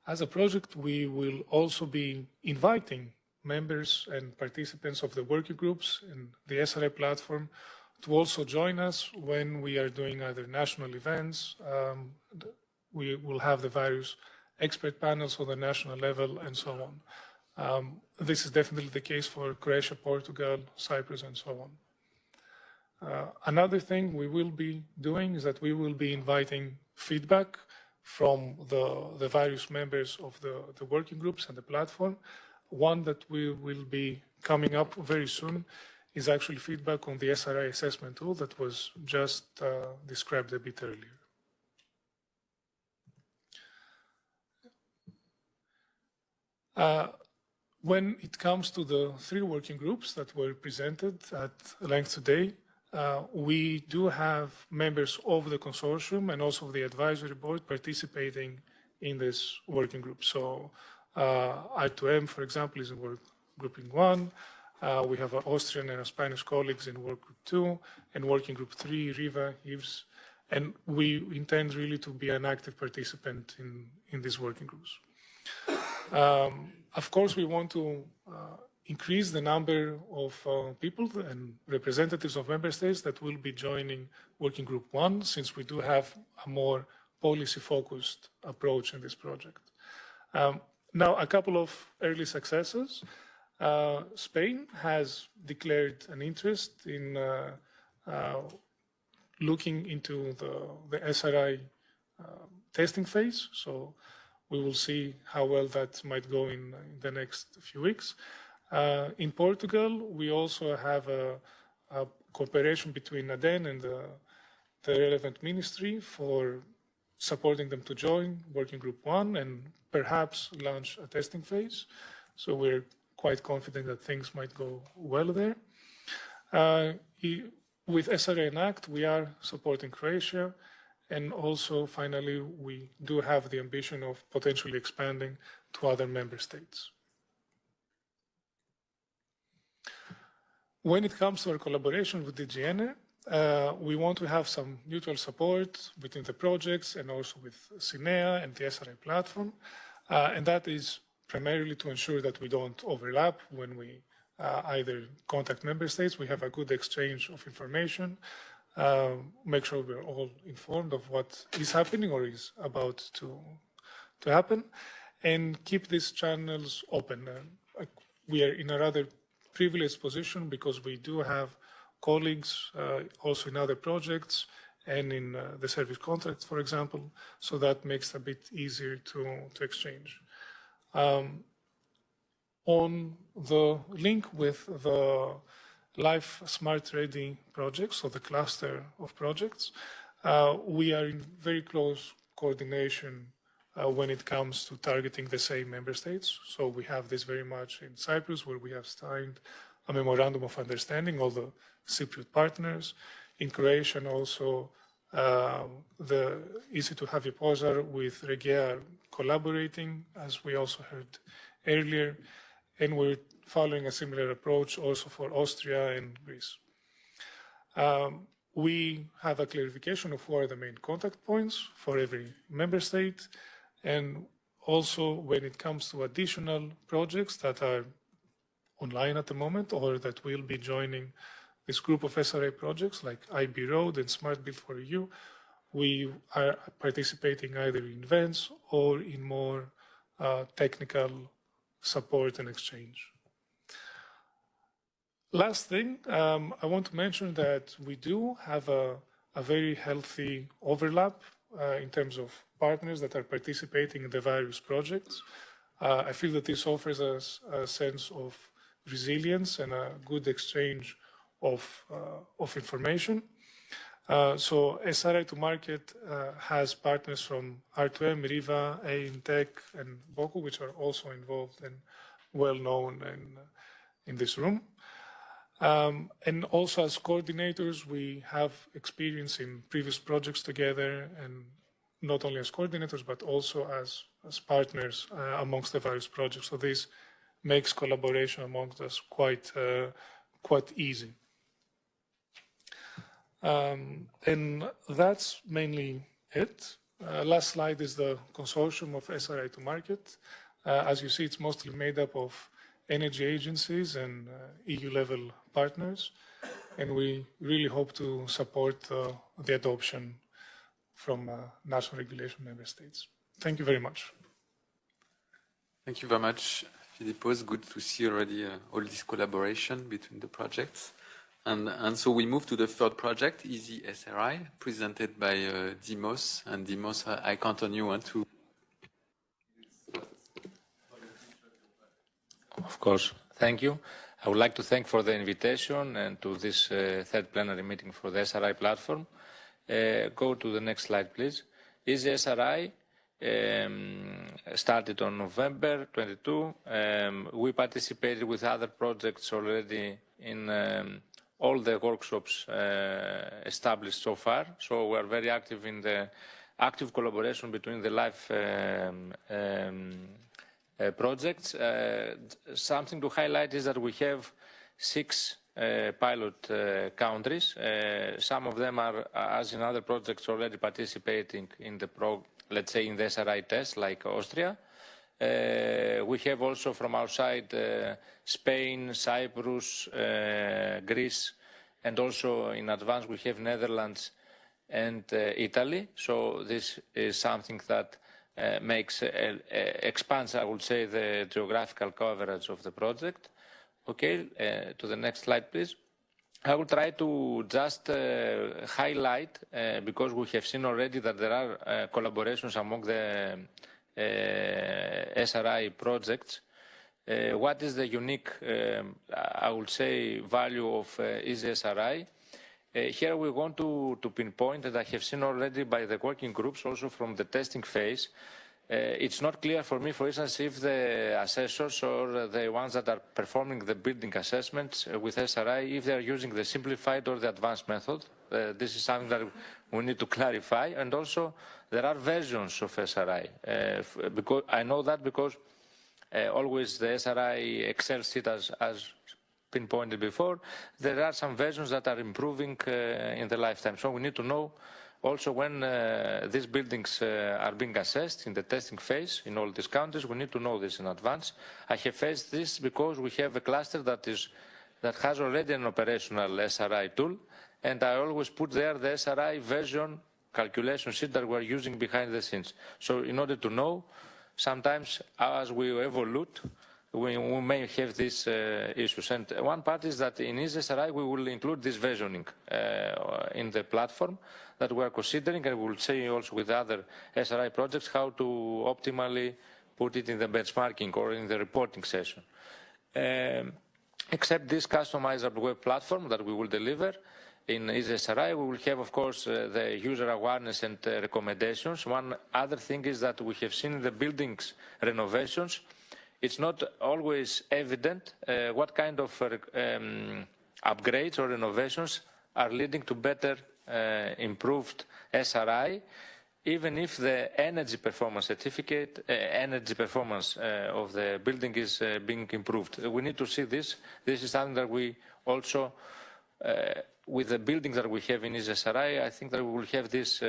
As a project, we will also be inviting members and participants of the working groups and the SRI platform to also join us when we are doing either national events. We will have the various expert panels on the national level and so on. This is definitely the case for Croatia, Portugal, Cyprus, and so on. Another thing we will be doing is that we will be inviting feedback from the various members of the working groups and the platform. One that we will be coming up very soon is actually feedback on the SRI assessment tool that was just described a bit earlier. When it comes to the 3 working groups that were presented at length today, we do have members of the consortium and also of the advisory board participating in this working group. So I2M, for example, is in work grouping 1. We have our Austrian and our Spanish colleagues in work group 2, and working group 3, Riva, Yves, and we intend really to be an active participant in these working groups. Of course, we want to increase the number of people and representatives of member states that will be joining working group 1, since we do have a more policy-focused approach in this project. Now, a couple of early successes. Spain has declared an interest in looking into the SRI testing phase. So we will see how well that might go in the next few weeks. In Portugal, we also have a cooperation between ADEN and the relevant ministry for supporting them to join working group 1 and perhaps launch a testing phase. So we're quite confident that things might go well there. With SRI and ACT, we are supporting Croatia. And also, finally, we do have the ambition of potentially expanding to other member states. When it comes to our collaboration with DGN, we want to have some mutual support between the projects and also with CINEA and the SRI platform. And that is primarily to ensure that we don't overlap when we either contact member states. We have a good exchange of information. make sure we're all informed of what is happening or is about to happen, and keep these channels open. We are in a rather privileged position because we do have colleagues also in other projects and in the service contracts, for example, so that makes it a bit easier to exchange. On the link with the Life Smart Ready project, so the cluster of projects, we are in very close coordination when it comes to targeting the same member states. So we have this very much in Cyprus, where we have signed a memorandum of understanding, all the Cypriot partners. In Croatia also, the Easy-to-Have Pozar with Regea are collaborating, as we also heard earlier, and we're following a similar approach also for Austria and Greece. We have a clarification of who are the main contact points for every member state, and also when it comes to additional projects that are online at the moment or that will be joining this group of SRI projects like IB Road and Smart Build for EU, we are participating either in events or in more technical support and exchange. Last thing, I want to mention that we do have a very healthy overlap in terms of partners that are participating in the various projects. I feel that this offers us a sense of resilience and a good exchange of information. So SRI to Market has partners from R2M, Riva, AINTech, and Boku, which are also involved and well known in this room. And also as coordinators, we have experience in previous projects together, and not only as coordinators, but also as partners amongst the various projects. So this makes collaboration amongst us quite easy. And that's mainly it. Last slide is the consortium of SRI to Market. As you see, it's mostly made up of energy agencies and EU-level partners, and we really hope to support the adoption from national regulation member states. Thank you very much. Thank you very much, Filippo. It's good to see already all this collaboration between the projects. And so we move to the third project, Easy SRI, presented by Dimos. And Dimos, I count on you to... Of course, thank you. I would like to thank for the invitation and to this third plenary meeting for the SRI platform. Go to the next slide, please. Easy SRI started on November 22. We participated with other projects already in all the workshops established so far. So we are very active in the active collaboration between the life projects. Something to highlight is that we have 6 pilot countries. Some of them are, as in other projects, already participating in the let's say in the SRI test, like Austria. We have also from our side Spain, Cyprus, Greece, and also in advance we have Netherlands and Italy. So this is something that expands, I would say, the geographical coverage of the project. Okay, to the next slide, please. I will try to just highlight, because we have seen already that there are collaborations among the SRI projects. What is the unique, I would say, value of Easy SRI? Here we want to pinpoint that I have seen already by the working groups, also from the testing phase. It's not clear for me, for instance, if the assessors or the ones that are performing the building assessments with SRI, if they are using the simplified or the advanced method. This is something that we need to clarify. And also, there are versions of SRI. Because I know that because always the SRI Excel sheet, as pinpointed before, there are some versions that are improving in the lifetime. So we need to know also when these buildings are being assessed in the testing phase in all these countries. We need to know this in advance. I have faced this because we have a cluster that has already an operational SRI tool, and I always put there the SRI version calculation sheet that we're using behind the scenes. So in order to know, sometimes as we evolve, we may have these issues. And one part is that in EasySRI we will include this versioning in the platform that we are considering, and we will see also with other SRI projects how to optimally put it in the benchmarking or in the reporting session. Except this customizable web platform that we will deliver in EasySRI, we will have, of course, the user awareness and recommendations. One other thing is that we have seen in the buildings renovations, it's not always evident what kind of upgrades or renovations are leading to better improved SRI, even if the energy performance certificate, energy performance of the building is being improved. We need to see this. This is something that we also, with the buildings that we have in EasySRI, I think that we will have these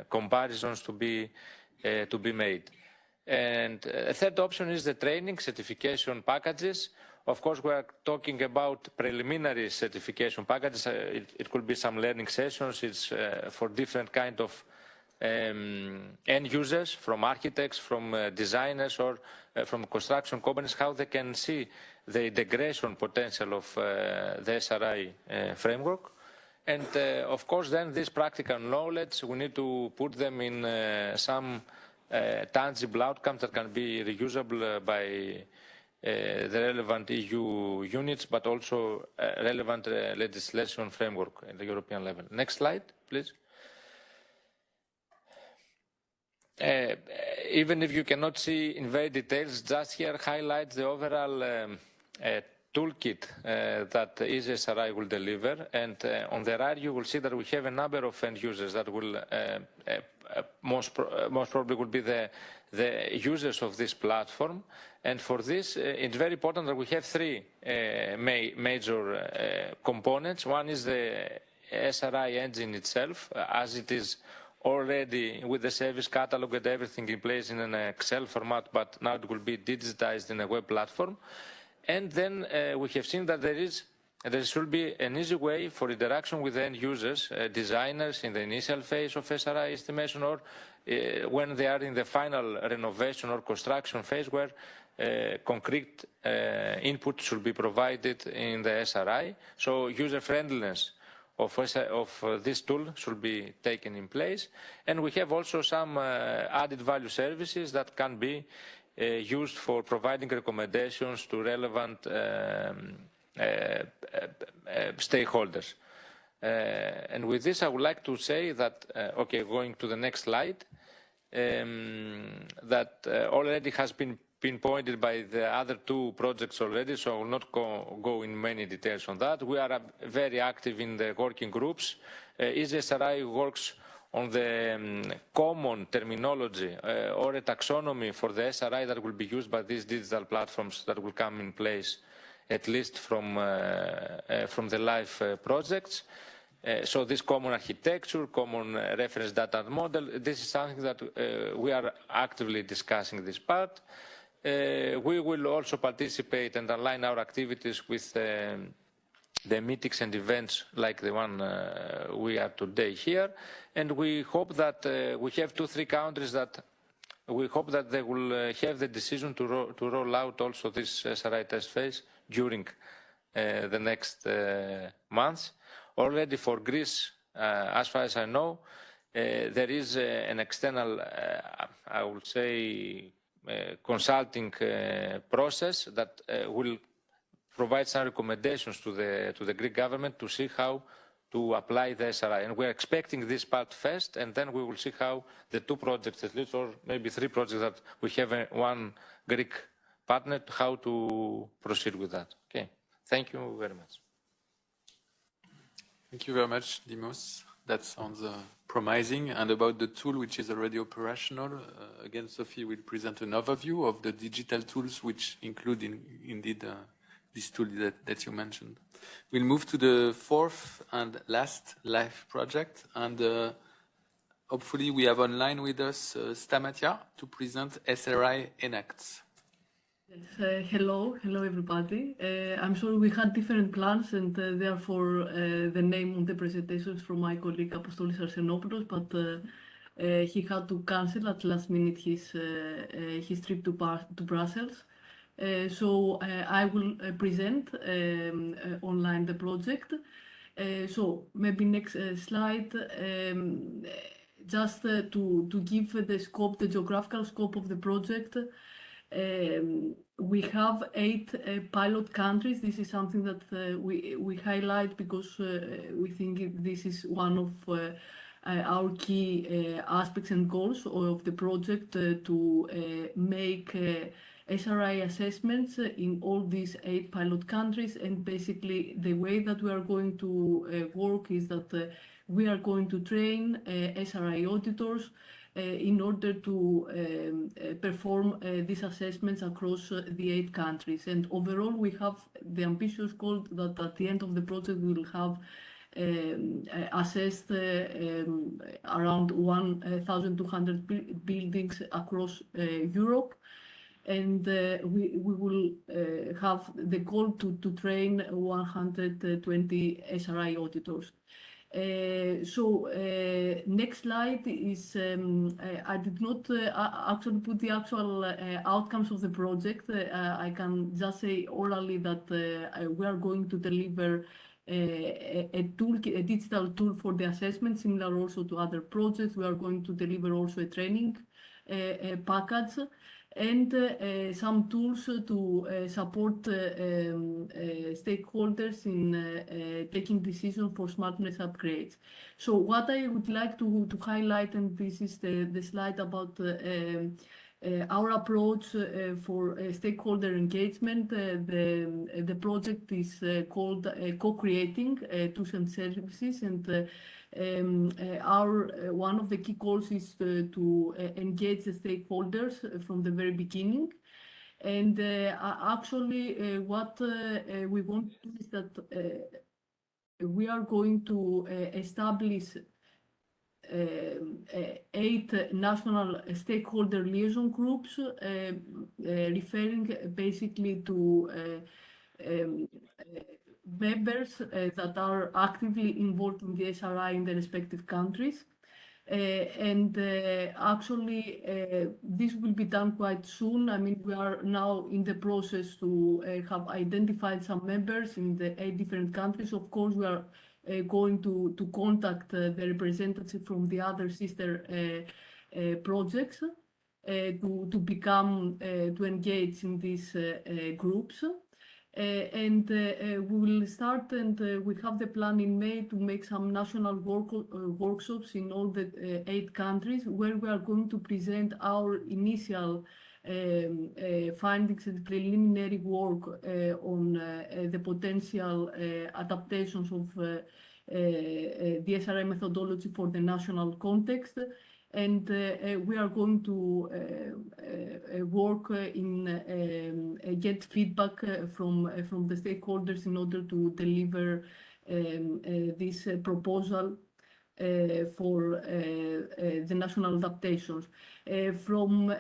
comparisons to be made. And a third option is the training certification packages. Of course, we are talking about preliminary certification packages. It could be some learning sessions. It's for different kind of end users, from architects, from designers, or from construction companies, how they can see the integration potential of the SRI framework. And of course, then this practical knowledge, we need to put them in some tangible outcomes that can be reusable by the relevant EU units, but also relevant legislation framework at the European level. Next slide, please. Even if you cannot see in very details, just here highlights the overall toolkit that EasySRI will deliver. And on the right, you will see that we have a number of end users that will most probably will be the users of this platform. And for this, it's very important that we have three major components. One is the SRI engine itself, as it is already with the service catalog and everything in place in an Excel format, but now it will be digitized in a web platform. And then we have seen that there should be an easy way for interaction with end users, designers in the initial phase of SRI estimation, or when they are in the final renovation or construction phase, where concrete input should be provided in the SRI. So user friendliness of this tool should be taken in place. And we have also some added value services that can be used for providing recommendations to relevant stakeholders. And with this, I would like to say that, okay, going to the next slide, that already has been pinpointed by the other two projects already, so I will not go in many details on that. We are very active in the working groups. EasySRI works on the common terminology or a taxonomy for the SRI that will be used by these digital platforms that will come in place, at least from the live projects. So this common architecture, common reference data model, this is something that we are actively discussing this part. We will also participate and align our activities with the meetings and events like the one we are today here. And we hope that we have 2-3 countries that we hope that they will have the decision to roll out also this SRI test phase during the next months. Already for Greece, as far as I know, there is an external, I would say, consulting process that will provide some recommendations to the Greek government to see how to apply the SRI. And we're expecting this part first, and then we will see how the two projects at least, or maybe 3 projects that we have one Greek partner, how to proceed with that. Okay, thank you very much. Thank you very much, Dimos. That sounds promising. And about the tool which is already operational, again, Sophie will present an overview of the digital tools which include indeed this tool that you mentioned. We'll move to the 4th and last live project, and hopefully we have online with us Stamatia to present SRI Enacts. Hello everybody. I'm sorry we had different plans and therefore the name on the presentation is from my colleague Apostolis Arsenopoulos, but he had to cancel at last minute his trip to Brussels. So I will present online the project. So maybe next slide. Just to give the scope, the geographical scope of the project. We have 8 pilot countries. This is something that we highlight because we think this is one of our key aspects and goals of the project to make SRI assessments in all these 8 pilot countries. And basically the way that we are going to work is that we are going to train SRI auditors in order to perform these assessments across the 8 countries. And overall, we have the ambitious goal that at the end of the project, we will have assessed around 1,200 buildings across Europe. And we will have the goal to train 120 SRI auditors. So next slide is, I did not actually put the actual outcomes of the project. I can just say orally that we are going to deliver a digital tool for the assessment, similar also to other projects. We are going to deliver also a training package and some tools to support stakeholders in taking decisions for smartness upgrades. So what I would like to highlight, and this is the slide about our approach for stakeholder engagement. The project is called Co-Creating Tools and Services, and one of the key goals is to engage the stakeholders from the very beginning. And actually, what we want to do is that we are going to establish 8 national stakeholder liaison groups, referring basically to members that are actively involved in the SRI in the respective countries. And actually, this will be done quite soon. I mean, we are now in the process to have identified some members in the 8 different countries. Of course, we are going to contact the representative from the other sister projects to become, to engage in these groups. And we will start, and we have the plan in May to make some national workshops in all the 8 countries, where we are going to present our initial findings and preliminary work on the potential adaptations of the SRI methodology for the national context. And we are going to work in get feedback from the stakeholders in order to deliver this proposal for the national adaptations. From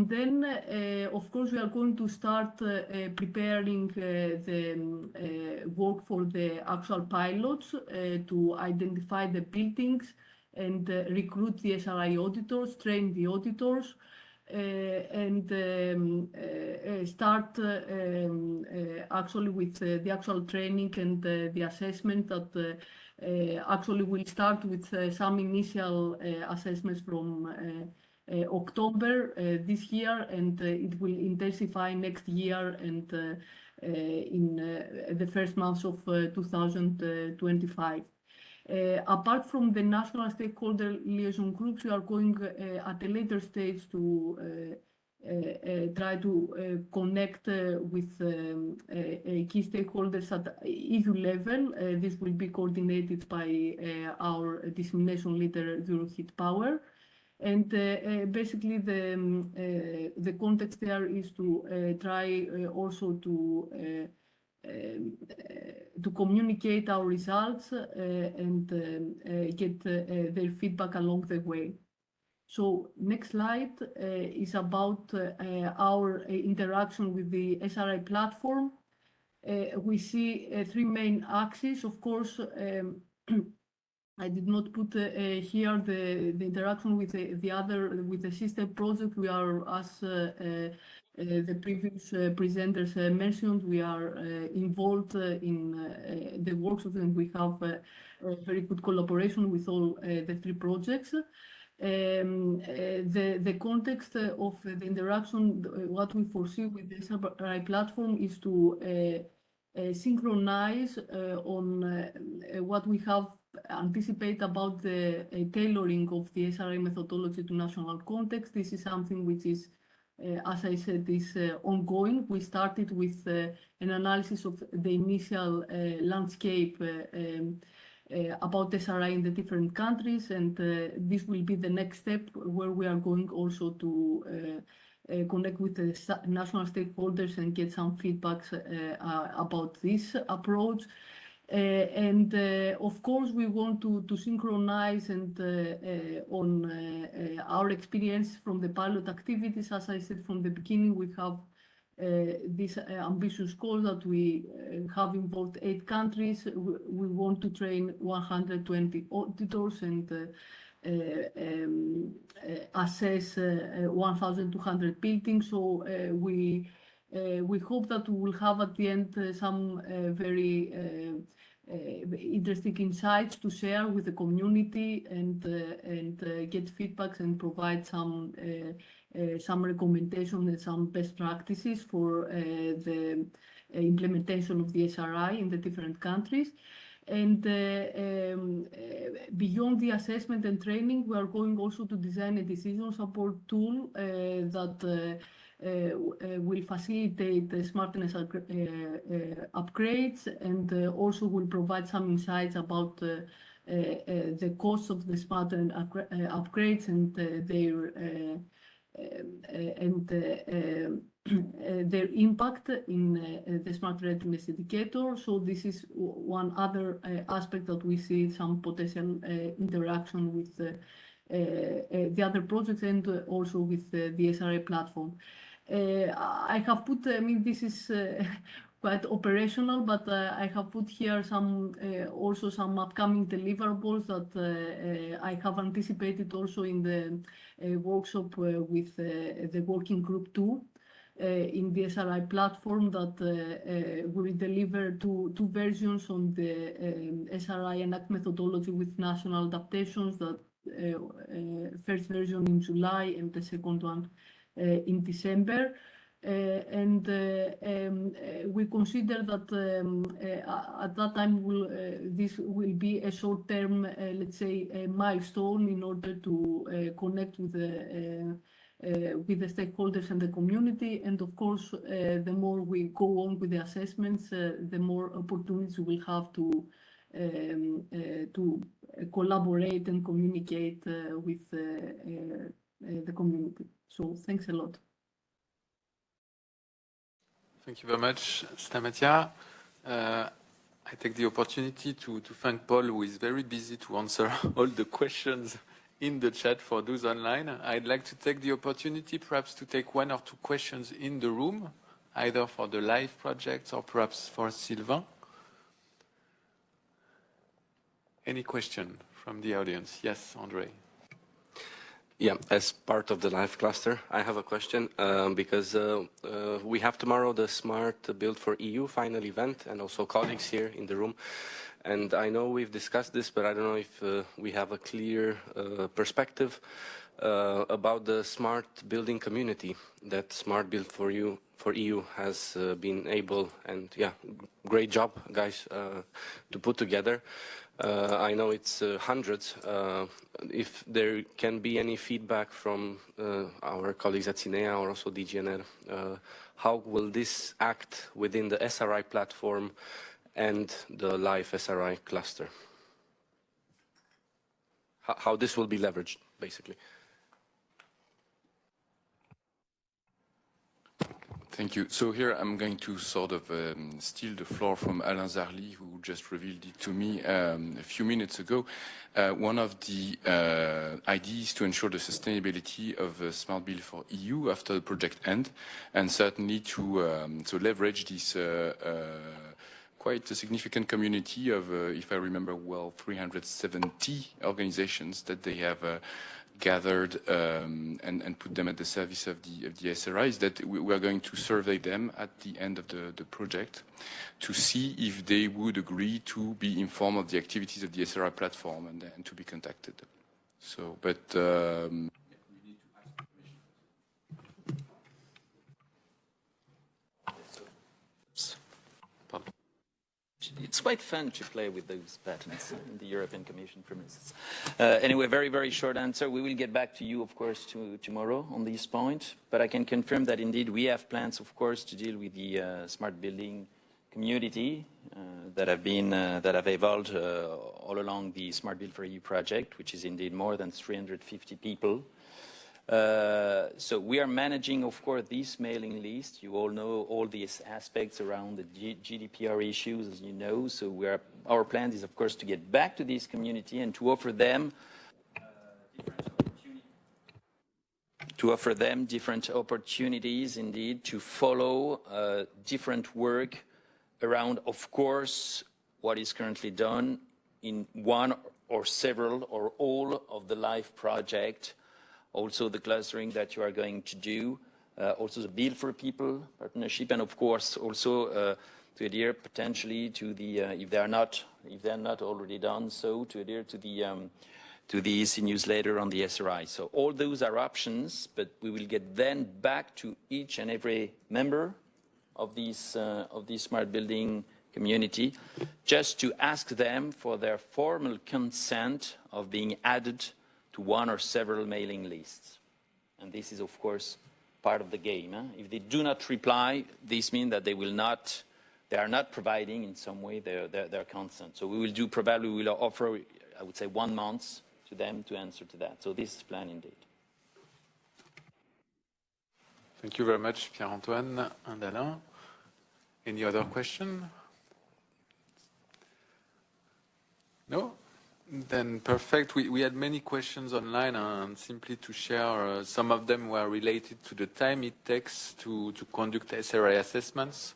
then, of course, we are going to start preparing the work for the actual pilots to identify the buildings and recruit the SRI auditors, train the auditors, and start actually with the actual training and the assessment that actually will start with some initial assessments from October this year, and it will intensify next year and in the first months of 2025. Apart from the national stakeholder liaison groups, we are going at a later stage to try to connect with key stakeholders at EU level. This will be coordinated by our dissemination leader, Euroheat Power. And basically the context there is to try also to communicate our results and get their feedback along the way. So next slide is about our interaction with the SRI platform. We see three main axes. Of course, I did not put here the interaction with the system project. We are, as the previous presenters mentioned, we are involved in the workshops, and we have very good collaboration with all the three projects. The context of the interaction, what we foresee with the SRI platform is to synchronize on what we have anticipate about the tailoring of the SRI methodology to national context. This is something which is, as I said, is ongoing. We started with an analysis of the initial landscape about SRI in the different countries, and this will be the next step where we are going also to connect with the national stakeholders and get some feedbacks about this approach. And of course, we want to synchronize and on our experience from the pilot activities. As I said from the beginning, we have this ambitious goal that we have involved 8 countries. We want to train 120 auditors and assess 1,200 buildings. So we hope that we will have at the end some very interesting insights to share with the community and get feedbacks and provide some recommendations and some best practices for the implementation of the SRI in the different countries. And beyond the assessment and training, we are going also to design a decision support tool that will facilitate the smartness upgrades, and also will provide some insights about the cost of the smart upgrades and their impact in the Smart Readiness Indicator. So this is one other aspect that we see some potential interaction with the other projects and also with the SRI platform. I have put, I mean, this is quite operational, but I have put here some also some upcoming deliverables that I have anticipated also in the workshop with the working group 2 in the SRI platform, that will deliver two versions on the SRI and ACT methodology with national adaptations. That first version in July and the second one in December. We consider that at that time this will be a short-term, let's say, a milestone in order to connect with the stakeholders and the community. And of course, the more we go on with the assessments, the more opportunities we will have to collaborate and communicate with the community. So thanks a lot. Thank you very much, Stamatia. I take the opportunity to thank Paul, who is very busy to answer all the questions in the chat for those online. I'd like to take the opportunity perhaps to take 1 or 2 questions in the room, either for the live projects or perhaps for Sylvain. Any question from the audience? Yes, Andre. Yeah, as part of the live cluster, I have a question because we have tomorrow the Smart Build for EU final event, and also colleagues here in the room. And I know we've discussed this, but I don't know if we have a clear perspective about the smart building community that Smart Build for EU has been able, and yeah, great job, guys, to put together. I know it's hundreds. If there can be any feedback from our colleagues at CINEA or also DGNR, how will this act within the SRI platform and the live SRI cluster? How this will be leveraged, basically. Thank you. So here I'm going to sort of steal the floor from Alain Zarly, who just revealed it to me a few minutes ago. One of the ideas to ensure the sustainability of Smart Bill for EU after the project end, and certainly to leverage this quite a significant community of, if I remember well, 370 organizations that they have gathered and put them at the service of the SRIs, that we are going to survey them at the end of the project to see if they would agree to be informed of the activities of the SRI platform and to be contacted. So, but it's quite fun to play with those buttons in the European Commission premises. Anyway, very, very short answer. We will get back to you, of course, tomorrow on this point. But I can confirm that indeed we have plans, of course, to deal with the smart building community that have evolved all along the Smart Build for EU project, which is indeed more than 350 people. So we are managing, of course, this mailing list. You all know all these aspects around the GDPR issues, as you know. So our plan is, of course, to get back to this community and to offer them different opportunities, indeed, to follow different work around, of course, what is currently done in one or several or all of the live project. Also the clustering that you are going to do, also the Build for People partnership, and of course also to adhere potentially to the, if they're not already done so, to adhere to the EC newsletter on the SRI. So all those are options, but we will get then back to each and every member of this smart building community, just to ask them for their formal consent of being added to one or several mailing lists. And this is, of course, part of the game. If they do not reply, this means that they are not providing in some way their consent. So we will offer, I would say, 1 month to them to answer to that. So this is planned indeed. Thank you very much, Pierre-Antoine and Alain. Any other question? No? Then perfect. We had many questions online, and simply to share, some of them were related to the time it takes to conduct SRI assessments.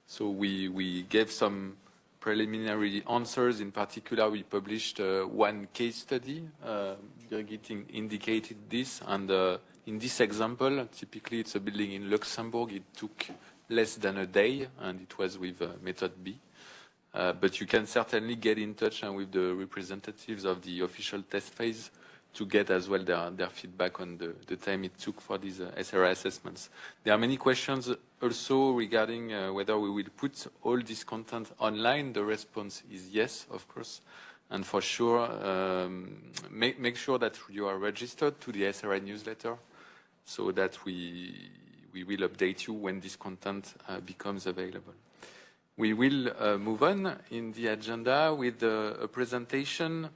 So we gave some preliminary answers. In particular, we published one case study. Birgit indicated this, and in this example, typically it's a building in Luxembourg. It took less than a day, and it was with method B. But you can certainly get in touch with the representatives of the official test phase to get as well their feedback on the time it took for these SRI assessments. There are many questions also regarding whether we will put all this content online. The response is yes, of course. And for sure, make sure that you are registered to the SRI newsletter so that we will update you when this content becomes available. We will move on in the agenda with a presentation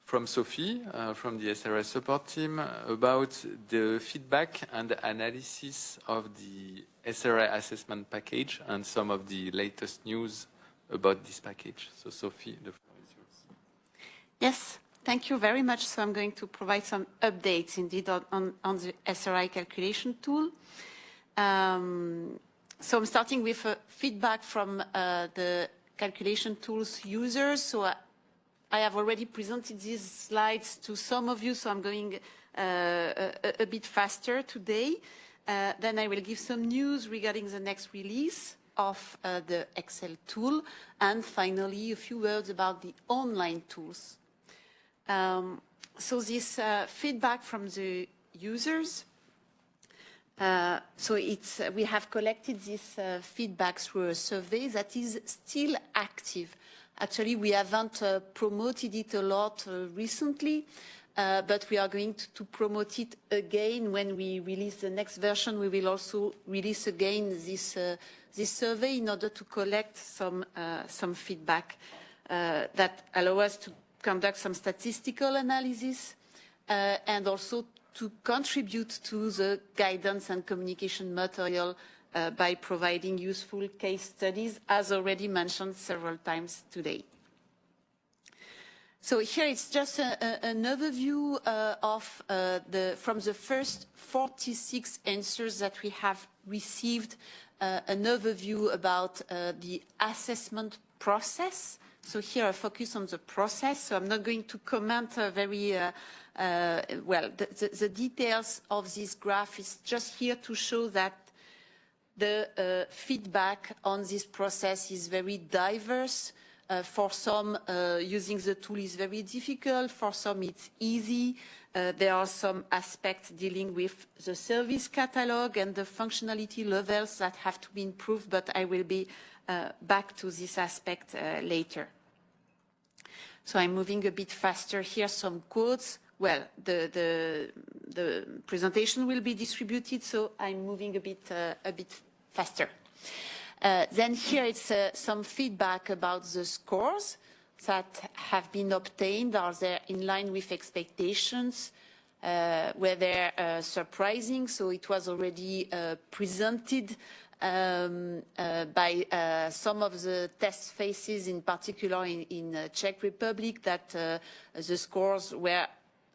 from Sophie from the SRI support team about the feedback and analysis of the SRI assessment package and some of the latest news about this package. So Sophie, the floor is yours. Yes, thank you very much. So I'm going to provide some updates indeed on the SRI calculation tool. So I'm starting with feedback from the calculation tools users. So I have already presented these slides to some of you, so I'm going a bit faster today. Then I will give some news regarding the next release of the Excel tool, and finally a few words about the online tools. So this feedback from the users. So we have collected this feedback through a survey that is still active. Actually, we haven't promoted it a lot recently, but we are going to promote it again when we release the next version. We will also release again this survey in order to collect some feedback that allow us to conduct some statistical analysis and also to contribute to the guidance and communication material by providing useful case studies, as already mentioned several times today. So here it's just an overview from the first 46 answers that we have received, an overview about the assessment process. So here I focus on the process, so I'm not going to comment very well. The details of this graph is just here to show that the feedback on this process is very diverse. For some, using the tool is very difficult. For some, it's easy. There are some aspects dealing with the service catalog and the functionality levels that have to be improved, but I will be back to this aspect later. So I'm moving a bit faster here, some quotes. Well, the presentation will be distributed, so I'm moving a bit faster. Then here it's some feedback about the scores that have been obtained. Are they in line with expectations? Were they surprising? So it was already presented by some of the test phases, in particular in Czech Republic, that the scores were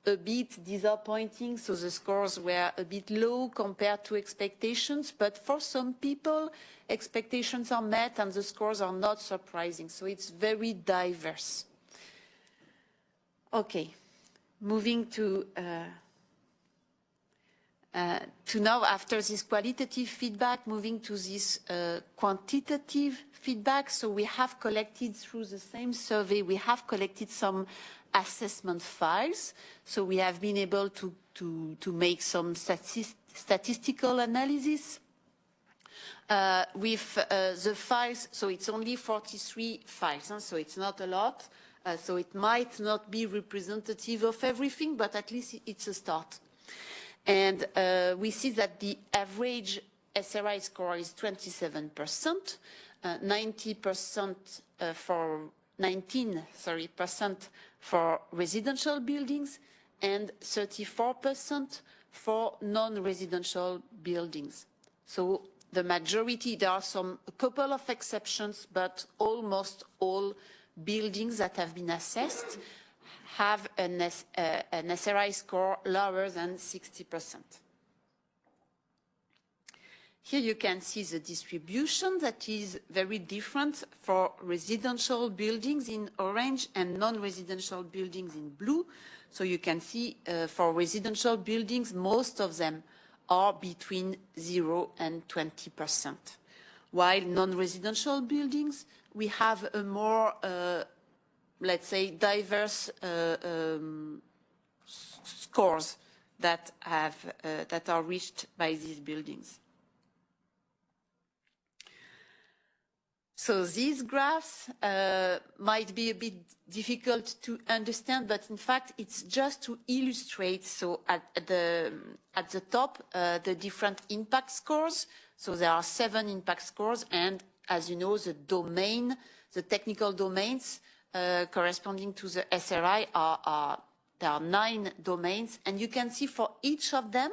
a bit disappointing. So the scores were a bit low compared to expectations, but for some people, expectations are met and the scores are not surprising. So it's very diverse. Okay, moving to now, after this qualitative feedback, moving to this quantitative feedback. So we have collected through the same survey, we have collected some assessment files. So we have been able to make some statistical analysis with the files. So it's only 43 files, so it's not a lot. So it might not be representative of everything, but at least it's a start. And we see that the average SRI score is 27%, 19% for residential buildings, and 34% for non-residential buildings. So the majority, there are a couple of exceptions, but almost all buildings that have been assessed have an SRI score lower than 60%. Here you can see the distribution that is very different for residential buildings in orange and non-residential buildings in blue. So you can see for residential buildings, most of them are between 0 and 20%. While non-residential buildings, we have a more let's say, diverse scores that are reached by these buildings. So these graphs might be a bit difficult to understand, but in fact, it's just to illustrate. So at the top, the different impact scores. So there are 7 impact scores, and as you know, the technical domains corresponding to the SRI there are 9 domains, and you can see for each of them,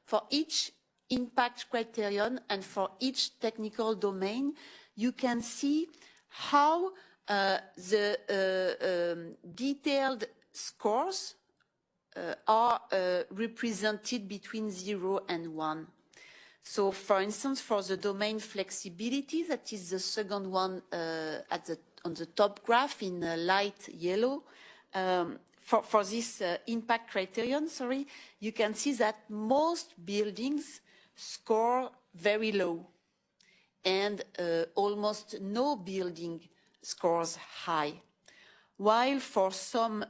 for each impact criterion and for each technical domain, you can see how the detailed scores are represented between 0 and 1. So, for instance, for the domain flexibility, that is the second one on the top graph in light yellow, for this impact criterion, you can see that most buildings score very low, and almost no building scores high. While for some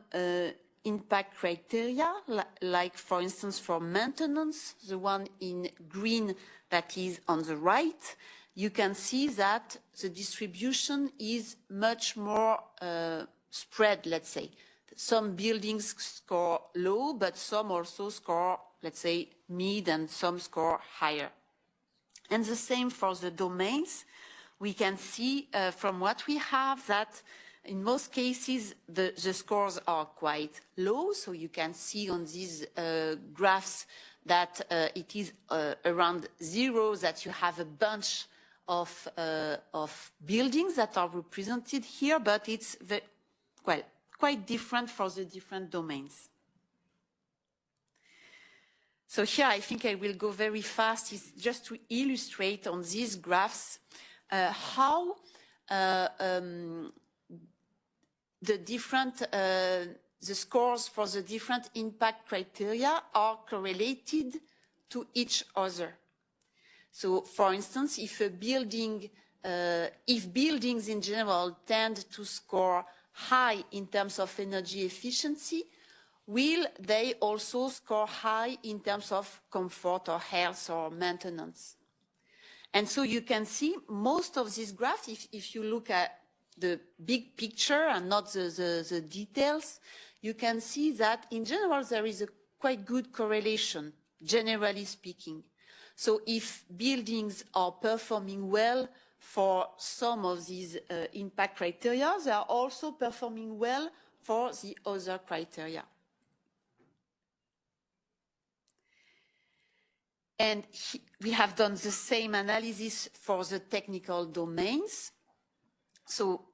impact criteria, like for instance for maintenance, the one in green that is on the right, you can see that the distribution is much more spread, let's say. Some buildings score low, but some also score, let's say, mid, and some score higher. And the same for the domains. We can see from what we have that in most cases the scores are quite low. So you can see on these graphs that it is around 0 that you have a bunch of buildings that are represented here, but it's quite different for the different domains. So here I think I will go very fast, is just to illustrate on these graphs how the different the scores for the different impact criteria are correlated to each other. So, for instance, if a building, if buildings in general tend to score high in terms of energy efficiency, will they also score high in terms of comfort or health or maintenance? And so you can see most of these graphs, if you look at the big picture and not the details, you can see that in general there is a quite good correlation, generally speaking. So if buildings are performing well for some of these impact criteria, they are also performing well for the other criteria. And we have done the same analysis for the technical domains. So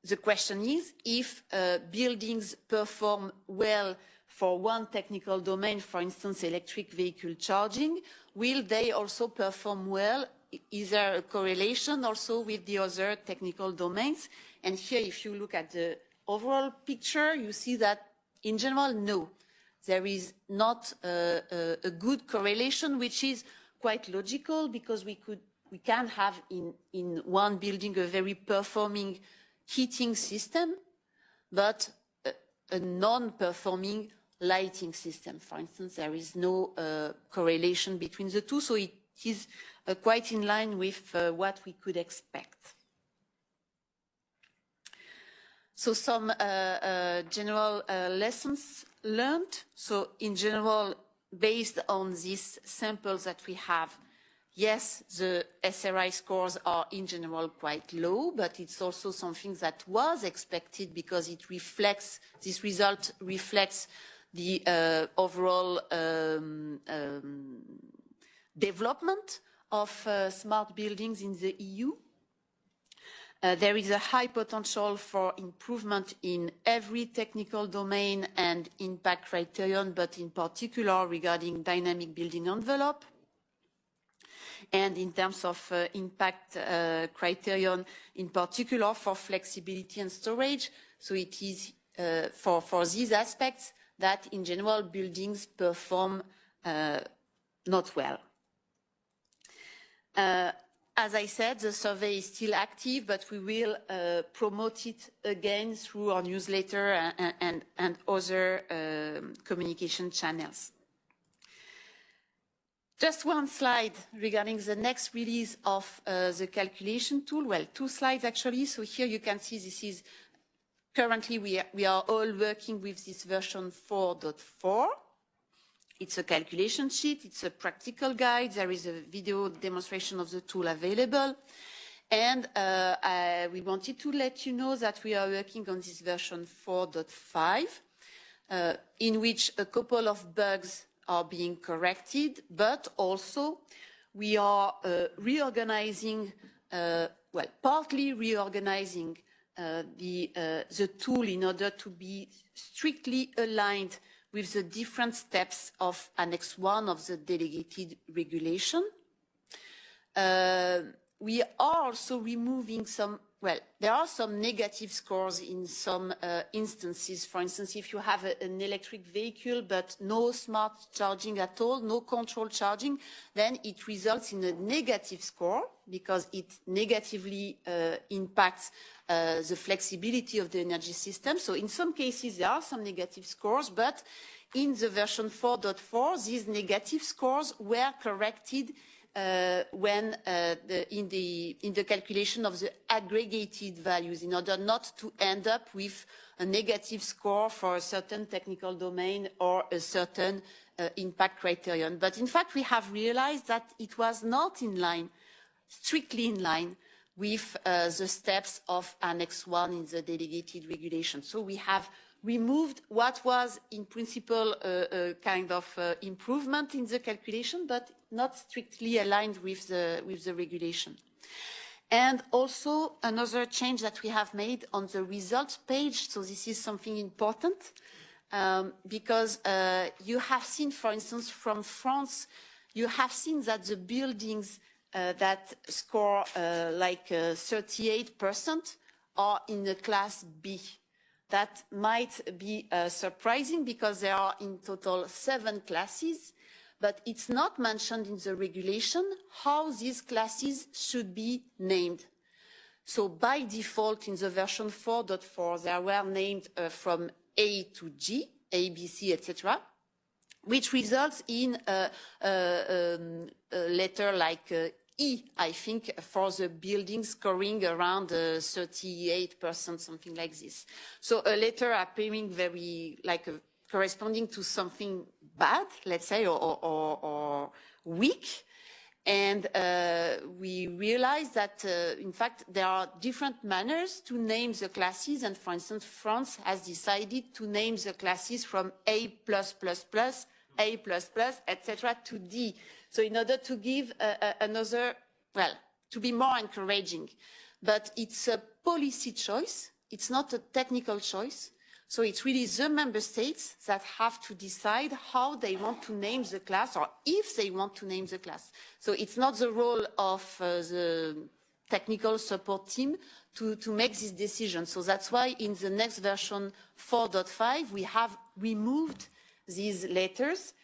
the question is, if buildings perform well for one technical domain, for instance, electric vehicle charging, will they also perform well? Is there a correlation also with the other technical domains? And here, if you look at the overall picture, you see that in general, no. There is not a good correlation, which is quite logical because we can have in one building a very performing heating system, but a non-performing lighting system. For instance, there is no correlation between the two, so it is quite in line with what we could expect. So some general lessons learned. So in general, based on these samples that we have, yes, the SRI scores are in general quite low, but it's also something that was expected because it reflects, this result reflects the overall development of smart buildings in the EU. There is a high potential for improvement in every technical domain and impact criterion, but in particular regarding dynamic building envelope. And in terms of impact criterion, in particular for flexibility and storage. So it is for these aspects that in general buildings perform not well. As I said, the survey is still active, but we will promote it again through our newsletter and other communication channels. Just one slide regarding the next release of the calculation tool. Well, 2 slides actually. So here you can see this is currently we are all working with this version 4.4. It's a calculation sheet, it's a practical guide, there is a video demonstration of the tool available. And we wanted to let you know that we are working on this version 4.5, in which a couple of bugs are being corrected, but also we are reorganizing, well, partly reorganizing the tool in order to be strictly aligned with the different steps of Annex 1 of the delegated regulation. We are also removing some, well, there are some negative scores in some instances. For instance, if you have an electric vehicle but no smart charging at all, no control charging, then it results in a negative score because it negatively impacts the flexibility of the energy system. So in some cases, there are some negative scores, but in the version 4.4, these negative scores were corrected when in the calculation of the aggregated values in order not to end up with a negative score for a certain technical domain or a certain impact criterion. But in fact, we have realized that it was not in line, strictly in line with the steps of Annex 1 in the delegated regulation. So we have removed what was in principle a kind of improvement in the calculation, but not strictly aligned with the regulation. And also another change that we have made on the results page. So this is something important because you have seen, for instance, from France, you have seen that the buildings that score like 38% are in the class B. That might be surprising because there are in total 7 classes, but it's not mentioned in the regulation how these classes should be named. So by default in the version 4.4, they were named from A to G, A, B, C, etc., which results in a letter like E, I think, for the building scoring around 38%, something like this. So a letter appearing very like corresponding to something bad, let's say, or weak. And we realized that, in fact, there are different manners to name the classes. And for instance, France has decided to name the classes from A+++, A++, etc. to D. So in order to give another, well, to be more encouraging. But it's a policy choice. It's not a technical choice. So it's really the member states that have to decide how they want to name the class or if they want to name the class. So it's not the role of the technical support team to make this decision. So that's why in the next version 4.5, we have removed these letters.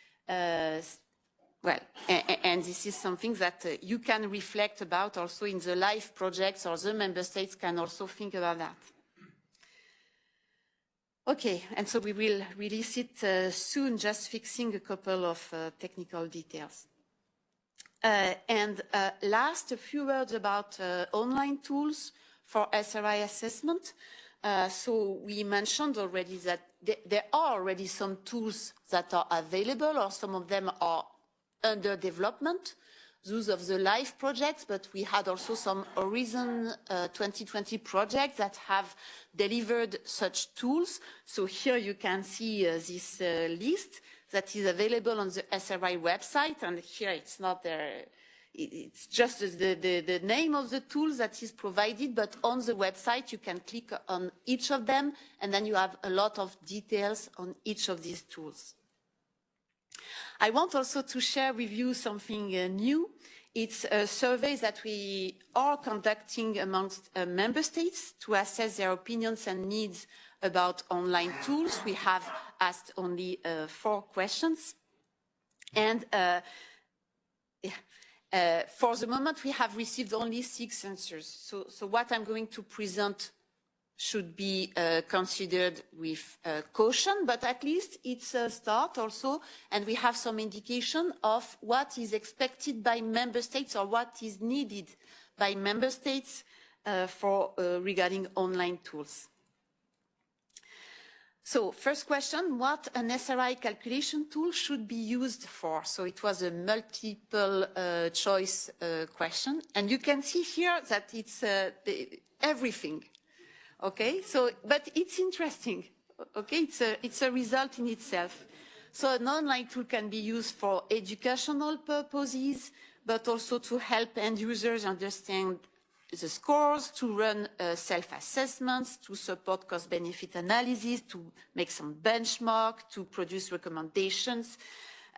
Well, and this is something that you can reflect about also in the live projects, or the member states can also think about that. Okay, and so we will release it soon, just fixing a couple of technical details. And last, a few words about online tools for SRI assessment. So we mentioned already that there are already some tools that are available, or some of them are under development, those of the live projects, but we had also some Horizon 2020 projects that have delivered such tools. So here you can see this list that is available on the SRI website, and here it's not there. It's just the name of the tools that is provided, but on the website you can click on each of them, and then you have a lot of details on each of these tools. I want also to share with you something new. It's a survey that we are conducting amongst member states to assess their opinions and needs about online tools. We have asked only 4 questions. And for the moment, we have received only 6 answers. So what I'm going to present should be considered with caution, but at least it's a start also, and we have some indication of what is expected by member states or what is needed by member states regarding online tools. So first question, what an SRI calculation tool should be used for? So it was a multiple choice question, and you can see here that it's everything. Okay, so, but it's interesting, okay? It's a result in itself. So an online tool can be used for educational purposes, but also to help end users understand the scores, to run self-assessments, to support cost-benefit analysis, to make some benchmark, to produce recommendations,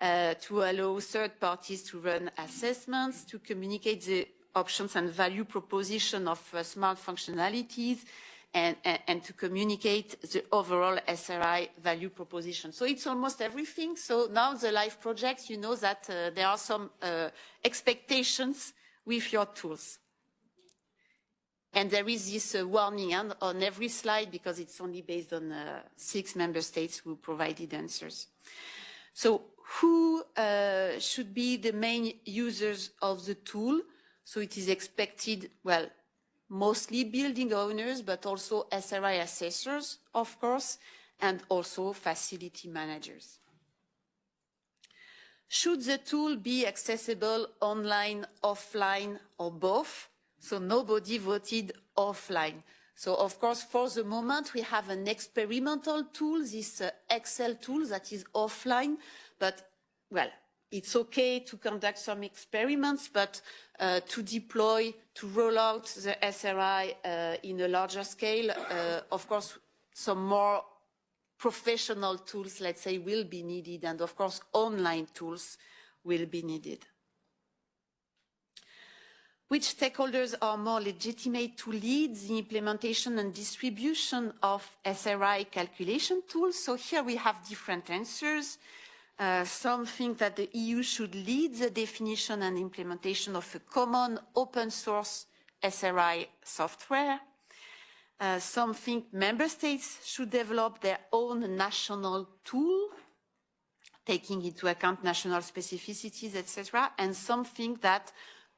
to allow third parties to run assessments, to communicate the options and value proposition of smart functionalities, and to communicate the overall SRI value proposition. So it's almost everything. So now the live projects, you know that there are some expectations with your tools. And there is this warning on every slide because it's only based on 6 member states who provided answers. So who should be the main users of the tool? So it is expected, well, mostly building owners, but also SRI assessors, of course, and also facility managers. Should the tool be accessible online, offline, or both? So nobody voted offline. So, of course, for the moment, we have an experimental tool, this Excel tool that is offline, but, well, it's okay to conduct some experiments, but to deploy, to roll out the SRI in a larger scale, of course, some more professional tools, let's say, will be needed, and of course, online tools will be needed. Which stakeholders are more legitimate to lead the implementation and distribution of SRI calculation tools? So here we have different answers. Some think that the EU should lead the definition and implementation of a common open source SRI software. Some think member states should develop their own national tool, taking into account national specificities, etc. And some think that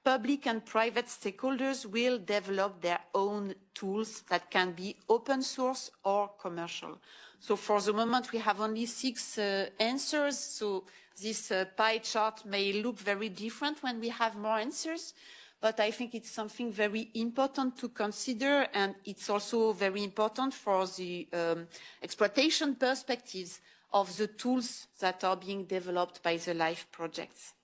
public and private stakeholders will develop their own tools that can be open source or commercial. So for the moment, we have only 6 answers. So this pie chart may look very different when we have more answers, but I think it's something very important to consider, and it's also very important for the exploitation perspectives of the tools that are being developed by the LIFE projects.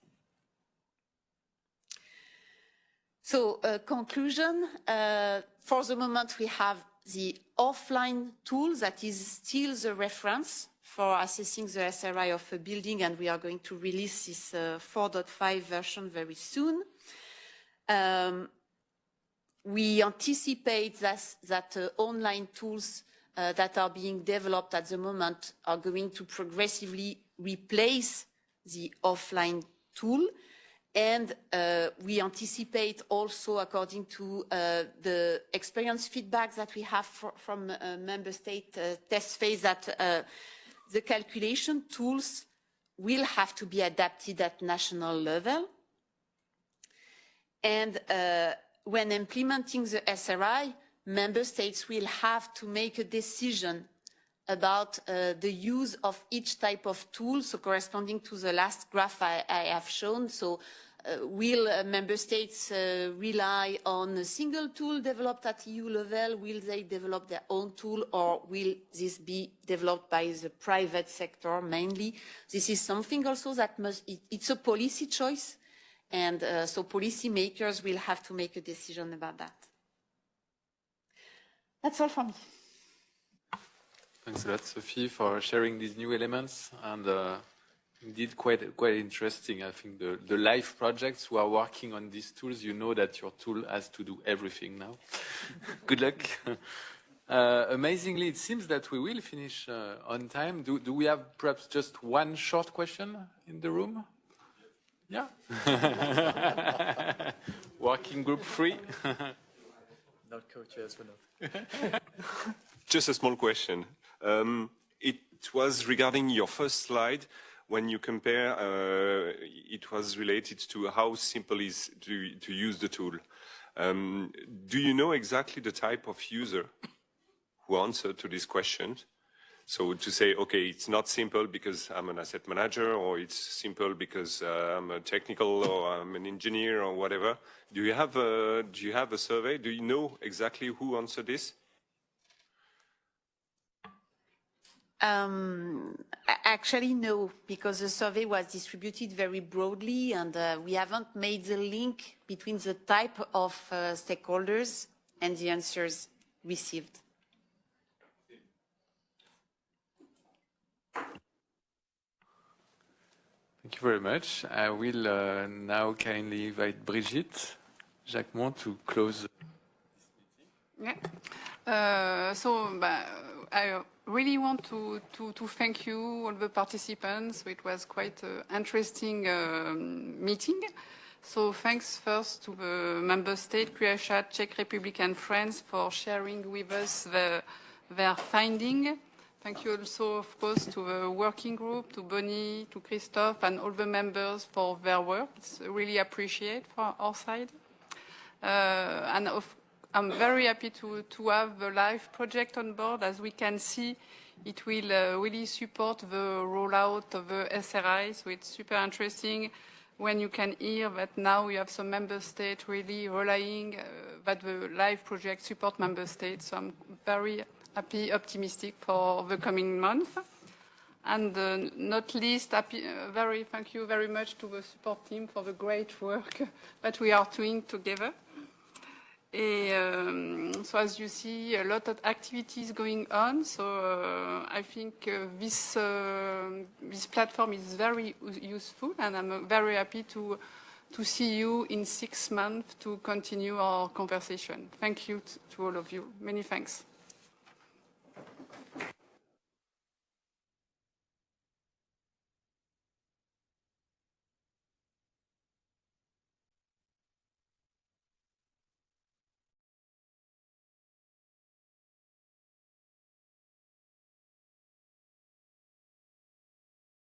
So, conclusion, for the moment we have the offline tool that is still the reference for assessing the SRI of a building, and we are going to release this 4.5 version very soon. We anticipate that online tools that are being developed at the moment are going to progressively replace the offline tool. And we anticipate also, according to the experience feedback that we have from member state test phase, that the calculation tools will have to be adapted at national level. And when implementing the SRI, member states will have to make a decision about the use of each type of tool, so corresponding to the last graph I have shown. So will member states rely on a single tool developed at EU level? Will they develop their own tool, or will this be developed by the private sector mainly? This is something also that it's a policy choice, and so policy makers will have to make a decision about that. That's all from me. Thanks a lot, Sophie, for sharing these new elements, and indeed quite interesting. I think the LIFE projects who are working on these tools, you know that your tool has to do everything now. Good luck. Amazingly, it seems that we will finish on time. Do we have perhaps just one short question in the room? Yeah. Working group 3. Not co-chairs for nothing. Just a small question. It was regarding your first slide. When you compare, it was related to how simple it is to use the tool. Do you know exactly the type of user who answered to this question? So to say, okay, it's not simple because I'm an asset manager, or it's simple because I'm a technical, or I'm an engineer, or whatever. Do you have a survey? Do you know exactly who answered this? Actually, no, because the survey was distributed very broadly, and we haven't made the link between the type of stakeholders and the answers received. Thank you very much. I will now kindly invite Brigitte Jacquemont to close. Yeah. I really want to thank you, all the participants. It was quite an interesting meeting. So thanks first to the member state, Croatia, Czech Republic and France for sharing with us their finding. Thank you also, of course, to the working group, to Bonnie, to Christophe and all the members for their work. It's really appreciated from our side. I'm very happy to have the LIFE project on board. As we can see, it will really support the rollout of the SRI, so it's super interesting. when you can hear that now we have some member states really relying that the live project support member states. So I'm very happy, optimistic for the coming month. And not least, thank you very much to the support team for the great work that we are doing together. So as you see, a lot of activities going on. So I think this platform is very useful, and I'm very happy to see you in 6 months to continue our conversation. Thank you to all of you. Many thanks.